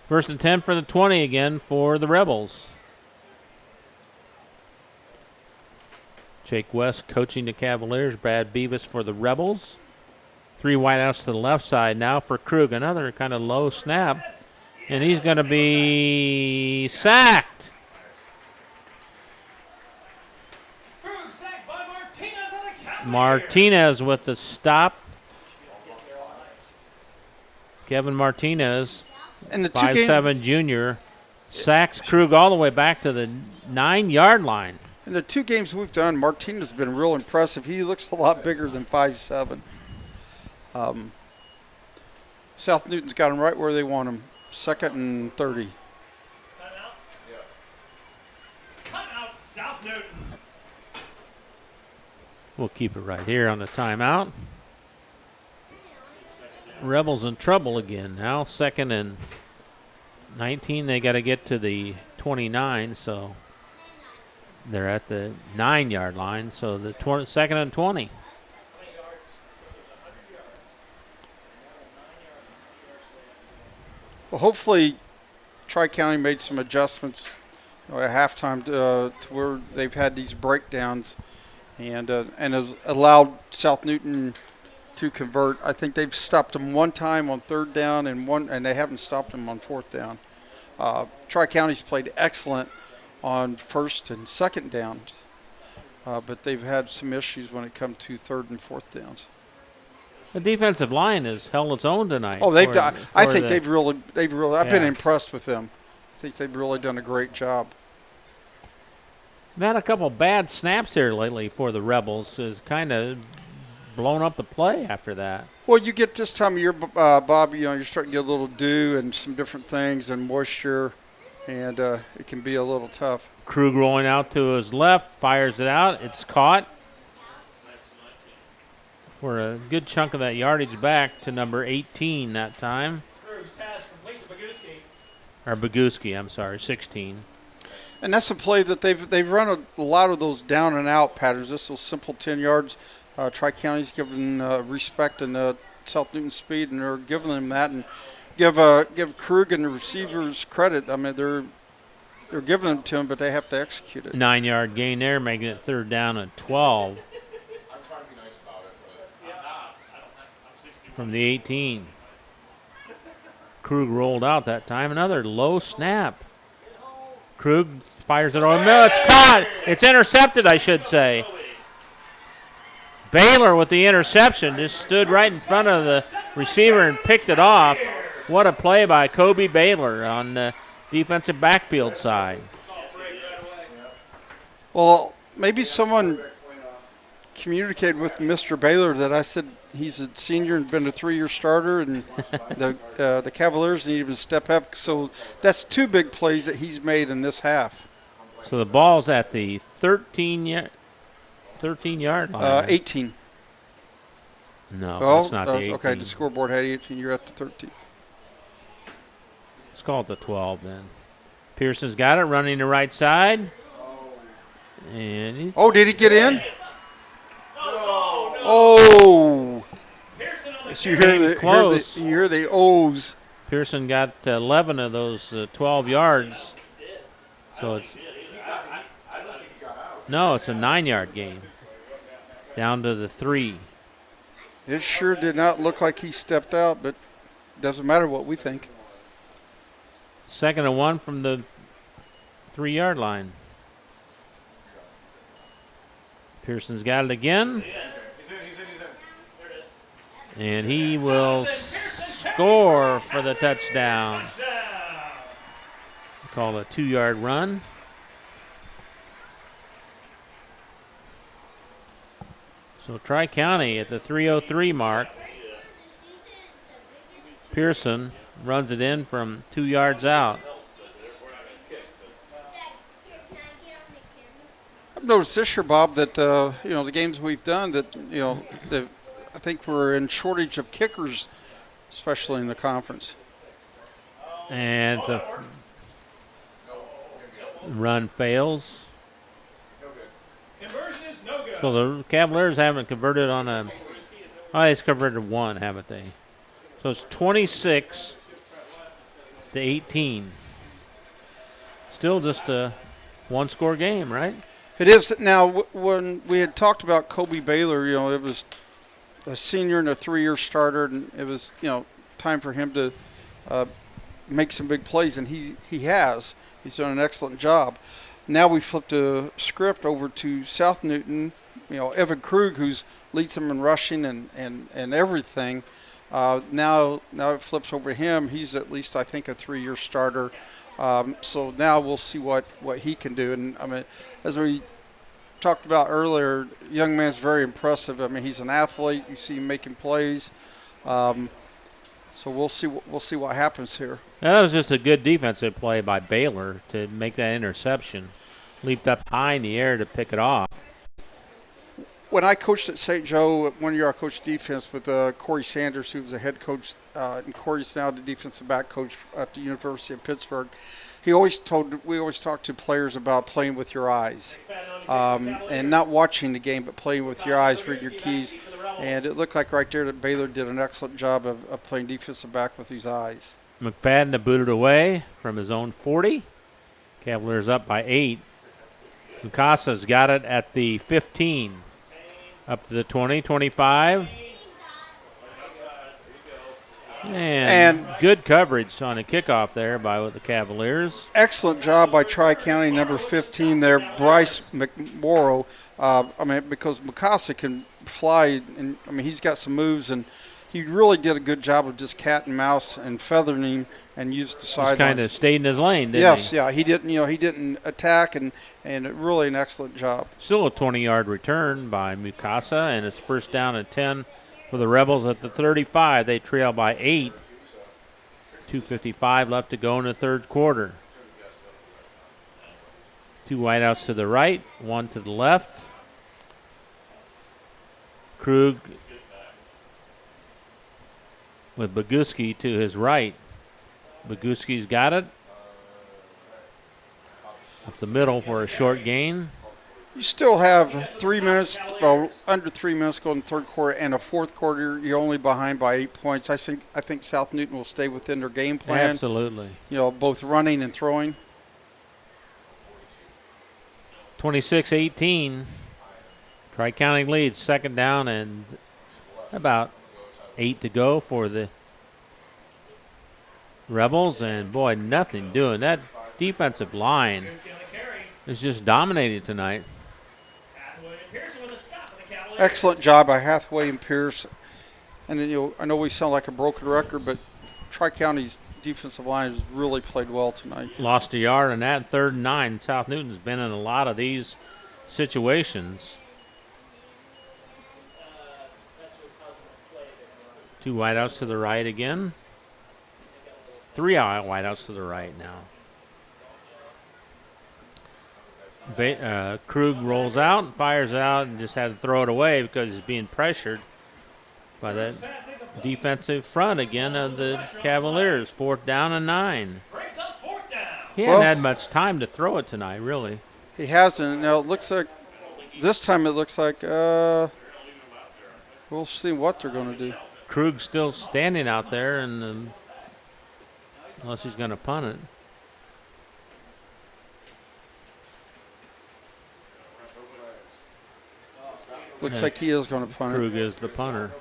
1st and 10 for the 20 again for the Rebels. Jake West coaching the Cavaliers. Brad Beavis for the Rebels. 3 wideouts to the left side now for Krug. Another kind of low snap. And he's going to be sacked. Martinez with the stop. Kevin Martinez, and the 5'7" junior, sacks Krug all the way back to the 9-yard line. In the 2 games we've done, Martinez has been real impressive. He looks a lot bigger than 5'7". South Newton's got him right where they want him. 2nd and 30. Timeout, South Newton. We'll keep it right here on the timeout. Rebels in trouble again now. 2nd and 19. They got to get to the 29, so they're at the 9-yard line. So the 2nd and 20. Well, hopefully Tri-County made some adjustments at halftime to where they've had these breakdowns and has allowed South Newton to convert. I think they've stopped them 1 time on 3rd down and they haven't stopped them on 4th down. Tri-County's played excellent on 1st and 2nd downs, but they've had some issues when it comes to 3rd and 4th downs. The defensive line has held its own tonight. Oh, they've done. I think they've really. I've been impressed with them. I think they've really done a great job. We've had a couple bad snaps here lately for the Rebels. Has kind of blown up the play after that. Well, you get this time of year, Bob. You're starting to get a little dew and some different things and moisture, and it can be a little tough. Krug rolling out to his left, fires it out. It's caught for a good chunk of that yardage back to number 18 that time. Krug's pass complete to Boguski. Or Boguski, I'm sorry, 16. And that's a play that they've run a lot of those down and out patterns. This was simple 10 yards. Tri-County's given respect and South Newton speed, and they're giving them that. And give Krug and the receivers credit. I mean, they're giving them to him, but they have to execute it. 9-yard gain there, making it 3rd down and 12. From the 18. Krug rolled out that time. Another low snap. Krug fires it on. No, it's caught. It's intercepted, I should say. Baylor with the interception just stood right in front of the receiver and picked it off. What a play by Kobe Baylor on the defensive backfield side. Well, maybe someone communicated with Mr. Baylor that I said he's a senior and been a 3-year starter, and the Cavaliers need him to step up. So that's 2 big plays that he's made in this half. So the ball's at the 13-yard line. 18. No, Well, that's not the 18. okay, the scoreboard had 18. You're at the 13. Let's call it the 12 then. Pearson's got it, running the right side. And oh, did he get in? Oh. So you hear the O's. Pearson got 11 of those 12 yards. So it's a 9-yard gain. Down to the 3. It sure did not look like he stepped out, but doesn't matter what we think. 2nd and 1 from the 3-yard line. Pearson's got it again. And he will score for the touchdown. Call it a 2-yard run. So Tri-County at the 3:03 mark. Pearson runs it in from 2 yards out. I've noticed this year, Bob, that the games we've done that I think we're in shortage of kickers, especially in the conference. And the run fails. So the Cavaliers haven't converted on a. Oh, they've converted one, haven't they? So it's 26-18. Still just a 1-score game, right? It is. Now, when we had talked about Kobe Baylor, it was a senior and a 3-year starter, and it was, time for him to make some big plays, and he has. He's done an excellent job. Now we flipped a script over to South Newton. Evan Krug, who's leads them in rushing and everything. Now it flips over to him. He's at least, I think, a 3-year starter. So now we'll see what he can do. And I mean, as we talked about earlier, young man's very impressive. I mean, he's an athlete. You see him making plays. So we'll see what happens here. Now, that was just a good defensive play by Baylor to make that interception. Leaped up high in the air to pick it off. When I coached at St. Joe, one year I coached defense with Corey Sanders, who was a head coach, and Corey's now the defensive back coach at the University of Pittsburgh. We always talked to players about playing with your eyes, and not watching the game, but playing with your eyes, read your keys. And it looked like right there that Baylor did an excellent job of playing defensive back with his eyes. McFadden to boot it away from his own 40. Cavaliers up by 8. Mucasa's got it at the 15. Up to the 20, 25. And good coverage on a kickoff there by the Cavaliers. Excellent job by Tri-County, number 15 there, Bryce McMorrow. Because Mukasa can fly, and he's got some moves, and he really did a good job of just cat and mouse and feathering and used the sidelines. Just kind of stayed in his lane, didn't he? Yes, he didn't. He didn't attack, and really an excellent job. Still a 20-yard return by Mukasa, and it's first down and 10 for the Rebels at the 35. They trail by 8. 2:55 left to go in the third quarter. 2 wideouts to the right, 1 to the left. Krug with Boguski to his right. Boguski's got it. Up the middle for a short gain. You still have 3 minutes, under 3 minutes go in the third quarter, and a fourth quarter. You're only behind by 8 points. I think South Newton will stay within their game plan. Absolutely. Both running and throwing. 26-18. Tri-County leads, second down and about 8 to go for the Rebels. And, boy, nothing doing. That defensive line is just dominating tonight. Excellent job by Hathaway and Pierce. And I know we sound like a broken record, but Tri-County's defensive line has really played well tonight. Lost a yard on that, 3rd and 9. South Newton's been in a lot of these situations. 2 wideouts to the right again. 3 wideouts to the right now. Krug rolls out, fires out, and just had to throw it away because he's being pressured by that defensive front again of the Cavaliers. 4th down and 9. He hasn't had much time to throw it tonight, really. He hasn't. Now, it looks like this time we'll see what they're going to do. Krug's still standing out there, and unless he's going to punt it. Looks like he is going to punt it. Krug is the punter.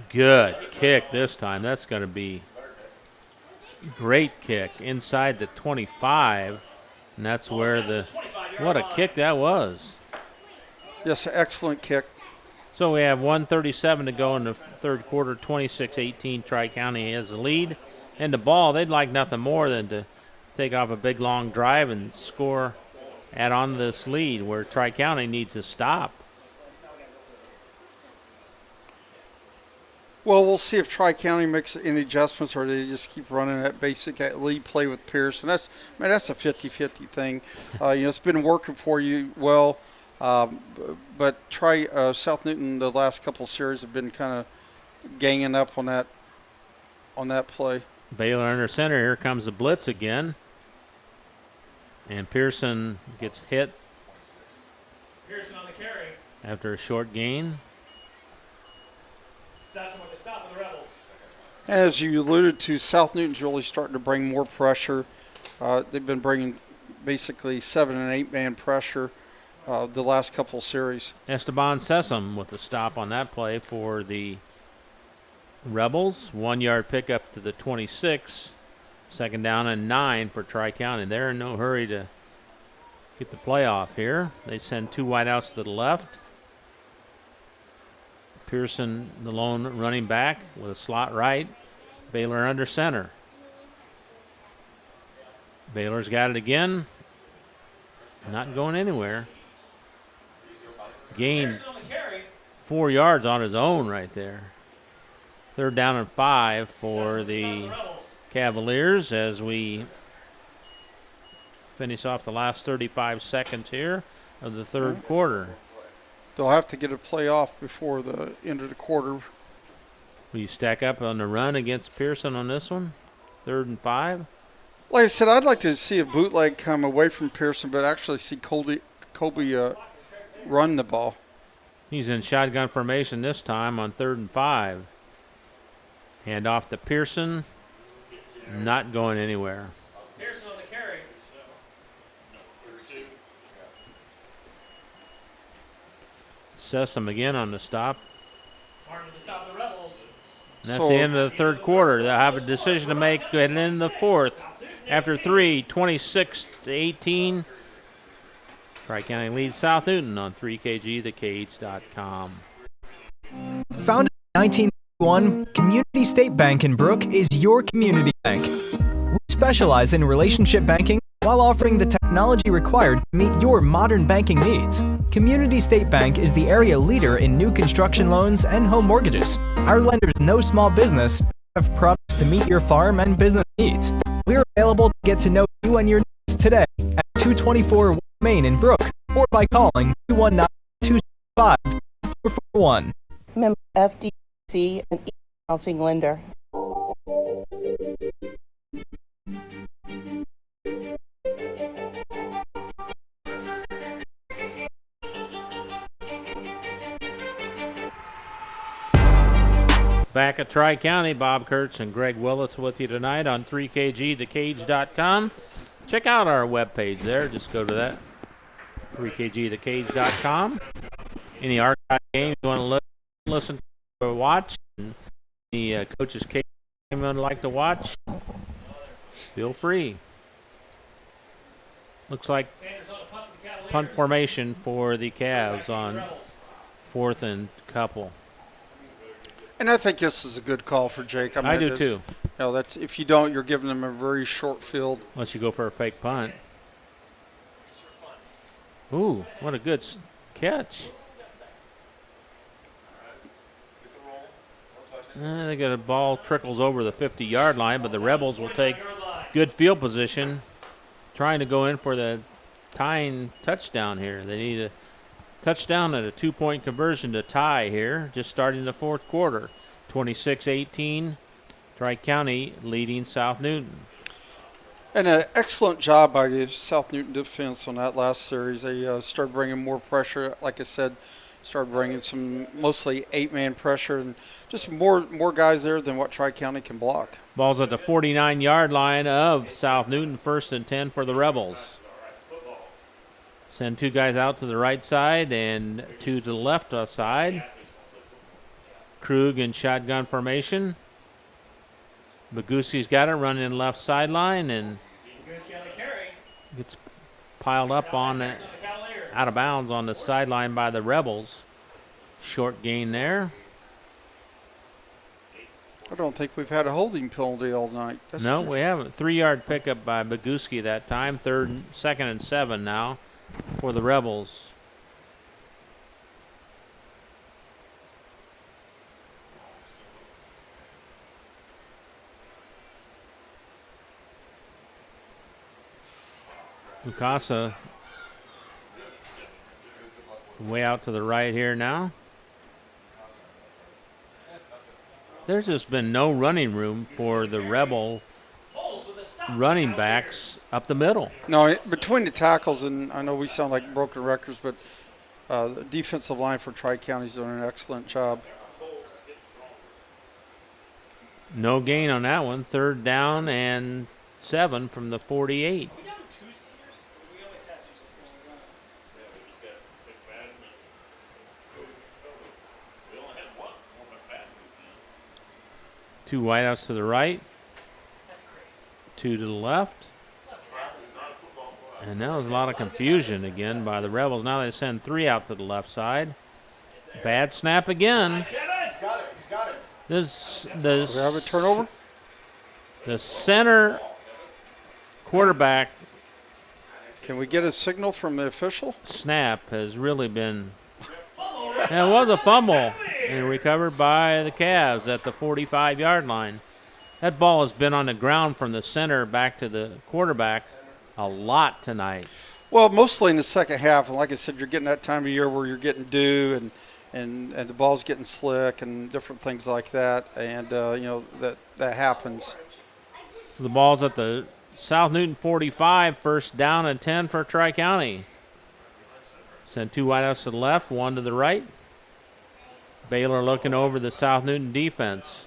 Good kick this time. That's going to be great kick inside the 25. And that's where what a kick that was. Yes, excellent kick. So we have 1:37 to go in the third quarter, 26-18. Tri-County has the lead. And the ball, they'd like nothing more than to take off a big, long drive and score, add on to this lead where Tri-County needs to stop. Well, we'll see if Tri-County makes any adjustments or they just keep running that basic lead play with Pearson. That's a 50-50 thing. It's been working for you well, but South Newton the last couple of series have been kind of ganging up on that play. Baylor under center. Here comes the blitz again. And Pearson gets hit Pearson on the carry. after a short gain. Sessom with the stop of the Rebels. As you alluded to, South Newton's really starting to bring more pressure. They've been bringing basically 7- and 8-man pressure the last couple of series. Esteban Sessom with the stop on that play for the Rebels. 1-yard pickup to the 26. 2nd down and 9 for Tri-County. They're in no hurry to get the play off here. They send 2 wideouts to the left. Pearson, the lone running back with a slot right. Baylor under center. Baylor's got it again. Not going anywhere. Gained 4 yards on his own right there. 3rd down and 5 for the Cavaliers as we finish off the last 35 seconds here of the third quarter. They'll have to get a play off before the end of the quarter. Will you stack up on the run against Pearson on this one? 3rd and 5? Like I said, I'd like to see a bootleg come away from Pearson, but actually see Colby run the ball. He's in shotgun formation this time on 3rd and 5. Hand off to Pearson. Not going anywhere. Pearson on the carry. Sessom again on the stop. Martin with the stop of the Rebels. And that's the end of the third quarter. They'll have a decision to make heading into the fourth. After 3, 26-18. Tri-County leads South Newton on 3KGthecage.com. Founded in 1931, Community State Bank in Brook is your community bank. We specialize in relationship banking while offering the technology required to meet your modern banking needs. Community State Bank is the area leader in new construction loans and home mortgages. Our lenders know small business and have products to meet your farm and business needs. We're available to get to know you and your needs today at 224 Main in Brook or by calling 219-265-441. Member FDIC and equal housing lender. Back at Tri-County, Bob Kurtz and Greg Willits with you tonight on 3KGthecage.com. Check out our webpage there. Just go to that, 3KGthecage.com. Any archive games you want to listen to or watch, and any coach's case you would like to watch, feel free. Looks like punt formation for the Cavs on 4th and couple. And I think this is a good call for Jake. I do too. That's if you don't, you're giving them a very short field. Unless you go for a fake punt. Ooh, what a good catch. They got a ball trickles over the 50-yard line, but the Rebels will take good field position, trying to go in for the tying touchdown here. They need a touchdown and a 2-point conversion to tie here, just starting the fourth quarter. 26-18, Tri-County leading South Newton. And an excellent job by the South Newton defense on that last series. They started bringing more pressure. Like I said, started bringing some mostly 8-man pressure and just more guys there than what Tri-County can block. Ball's at the 49-yard line of South Newton, 1st and 10 for the Rebels. Send 2 guys out to the right side and 2 to the left side. Krug in shotgun formation. Magusi's got it, running in left sideline, and gets piled up on out of bounds on the sideline by the Rebels. Short gain there. I don't think we've had a holding penalty all night. No, we haven't. 3-yard pickup by Maguski that time. 2nd and 7 now for the Rebels. Mukasa way out to the right here now. There's just been no running room for the Rebel running backs up the middle. No, between the tackles, and I know we sound like broken records, but the defensive line for Tri-County is doing an excellent job. No gain on that one. 3rd down and 7 from the 48. Two wideouts to the right. 2 to the left. And now there's a lot of confusion again by the Rebels. Now they send 3 out to the left side. Bad snap again. This We have a turnover? The center quarterback. Can we get a signal from the official? Snap has really been. And it was a fumble and recovered by the Cavs at the 45-yard line. That ball has been on the ground from the center back to the quarterback a lot tonight. Well, mostly in the second half. And like I said, you're getting that time of year where you're getting dew and the ball's getting slick and different things like that. And, that happens. So the ball's at the South Newton 45, 1st down and 10 for Tri-County. Send 2 wideouts to the left, 1 to the right. Baylor looking over the South Newton defense.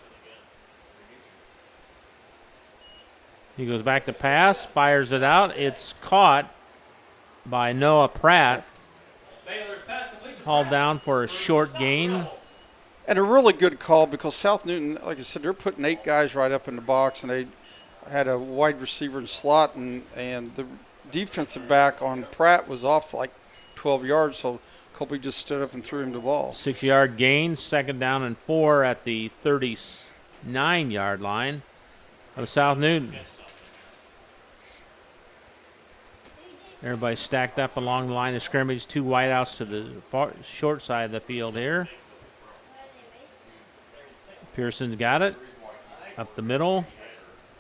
He goes back to pass, fires it out. It's caught by Noah Pratt. Hauled down for a short gain. And a really good call because South Newton, like I said, they're putting 8 guys right up in the box, and they had a wide receiver in slot, and the defensive back on Pratt was off like 12 yards, so Colby just stood up and threw him the ball. 6-yard gain, 2nd down and 4 at the 39-yard line of South Newton. Everybody stacked up along the line of scrimmage. 2 wideouts to the short side of the field here. Pearson's got it up the middle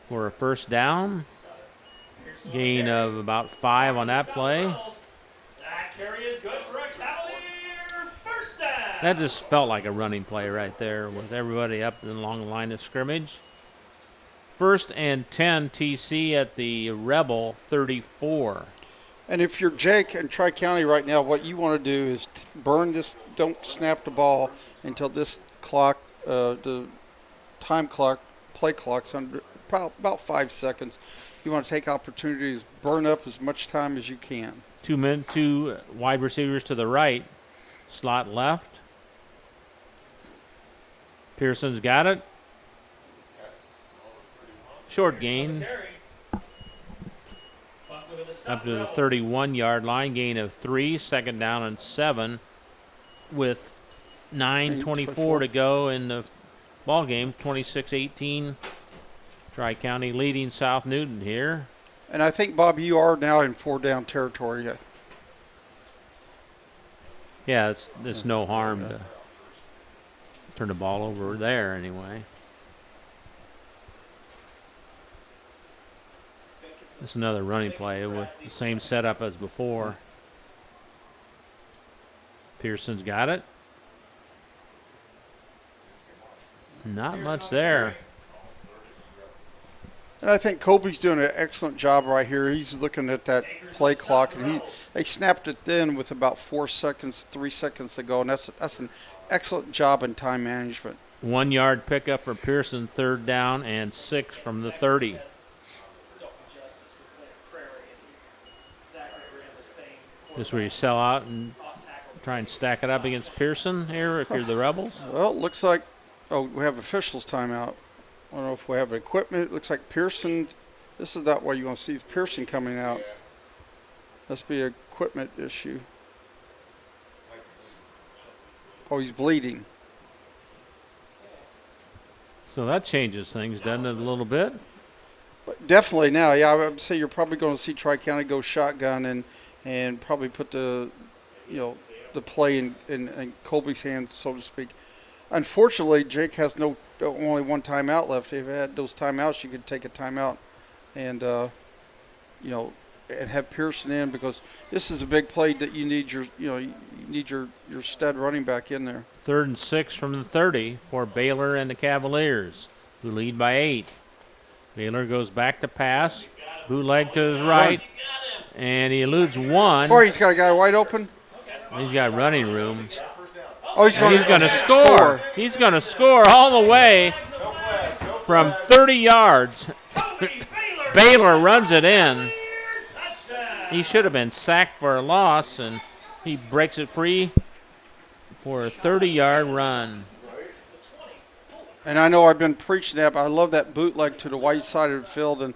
for a 1st down. Gain of about 5 on that play. That just felt like a running play right there with everybody up along the line of scrimmage. 1st and 10 TC at the Rebel 34. And if you're Jake and Tri-County right now, what you want to do is burn this, don't snap the ball until this clock, the time clock, play clock's under about 5 seconds. You want to take opportunities, burn up as much time as you can. 2 wide receivers to the right, slot left. Pearson's got it. Short gain. Up to the 31-yard line, gain of 3, 2nd down and 7 with 9:24 to go in the ball game. 26-18, Tri-County leading South Newton here. And I think, Bob, you are now in 4-down territory. Yeah, it's no harm to turn the ball over there anyway. It's another running play with the same setup as before. Pearson's got it. Not much there. And I think Colby's doing an excellent job right here. He's looking at that play clock, and they snapped it then with about 3 seconds to go, and that's an excellent job in time management. 1 yard pickup for Pearson, 3rd down and 6 from the 30. This where you sell out and try and stack it up against Pearson here if you're the Rebels? Well, it looks like, we have officials timeout. I don't know if we have equipment. It looks like Pearson, this is not where you want to see Pearson coming out. Must be an equipment issue. Oh, he's bleeding. So that changes things, doesn't it, a little bit? But definitely now, yeah, I would say you're probably going to see Tri-County go shotgun and probably put the play in Colby's hands, so to speak. Unfortunately, Jake has only one timeout left. If he had those timeouts, you could take a timeout and and have Pearson in, because this is a big play that you need your stud running back in there. 3rd and 6 from the 30 for Baylor and the Cavaliers, who lead by 8. Baylor goes back to pass. Bootleg to his right, and he eludes one. Or he's got a guy wide open. He's got running room. Oh, he's going to score. He's going to score all the way from 30 yards. Baylor runs it in. He should have been sacked for a loss, and he breaks it free for a 30-yard run. And I know I've been preaching that, but I love that bootleg to the white side of the field. And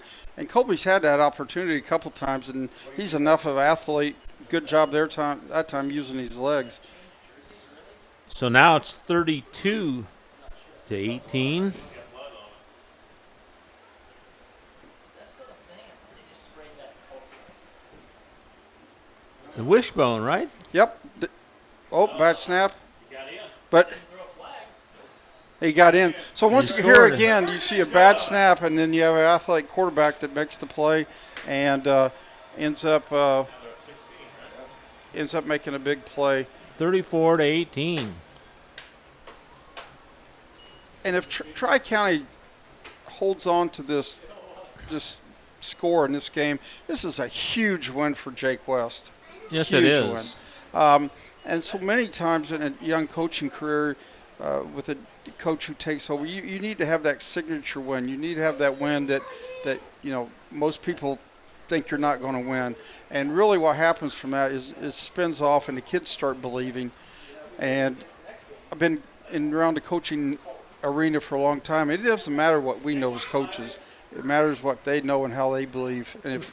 Colby's had that opportunity a couple times, and he's enough of an athlete. Good job that time using his legs. So now it's 32-18. The wishbone, right? Yep. Bad snap. But he got in. So once here again, you see a bad snap, and then you have an athletic quarterback that makes the play and ends up making a big play. 34-18. And if Tri-County holds on to this score in this game, this is a huge win for Jake West. Yes, huge it is. Win. And so many times in a young coaching career, with a coach who takes over, you need to have that signature win. You need to have that win that most people think you're not going to win. And really what happens from that is spins off and the kids start believing. And I've been around the coaching arena for a long time. It doesn't matter what we know as coaches. It matters what they know and how they believe. And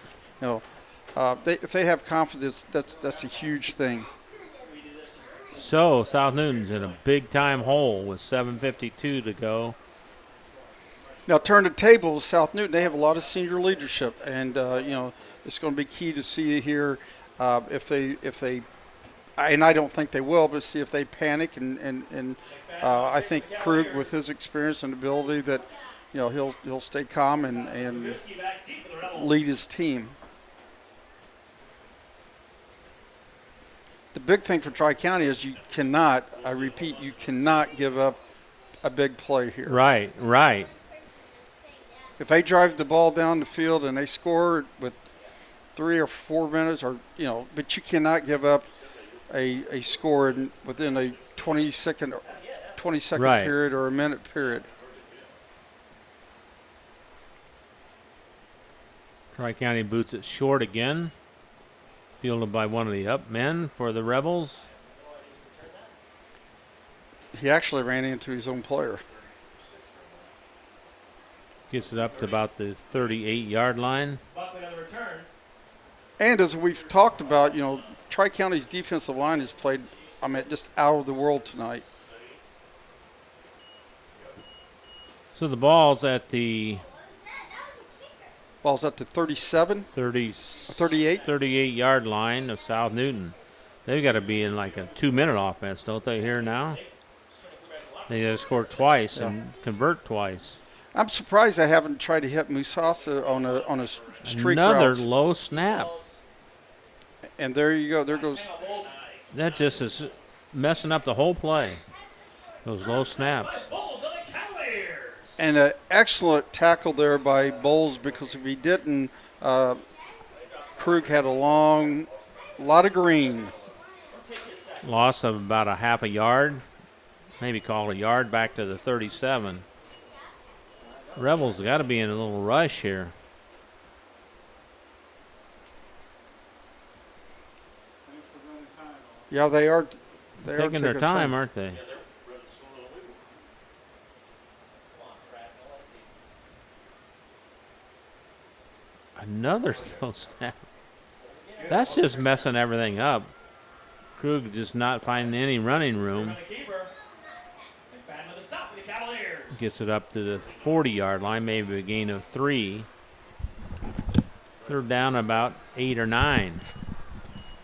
if they have confidence, that's a huge thing. So South Newton's in a big-time hole with 7:52 to go. Now turn the tables. South Newton, they have a lot of senior leadership, and it's going to be key to see here if they, and I don't think they will, but see if they panic and I think Krug, with his experience and ability, that he'll stay calm and lead his team. The big thing for Tri-County is you cannot give up a big play here. Right. If they drive the ball down the field and they score with 3 or 4 minutes, but you cannot give up a score within a 20-second right. period or a minute period. Tri-County boots it short again. Fielded by one of the up men for the Rebels. He actually ran into his own player. Gets it up to about the 38-yard line. And as we've talked about, Tri-County's defensive line has played, just out of the world tonight. So the ball's at the 37? 38? 38? 38-yard line of South Newton. They've got to be in like a 2-minute offense, don't they, here now? They got to score twice and convert twice. I'm surprised they haven't tried to hit Musasa on a streak Another route. low snap. And there you go. There goes. That just is messing up the whole play. Those low snaps. And an excellent tackle there by Bowles, because if he didn't, Krug had a lot of green. Loss of about a half a yard. Maybe call a yard back to the 37. Rebels got to be in a little rush here. Yeah, they are. They're taking their time, aren't they? Another slow snap. That's just messing everything up. Krug just not finding any running room. Gets it up to the 40-yard line, maybe a gain of 3. Third down about 8 or 9.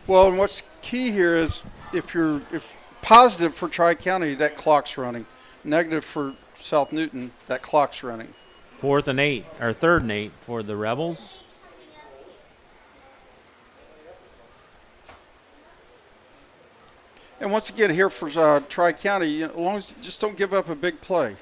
Well, and what's key here is if positive for Tri-County, that clock's running. Negative for South Newton, that clock's running. 4th and 8, or 3rd and 8 for the Rebels. And once again, here for Tri-County, as long as you just don't give up a big play.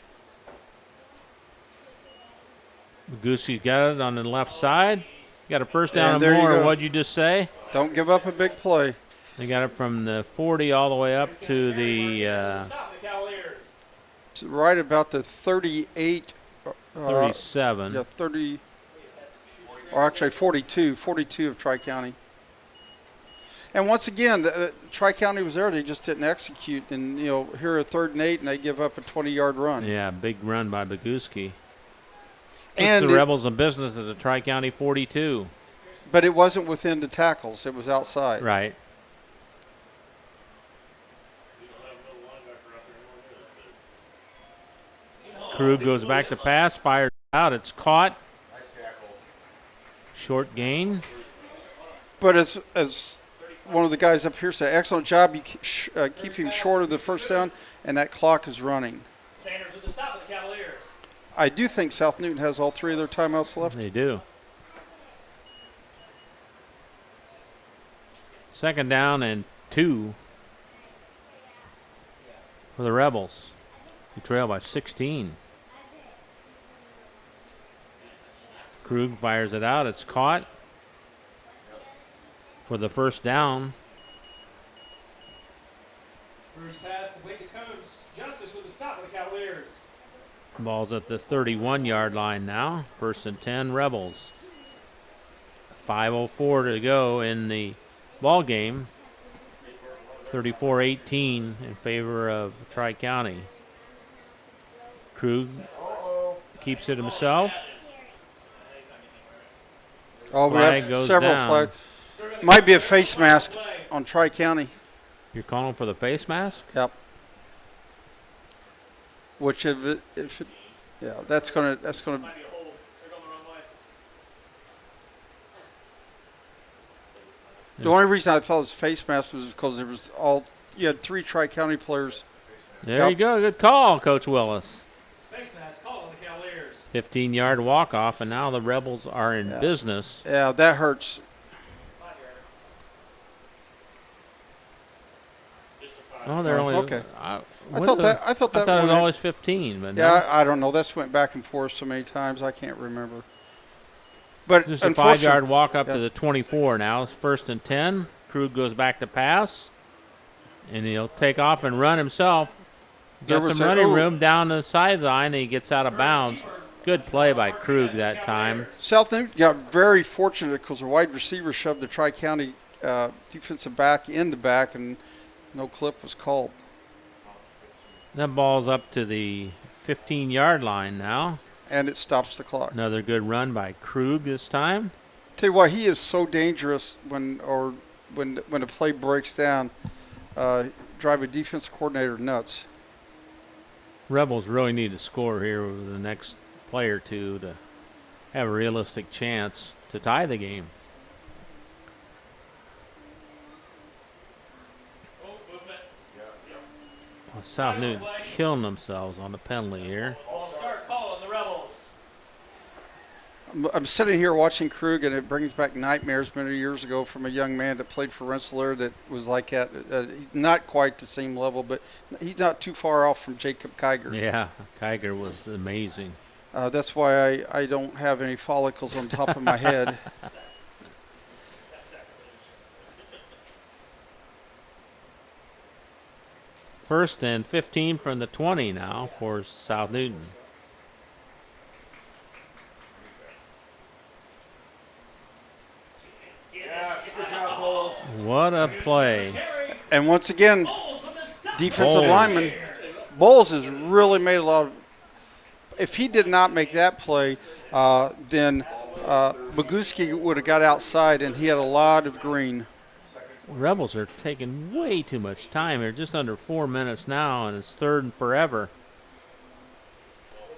Goosey got it on the left side. Got a first down And and there you more. go. What'd you just say? Don't give up a big play. They got it from the 40 all the way up to the To right about the 38. 37. Yeah, 30. Or actually 42. 42 of Tri-County. And once again, Tri-County was there. They just didn't execute. And, here at 3rd and 8, and they give up a 20-yard run. Yeah, big run by Boguski. And the Rebels in business at the Tri-County 42. But it wasn't within the tackles. It was outside. Right. Krug goes back to pass, fired out. It's caught. Short gain. But as one of the guys up here said, excellent job. You keep him short of the first down, and that clock is running. Sanders with the stop of the Cavaliers. I do think South Newton has all 3 of their timeouts left. They do. 2nd down and 2 for the Rebels, who trail by 16. Krug fires it out. It's caught for the first down. First pass complete to Coates. Justice with the stop of the Cavaliers. Ball's at the 31-yard line now. 1st and 10, Rebels. 5:04 to go in the ball game. 34-18 in favor of Tri-County. Krug keeps it himself. Oh, we Flag have goes several down. flags. Might be a face mask on Tri-County. You're calling for the face mask? Yep. Which that's gonna. The only reason I thought it was face mask was because you had 3 Tri-County players. There you go. Good call, Coach Willis. Face mask call on the Cavaliers. 15-yard walk-off, and now the Rebels are in business. Yeah, that hurts. Oh, they're only okay. I thought that it was always 15, but yeah, I don't know. That's went back and forth so many times I can't remember. But just a 5-yard walk up to the 24 now. It's 1st and 10. Krug goes back to pass, and he'll take off and run himself. Got some running room down the sideline, and he gets out of bounds. Good play by Krug that time. South Newton got very fortunate because the wide receiver shoved the Tri-County defensive back in the back, and no clip was called. That ball's up to the 15-yard line now. And it stops the clock. Another good run by Krug this time. Tell you what, he is so dangerous when a play breaks down. Drive a defense coordinator nuts. Rebels really need to score here with the next play or two to have a realistic chance to tie the game. South Newton killing themselves on the penalty here. Ball start call on the Rebels. I'm sitting here watching Krug, and it brings back nightmares many years ago from a young man that played for Rensselaer that was like that. He's not quite the same level, but he's not too far off from Jacob Kiger. Yeah, Kiger was amazing. That's why I don't have any follicles on top of my head. First and 15 from the 20 now for South Newton. Yes, good job, Bowles. What a play. And once again, defensive Bowles. lineman, Bowles has really made a lot of. If he did not make that play, then Boguski would have got outside, and he had a lot of green. Rebels are taking way too much time. They're just under 4 minutes now, and it's third and forever.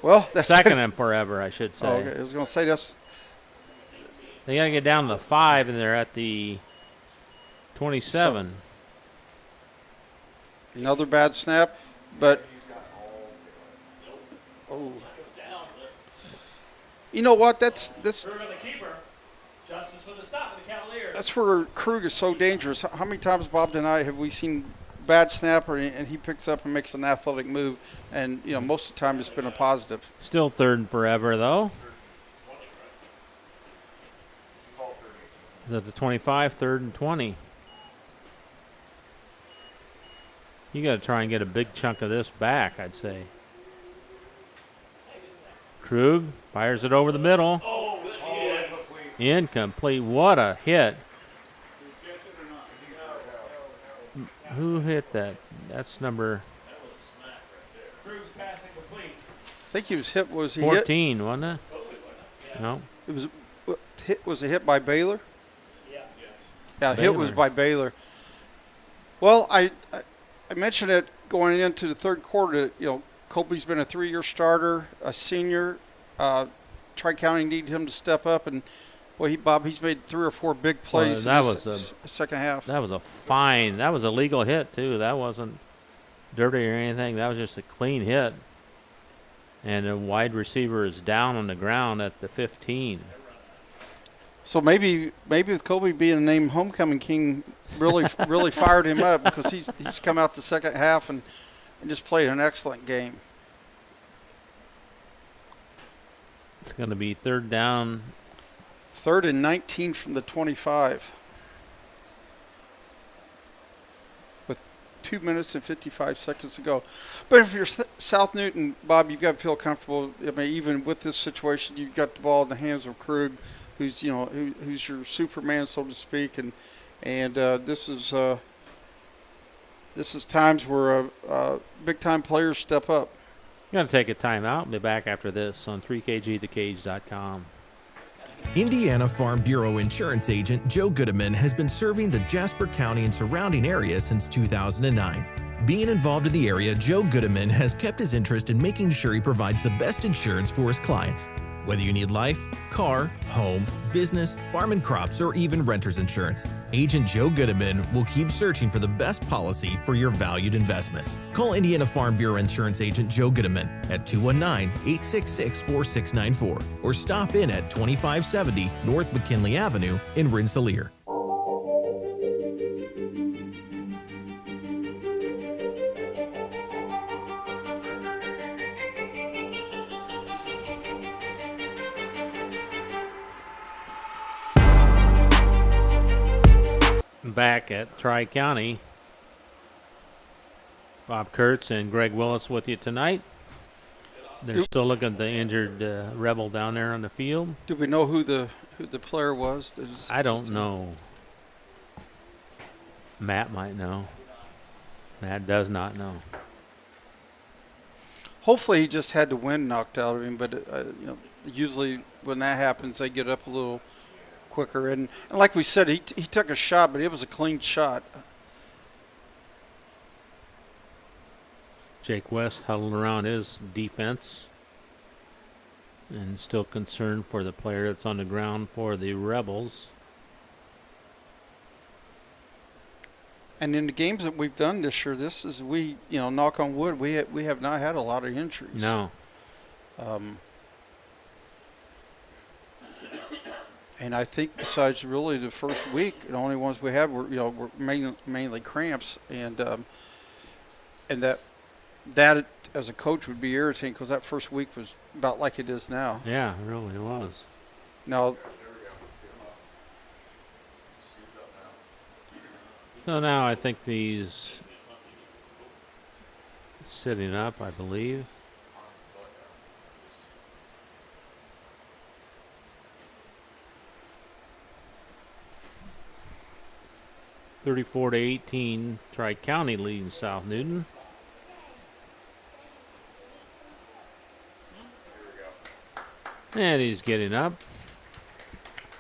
Well, that's second and forever, I should say. Oh, okay. I was going to say that's. They got to get down to the 5, and they're at the 27. Another bad snap, but you know what? That's Krug on the keeper. Justice for the stop of the Cavaliers. that's where Krug is so dangerous. How many times, Bob and I, have we seen bad snapper and he picks up and makes an athletic move, and most of the time it's been a positive. Still third and forever, though. At the 25, third and 20. You got to try and get a big chunk of this back, I'd say. Krug fires it over the middle. Incomplete. What a hit. Who hit that? That's number Krug's pass incomplete. I think he was hit. Was he 14, hit? wasn't it? No. It was hit. Was it hit by Baylor? Yeah, Baylor. hit was by Baylor. Well, I mentioned it going into the third quarter. Colby's been a 3-year starter, a senior. Tri-County needed him to step up, and he's made 3 or 4 big plays Well, in the second half. That was a legal hit too. That wasn't dirty or anything. That was just a clean hit. And a wide receiver is down on the ground at the 15. So maybe with Colby being named homecoming king, really fired him up, because he's come out the second half and just played an excellent game. It's going to be third down. 3rd and 19 from the 25. With 2 minutes and 55 seconds to go. But if you're South Newton, Bob, you've got to feel comfortable. I mean, even with this situation, you've got the ball in the hands of Krug, who's your Superman, so to speak, and this is times where big time players step up. You're going to take a timeout and be back after this on 3kgthecage.com. Indiana Farm Bureau insurance agent Joe Goodman has been serving the Jasper County and surrounding area since 2009. Being involved in the area, Joe Goodman has kept his interest in making sure he provides the best insurance for his clients. Whether you need life, car, home, business, farm and crops, or even renter's insurance, Agent Joe Goodman will keep searching for the best policy for your valued investments. Call Indiana Farm Bureau Insurance Agent Joe Goodman at 219-866-4694 or stop in at 2570 North McKinley Avenue in Rensselaer. Back at Tri-County, Bob Kurtz and Greg Willis with you tonight. They're still looking at the injured Rebel down there on the field. Do we know who the player was? I don't know. Matt might know. Matt does not know. Hopefully he just had the wind knocked out of him, but usually when that happens, they get up a little quicker. And like we said, he took a shot, but it was a clean shot. Jake West huddled around his defense and still concerned for the player that's on the ground for the Rebels. And in the games that we've done this year, knock on wood, we have not had a lot of injuries. No. And I think besides really the first week, the only ones we had were mainly cramps, and that as a coach would be irritating because that first week was about like it is now. Yeah, it really was. Now. So now I think these sitting up, I believe. (34-18), Tri-County leading South Newton. And he's getting up.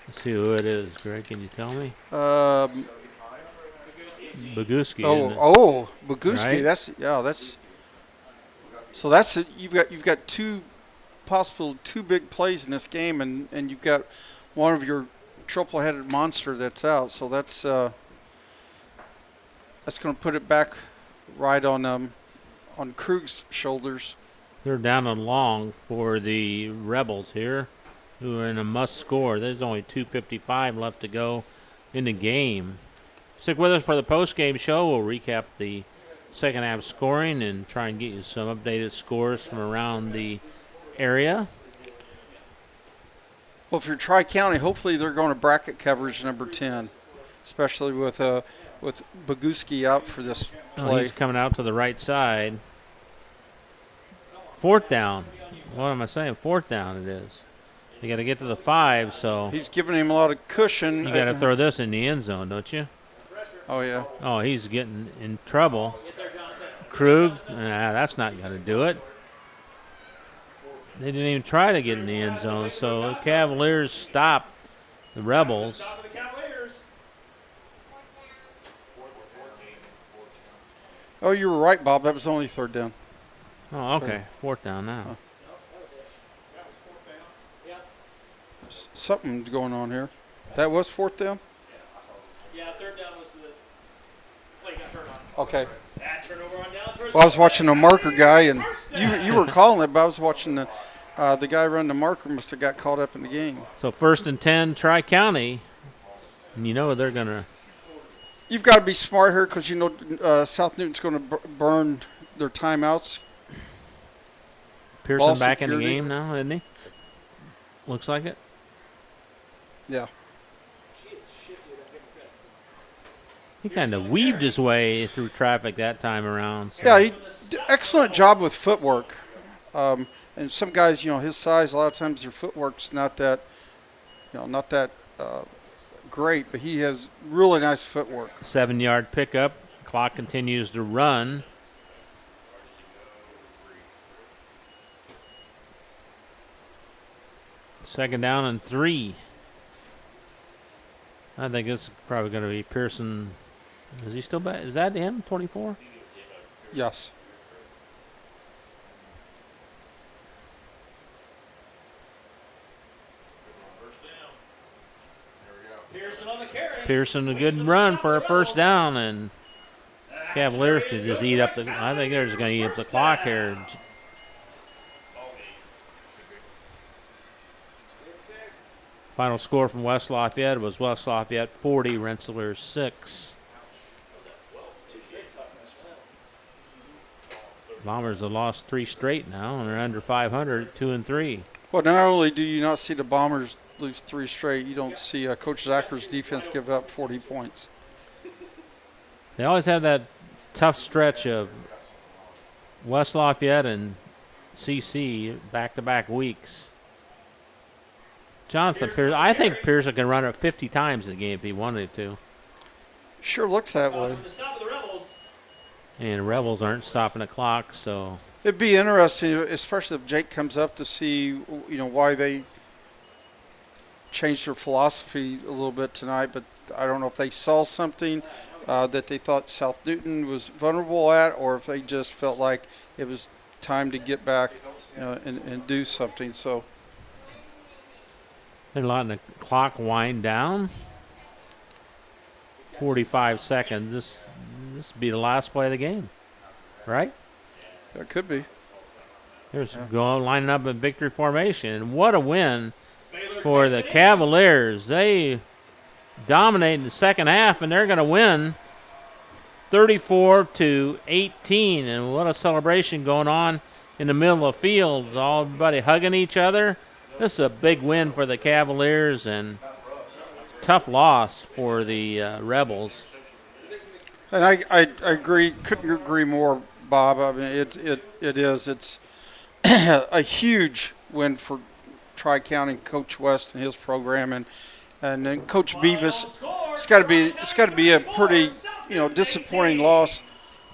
Let's see who it is. Greg, can you tell me? Boguski. Boguski. Right? That's you've got two big plays in this game, and you've got one of your triple-headed monster that's out. So that's going to put it back right on Krug's shoulders. They're down and long for the Rebels here, who are in a must score. There's only 2:55 left to go in the game. Stick with us for the post-game show. We'll recap the second half scoring and try and get you some updated scores from around the area. Well, if you're Tri-County, hopefully they're going to bracket coverage number 10, especially with Boguski out for this play. Oh, he's coming out to the right side. Fourth down. What am I saying? Fourth down it is. You got to get to the 5, so he's giving him a lot of cushion. You got to throw this in the end zone, don't you? Oh, yeah. Oh, he's getting in trouble. Krug, that's not going to do it. They didn't even try to get in the end zone, so the Cavaliers stop the Rebels. Oh, you were right, Bob. That was only third down. Oh, okay. Fourth down now. Something's going on here. That was fourth down? Yeah, third down was the play got turned on. Okay. That turnover on downs versus Well, I was watching a marker guy, and you were calling it, but I was watching the guy running the marker must have got caught up in the game. So 1st and 10, Tri-County. And you know they're going to. You've got to be smart here because South Newton's going to burn their timeouts. Pearson back in the game now, isn't he? Looks like it. Yeah. He kind of weaved his way through traffic that time around. So. Yeah, he did excellent job with footwork. And some guys, his size, a lot of times their footwork's not that great, but he has really nice footwork. 7-yard pickup. Clock continues to run. Second down and 3. I think it's probably going to be Pearson. Is he still back? Is that him, 24? Yes. Pearson on the carry. Pearson, a good run for a first down, and Cavaliers to just eat up I think they're just going to eat up the clock here. Final score from West Lafayette was West Lafayette 40, Rensselaer 6. Bombers have lost 3 straight now, and they're under 500 at 2-3. Well, not only do you not see the Bombers lose 3 straight, you don't see Coach Zacker's defense give up 40 points. They always have that tough stretch of West Lafayette and CC back-to-back weeks. Jonathan Pearson, I think Pearson can run it 50 times in the game if he wanted to. Sure looks that way. And the Rebels aren't stopping the clock, so. It'd be interesting, especially if Jake comes up to see, why they changed their philosophy a little bit tonight. But I don't know if they saw something that they thought South Newton was vulnerable at, or if they just felt like it was time to get back, and do something. So. They're letting the clock wind down. 45 seconds. This would be the last play of the game, right? That could be. Here's going lining up in victory formation. And what a win for the Cavaliers. They dominate in the second half, and they're going to win 34-18. And what a celebration going on in the middle of the field. Everybody hugging each other. This is a big win for the Cavaliers and tough loss for the Rebels. And I agree. Couldn't agree more, Bob. I mean, it is. It's a huge win for Tri-County, Coach West and his program, and then Coach Beavis. It's got to be a pretty disappointing loss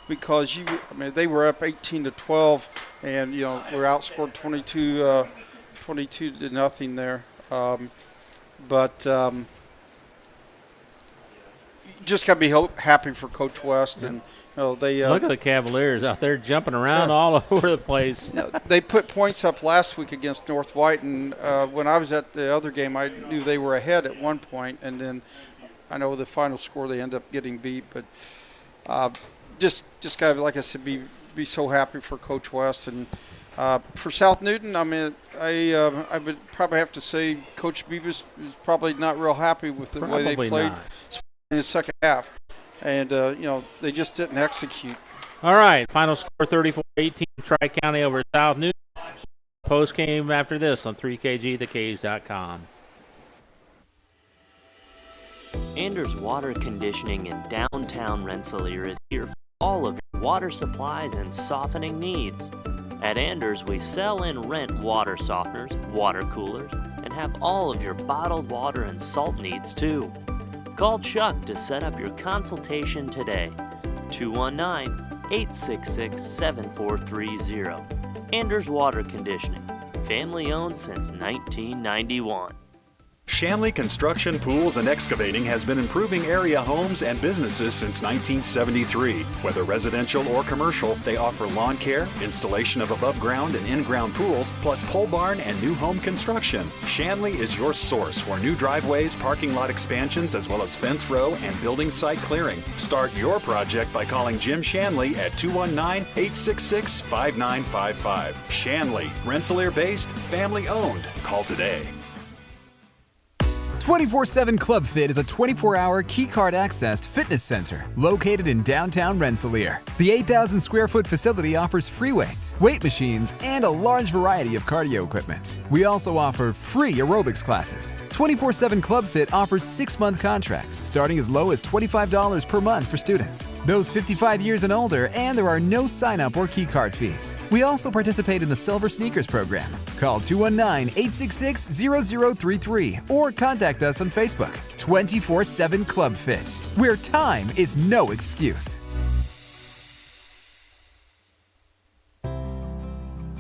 because they were up 18-12, and we're outscored 22-0 there. But you just got to be happy for Coach West, and they look at the Cavaliers out there jumping around all over the place. They put points up last week against North White, and when I was at the other game, I knew they were ahead at one point, and then I know the final score they end up getting beat. But just got to, like I said, be so happy for Coach West. And for South Newton, I mean, I would probably have to say Coach Beavis is probably not real happy with the way they played in the second half. And, they just didn't execute. All right, final score 34-18, Tri-County over South Newton. Post game after this on 3KGTheCage.com. Anders Water Conditioning in downtown Rensselaer is here for all of your water supplies and softening needs. At Anders, we sell and rent water softeners, water coolers, and have all of your bottled water and salt needs too. Call Chuck to set up your consultation today. 219-866-7430. Anders Water Conditioning. Family owned since 1991. Shanley Construction, Pools, and Excavating has been improving area homes and businesses since 1973. Whether residential or commercial, they offer lawn care, installation of above-ground and in-ground pools, plus pole barn and new home construction. Shanley is your source for new driveways, parking lot expansions, as well as fence row and building site clearing. Start your project by calling Jim Shanley at 219-866-5955. Shanley, Rensselaer-based, family-owned. Call today. 24/7 Club Fit is a 24-hour keycard accessed fitness center located in downtown Rensselaer. The 8,000 square foot facility offers free weights, weight machines, and a large variety of cardio equipment. We also offer free aerobics classes. 24/7 Club Fit offers 6-month contracts starting as low as $25 per month for students, those 55 years and older, and there are no sign-up or keycard fees. We also participate in the Silver Sneakers program. Call 219-866-0033 or contact us on Facebook. 24/7 Club Fit, where time is no excuse.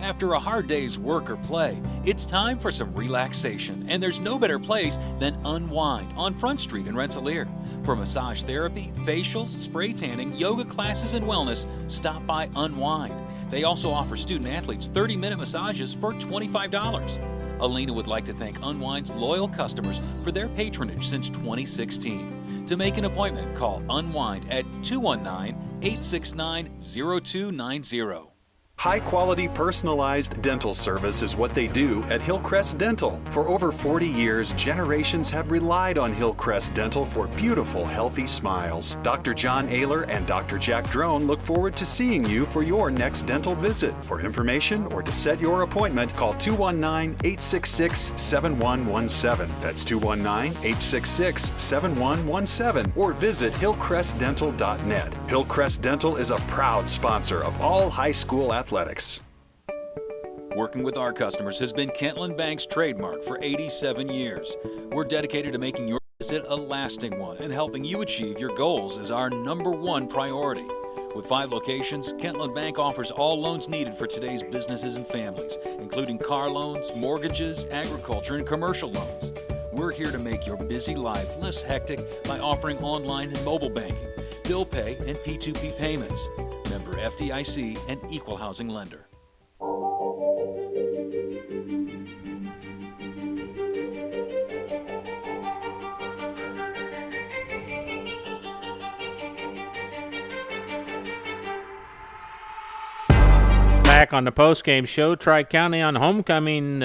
After a hard day's work or play, it's time for some relaxation, and there's no better place than Unwind on Front Street in Rensselaer. For massage therapy, facials, spray tanning, yoga classes, and wellness, stop by Unwind. They also offer student-athletes 30-minute massages for $25. Alina would like to thank Unwind's loyal customers for their patronage since 2016. To make an appointment, call Unwind at 219-869-0290. High-quality personalized dental service is what they do at Hillcrest Dental. For over 40 years, generations have relied on Hillcrest Dental for beautiful, healthy smiles. Dr. John Ayler and Dr. Jack Drone look forward to seeing you for your next dental visit. For information or to set your appointment, call 219-866-7117. That's 219-866-7117. Or visit hillcrestdental.net. Hillcrest Dental is a proud sponsor of all high school athletics. Working with our customers has been Kentland Bank's trademark for 87 years. We're dedicated to making your visit a lasting one, and helping you achieve your goals is our #1 priority. With 5 locations, Kentland Bank offers all loans needed for today's businesses and families, including car loans, mortgages, agriculture, and commercial loans. We're here to make your busy life less hectic by offering online and mobile banking, bill pay, and P2P payments. Member FDIC and Equal Housing Lender. Back on the post-game show, Tri-County on homecoming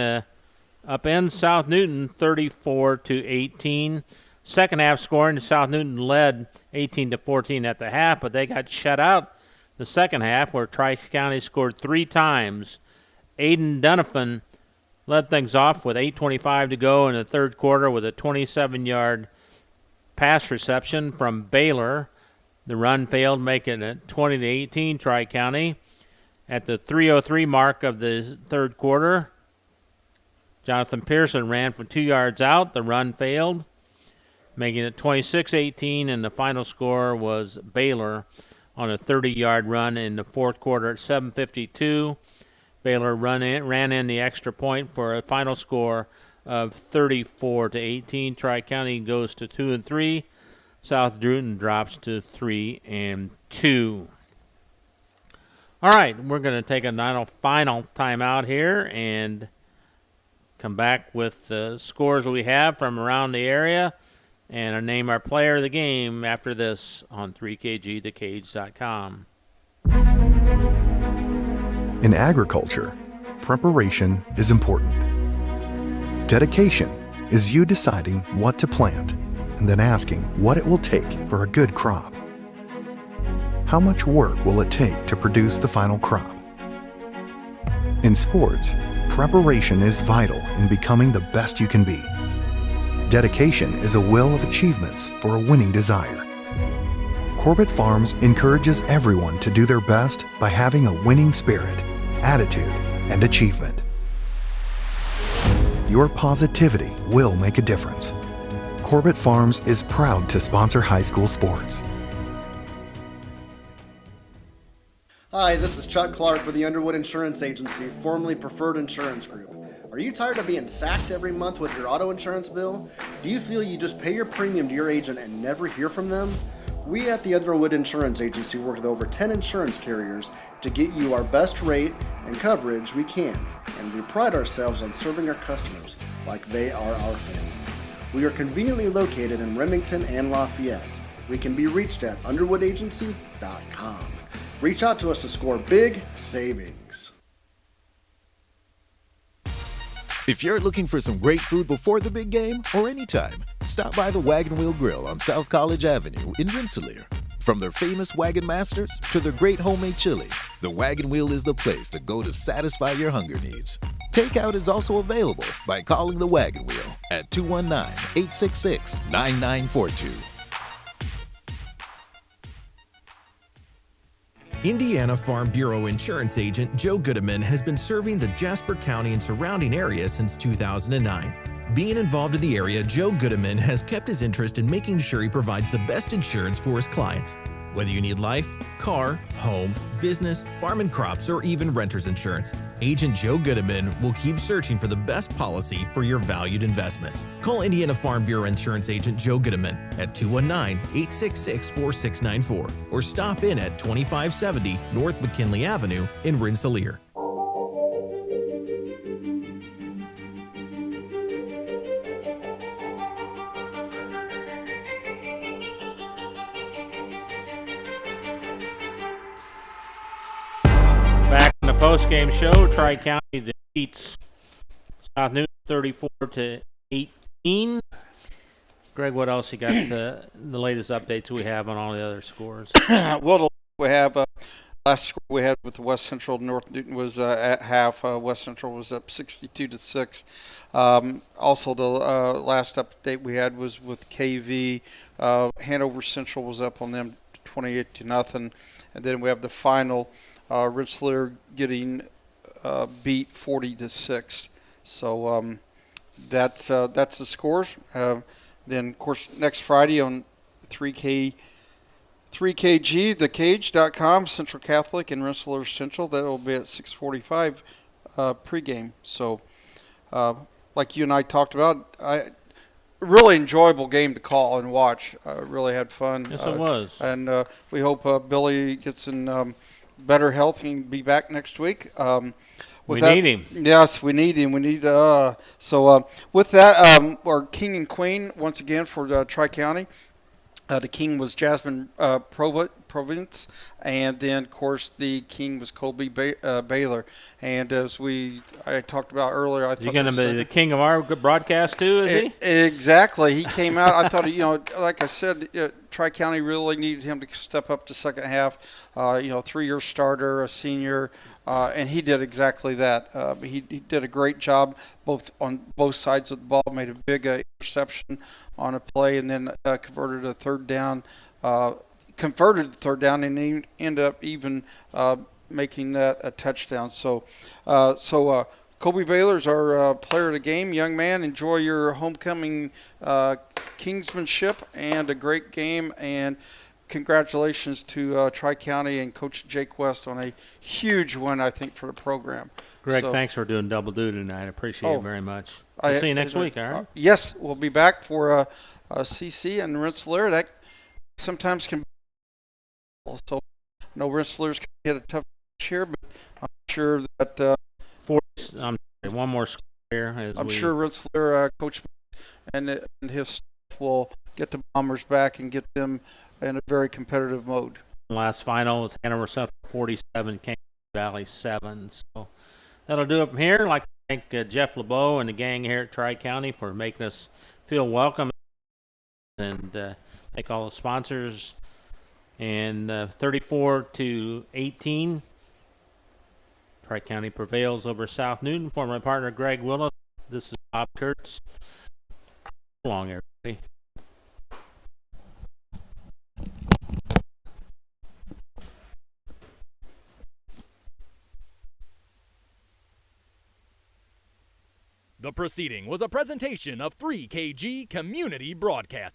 upends South Newton 34-18. Second half scoring, South Newton led 18-14 at the half, but they got shut out the second half where Tri-County scored 3 times. Aiden Dunafin led things off with 8:25 to go in the third quarter with a 27-yard pass reception from Baylor. The run failed, making it 20-18 Tri-County. At the 3:03 mark of the third quarter, Jonathan Pearson ran for 2 yards out. The run failed, making it 26-18, and the final score was Baylor on a 30-yard run in the fourth quarter at 7:52. Baylor ran in the extra point for a final score of 34-18. Tri-County goes to 2-3. South Newton drops to 3-2. All right, we're going to take a final timeout here and come back with the scores we have from around the area and name our player of the game after this on 3kgthecage.com. In agriculture, preparation is important. Dedication is you deciding what to plant and then asking what it will take for a good crop. How much work will it take to produce the final crop? In sports, preparation is vital in becoming the best you can be. Dedication is a will of achievements for a winning desire. Corbett Farms encourages everyone to do their best by having a winning spirit, attitude, and achievement. Your positivity will make a difference. Corbett Farms is proud to sponsor high school sports. Hi, this is Chuck Clark with the Underwood Insurance Agency, formerly Preferred Insurance Group. Are you tired of being sacked every month with your auto insurance bill? Do you feel you just pay your premium to your agent and never hear from them? We at the Underwood Insurance Agency work with over 10 insurance carriers to get you our best rate and coverage we can, and we pride ourselves on serving our customers like they are our family. We are conveniently located in Remington and Lafayette. We can be reached at underwoodagency.com. Reach out to us to score big savings. If you're looking for some great food before the big game or anytime, stop by the Wagon Wheel Grill on South College Avenue in Rensselaer. From their famous Wagon Masters to their great homemade chili, the Wagon Wheel is the place to go to satisfy your hunger needs. Takeout is also available by calling the Wagon Wheel at 219-866-9942. Indiana Farm Bureau insurance agent Joe Goodman has been serving the Jasper County and surrounding area since 2009. Being involved in the area, Joe Goodman has kept his interest in making sure he provides the best insurance for his clients. Whether you need life, car, home, business, farm and crops, or even renter's insurance, Agent Joe Goodman will keep searching for the best policy for your valued investments. Call Indiana Farm Bureau Insurance Agent Joe Goodman at 219-866-4694 or stop in at 2570 North McKinley Avenue in Rensselaer. Post-game show, Tri-County defeats South Newton 34-18. Greg, what else you got? The latest updates we have on all the other scores. Well, we have last score we had with West Central. North Newton was at half. West Central was up 62-6. Also, the last update we had was with KV. Hanover Central was up on them 28-0, and then we have the final. Rensselaer getting beat 40-6. So that's the scores. Then of course next Friday on 3kg thecage.com, Central Catholic and Rensselaer Central. That will be at 6:45 pregame. So like you and I talked about, really enjoyable game to call and watch. Really had fun. Yes, it was. And we hope Billy gets in better health and can be back next week. We need him. Yes, we need him. We need so with that, our king and queen once again for Tri-County. The king was Jasmine Province, and then, of course, the king was Colby Baylor. And as I talked about earlier, I thought He's going to be the king of our broadcast too, is he? Exactly. He came out. I thought, like I said, Tri-County really needed him to step up to second half. 3-year starter, a senior, and he did exactly that. He did a great job on both sides of the ball, made a big interception on a play, and then converted a third down, and he ended up even making that a touchdown. So Colby Baylor's our player of the game. Young man, enjoy your homecoming kingsmanship and a great game. And congratulations to Tri-County and Coach Jake West on a huge win, I think, for the program. Greg, thanks for doing double duty tonight. I appreciate it very much. We'll see you next week, all right? Yes, we'll be back for CC and Rensselaer. That sometimes can be also. I know Rensselaer's can hit a tough match here, but I'm sure that one more score here. I'm sure Rensselaer Coach and his staff will get the Bombers back and get them in a very competitive mode. Last final is Hanover Central 47, Kansas Valley 7. So that'll do it from here. I'd like to thank Jeff LeBeau and the gang here at Tri-County for making us feel welcome, and thank all the sponsors. And 34-18, Tri-County prevails over South Newton. For my partner Greg Willis, this is Bob Kurtz. So long, everybody. The proceeding was a presentation of 3KG Community Broadcast.